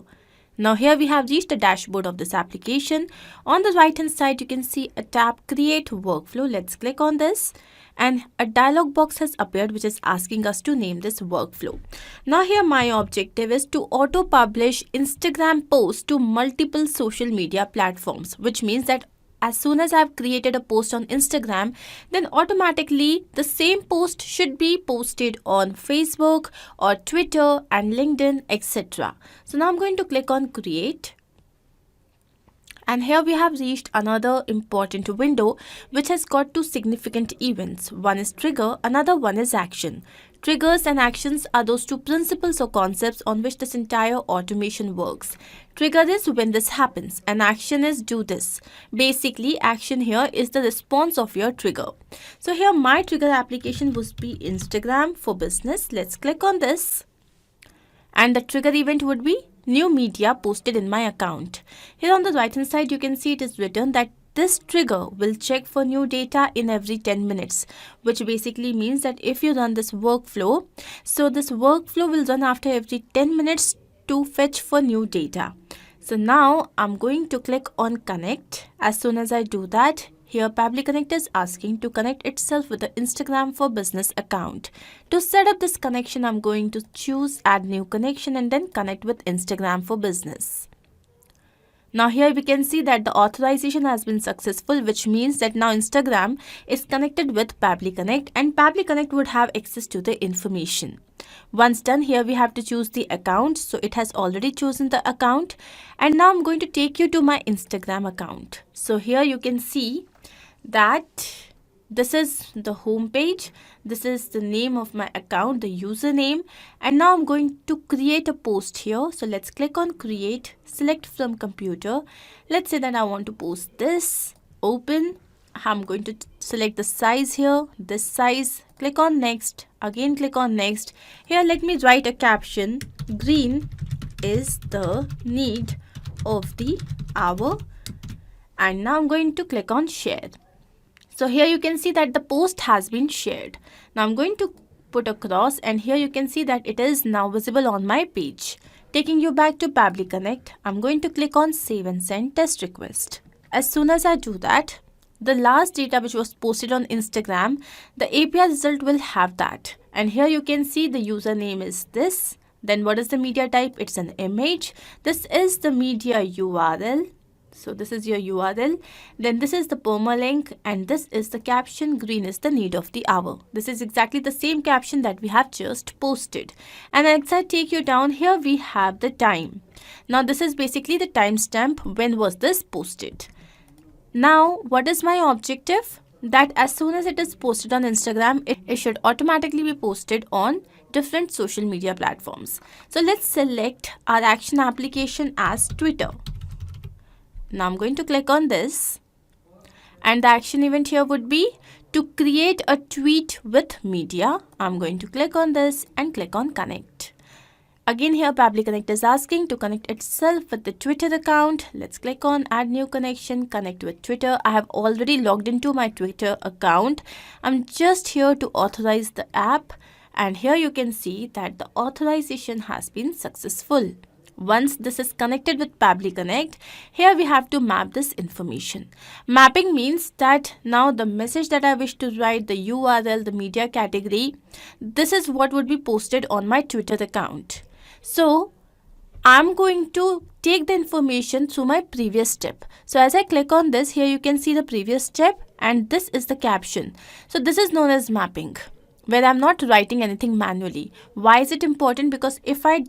S9: Now here we have reached the dashboard of this application. On the right hand side, you can see a tab create workflow. Let's click on this, and a dialog box has appeared which is asking us to name this workflow. Now here my objective is to auto publish Instagram posts to multiple social media platforms, which means that as soon as I've created a post on Instagram, then automatically the same post should be posted on Facebook or Twitter and LinkedIn, etc. So now I'm going to click on create. And here we have reached another important window which has got two significant events. One is trigger, another one is action. Triggers and actions are those two principles or concepts on which this entire automation works. Trigger is when this happens, and action is do this. Basically, action here is the response of your trigger. So here my trigger application would be Instagram for business. Let's click on this. And the trigger event would be new media posted in my account. Here on the right hand side, you can see it is written that this trigger will check for new data in every 10 minutes, which basically means that if you run this workflow, so this workflow will run after every 10 minutes to fetch for new data. So now I'm going to click on connect. As soon as I do that, here Pabbly Connect is asking to connect itself with the Instagram for business account. To set up this connection, I'm going to choose add new connection and then connect with Instagram for business. Now here we can see that the authorization has been successful, which means that now Instagram is connected with Pabbly Connect, and Pabbly Connect would have access to the information. Once done, here we have to choose the account. So it has already chosen the account, and now I'm going to take you to my Instagram account. So here you can see that this is the home page. This is the name of my account, the username, and now I'm going to create a post here. So let's click on create, select from computer. Let's say that I want to post this, open. I'm going to select the size here, this size, click on next, again click on next. Here let me write a caption, green is the need of the hour, and now I'm going to click on share. So here you can see that the post has been shared. Now I'm going to put a cross, and here you can see that it is now visible on my page. Taking you back to Pabbly Connect, I'm going to click on save and send test request. As soon as I do that, the last data which was posted on Instagram, the API result will have that. And here you can see the username is this. Then what is the media type? It's an image. This is the media URL. So this is your URL. Then this is the permalink, and this is the caption, green is the need of the hour. This is exactly the same caption that we have just posted. And as I take you down, here we have the time. Now this is basically the timestamp, when was this posted. Now what is my objective? That as soon as it is posted on Instagram, it should automatically be posted on different social media platforms. So let's select our action application as Twitter. Now I'm going to click on this, and the action event here would be to create a tweet with media. I'm going to click on this and click on connect. Again here Pabbly Connect is asking to connect itself with the Twitter account. Let's click on add new connection, connect with Twitter. I have already logged into my Twitter account. I'm just here to authorize the app, and here you can see that the authorization has been successful. Once this is connected with Pabbly Connect, here we have to map this information. Mapping means that now the message that I wish to write, the URL, the media category, this is what would be posted on my Twitter account. So I'm going to take the information through my previous step. So as I click on this, here you can see the previous step, and this is the caption. So this is known as mapping, where I'm not writing anything manually. Why is it important? Because if I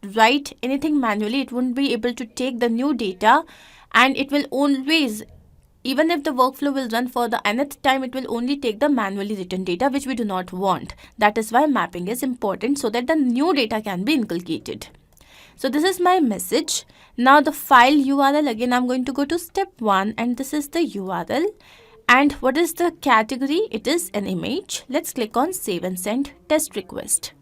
S9: write anything manually, it won't be able to take the new data, and it will always, even if the workflow will run for the nth time, it will only take the manually written data, which we do not want. That is why mapping is important, so that the new data can be inculcated. So this is my message. Now the file URL, again I'm going to go to step 1, and this is the URL. And what is the category? It is an image. Let's click on save and send test request.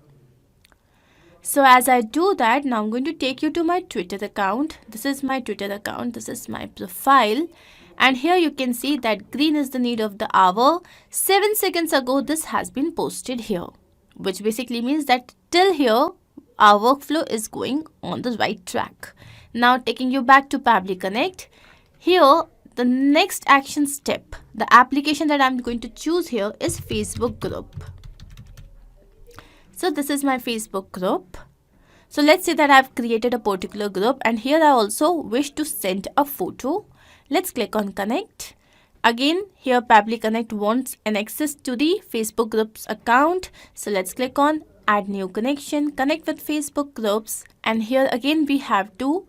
S9: So as I do that, now I'm going to take you to my Twitter account. This is my Twitter account. This is my profile. And here you can see that green is the need of the hour. 7 seconds ago, this has been posted here, which basically means that till here, our workflow is going on the right track. Now taking you back to Pabbly Connect, here the next action step, the application that I'm going to choose here is Facebook group. So this is my Facebook group. So let's say that I've created a particular group, and here I also wish to send a photo. Let's click on connect. Again, here Pabbly Connect wants an access to the Facebook groups account. So let's click on add new connection, connect with Facebook groups, and here again we have to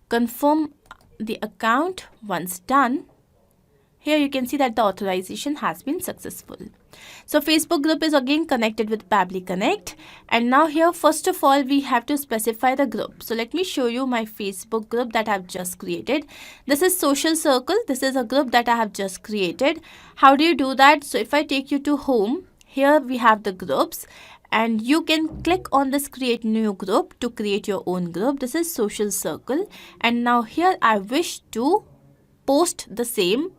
S9: confirm the account. Once done, here you can see that the authorization has been successful. So Facebook group is again connected with Pabbly Connect, and now here first of all we have to specify the group. So let me show you my Facebook group that I've just created. This is Social Circle. This is a group that I have just created. How do you do that? So if I take you to home, here we have the groups, and you can click on this create new group to create your own group. This is Social Circle, and now here I wish to post the same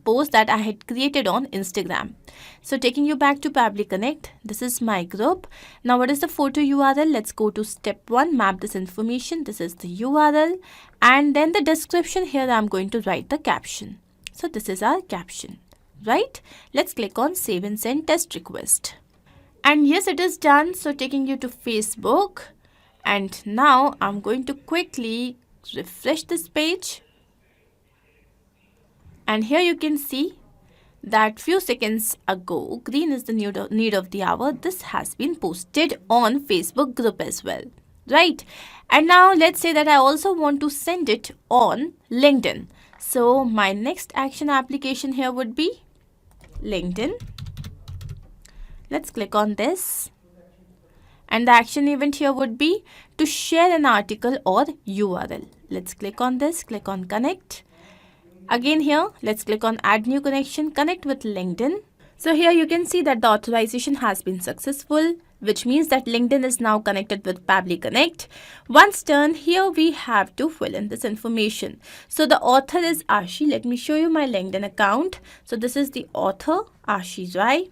S9: post that I had created on Instagram. So taking you back to Pabbly Connect, this is my group. Now what is the photo URL? Let's go to step 1, map this information. This is the URL, and then the description. Here I'm going to write the caption. So this is our caption, right? Let's click on save and send test request. And yes, it is done. So taking you to Facebook, and now I'm going to quickly refresh this page. And here you can see that few seconds ago, green is the need of the hour. This has been posted on Facebook group as well, right? And now let's say that I also want to send it on LinkedIn. So my next action application here would be LinkedIn. Let's click on this, and the action event here would be to share an article or URL. Let's click on this, click on connect. Again here, let's click on add new connection, connect with LinkedIn. So here you can see that the authorization has been successful, which means that LinkedIn is now connected with Pabbly Connect. Once done, here we have to fill in this information. So the author is Ashi. Let me show you my LinkedIn account. So this is the author, Ashi Rai.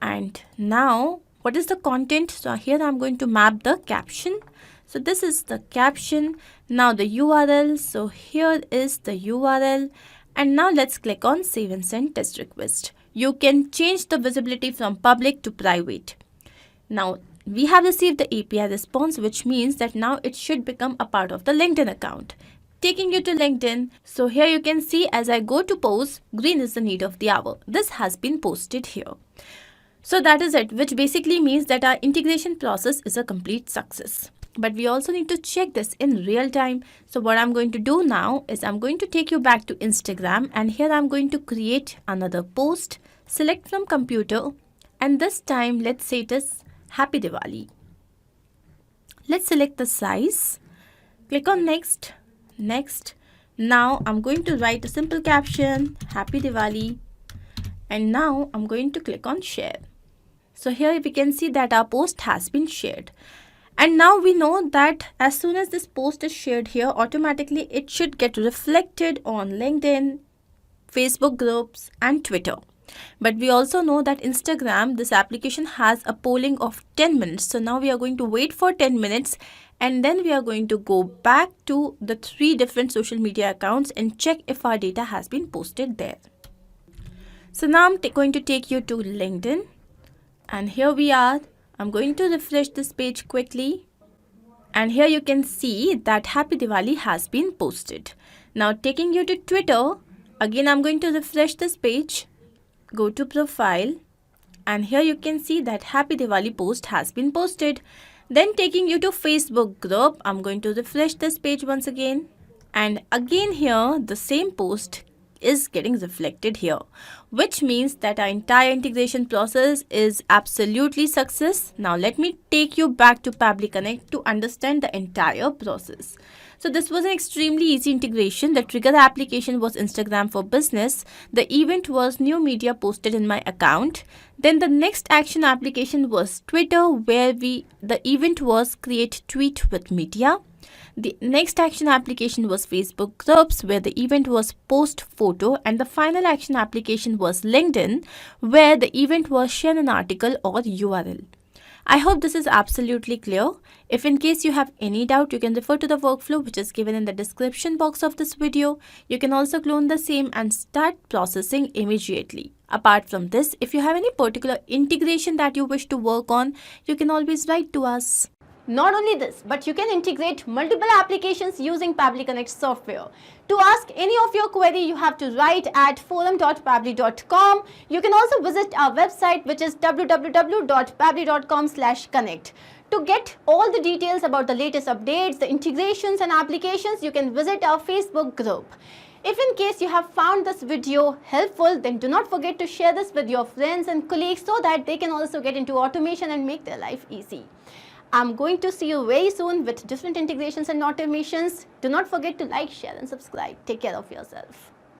S9: And now what is the content? So here I'm going to map the caption. So this is the caption. Now the URL. So here is the URL. And now let's click on save and send test request. You can change the visibility from public to private. Now we have received the API response, which means that now it should become a part of the LinkedIn account. Taking you to LinkedIn. So here you can see as I go to post, green is the need of the hour. This has been posted here. So that is it, which basically means that our integration process is a complete success. But we also need to check this in real time. So what I'm going to do now is I'm going to take you back to Instagram, and here I'm going to create another post, select from computer, and this time let's say it is Happy Diwali. Let's select the size, click on next, next. Now I'm going to write a simple caption, Happy Diwali, and now I'm going to click on share. So here we can see that our post has been shared. And now we know that as soon as this post is shared here, automatically it should get reflected on LinkedIn, Facebook groups, and Twitter. But we also know that Instagram, this application has a polling of 10 minutes. So now we are going to wait for 10 minutes, and then we are going to go back to the 3 different social media accounts and check if our data has been posted there. So now I'm going to take you to LinkedIn, and here we are. I'm going to refresh this page quickly, And here you can see that Happy Diwali has been posted. Now taking you to Twitter, again I'm going to refresh this page, go to profile, and here you can see that Happy Diwali post has been posted. Then taking you to Facebook group, I'm going to refresh this page once again, and again here the same post is getting reflected here, which means that our entire integration process is absolutely success. Now let me take you back to Pabbly Connect to understand the entire process. So this was an extremely easy integration. The trigger application was Instagram for Business. The event was new media posted in my account. Then the next action application was Twitter, where the event was create tweet with media. The next action application was Facebook groups, where the event was post photo, and the final action application was LinkedIn, where the event was share an article or URL. I hope this is absolutely clear. If in case you have any doubt, you can refer to the workflow which is given in the description box of this video. You can also clone the same and start processing immediately. Apart from this, if you have any particular integration that you wish to work on, you can always write to us.
S10: Not only this, but you can integrate multiple applications using Pabbly Connect software. To ask any of your query, you have to write at forum.pabbly.com. You can also visit our website, which is www.pabbly.com/connect. To get all the details about the latest updates, the integrations and applications, you can visit our Facebook group. If in case you have found this video helpful, then do not forget to share this with your friends and colleagues so that they can also get into automation and make their life easy. I'm going to see you very soon with different integrations and automations. Do not forget to like, share and subscribe. Take care of yourself.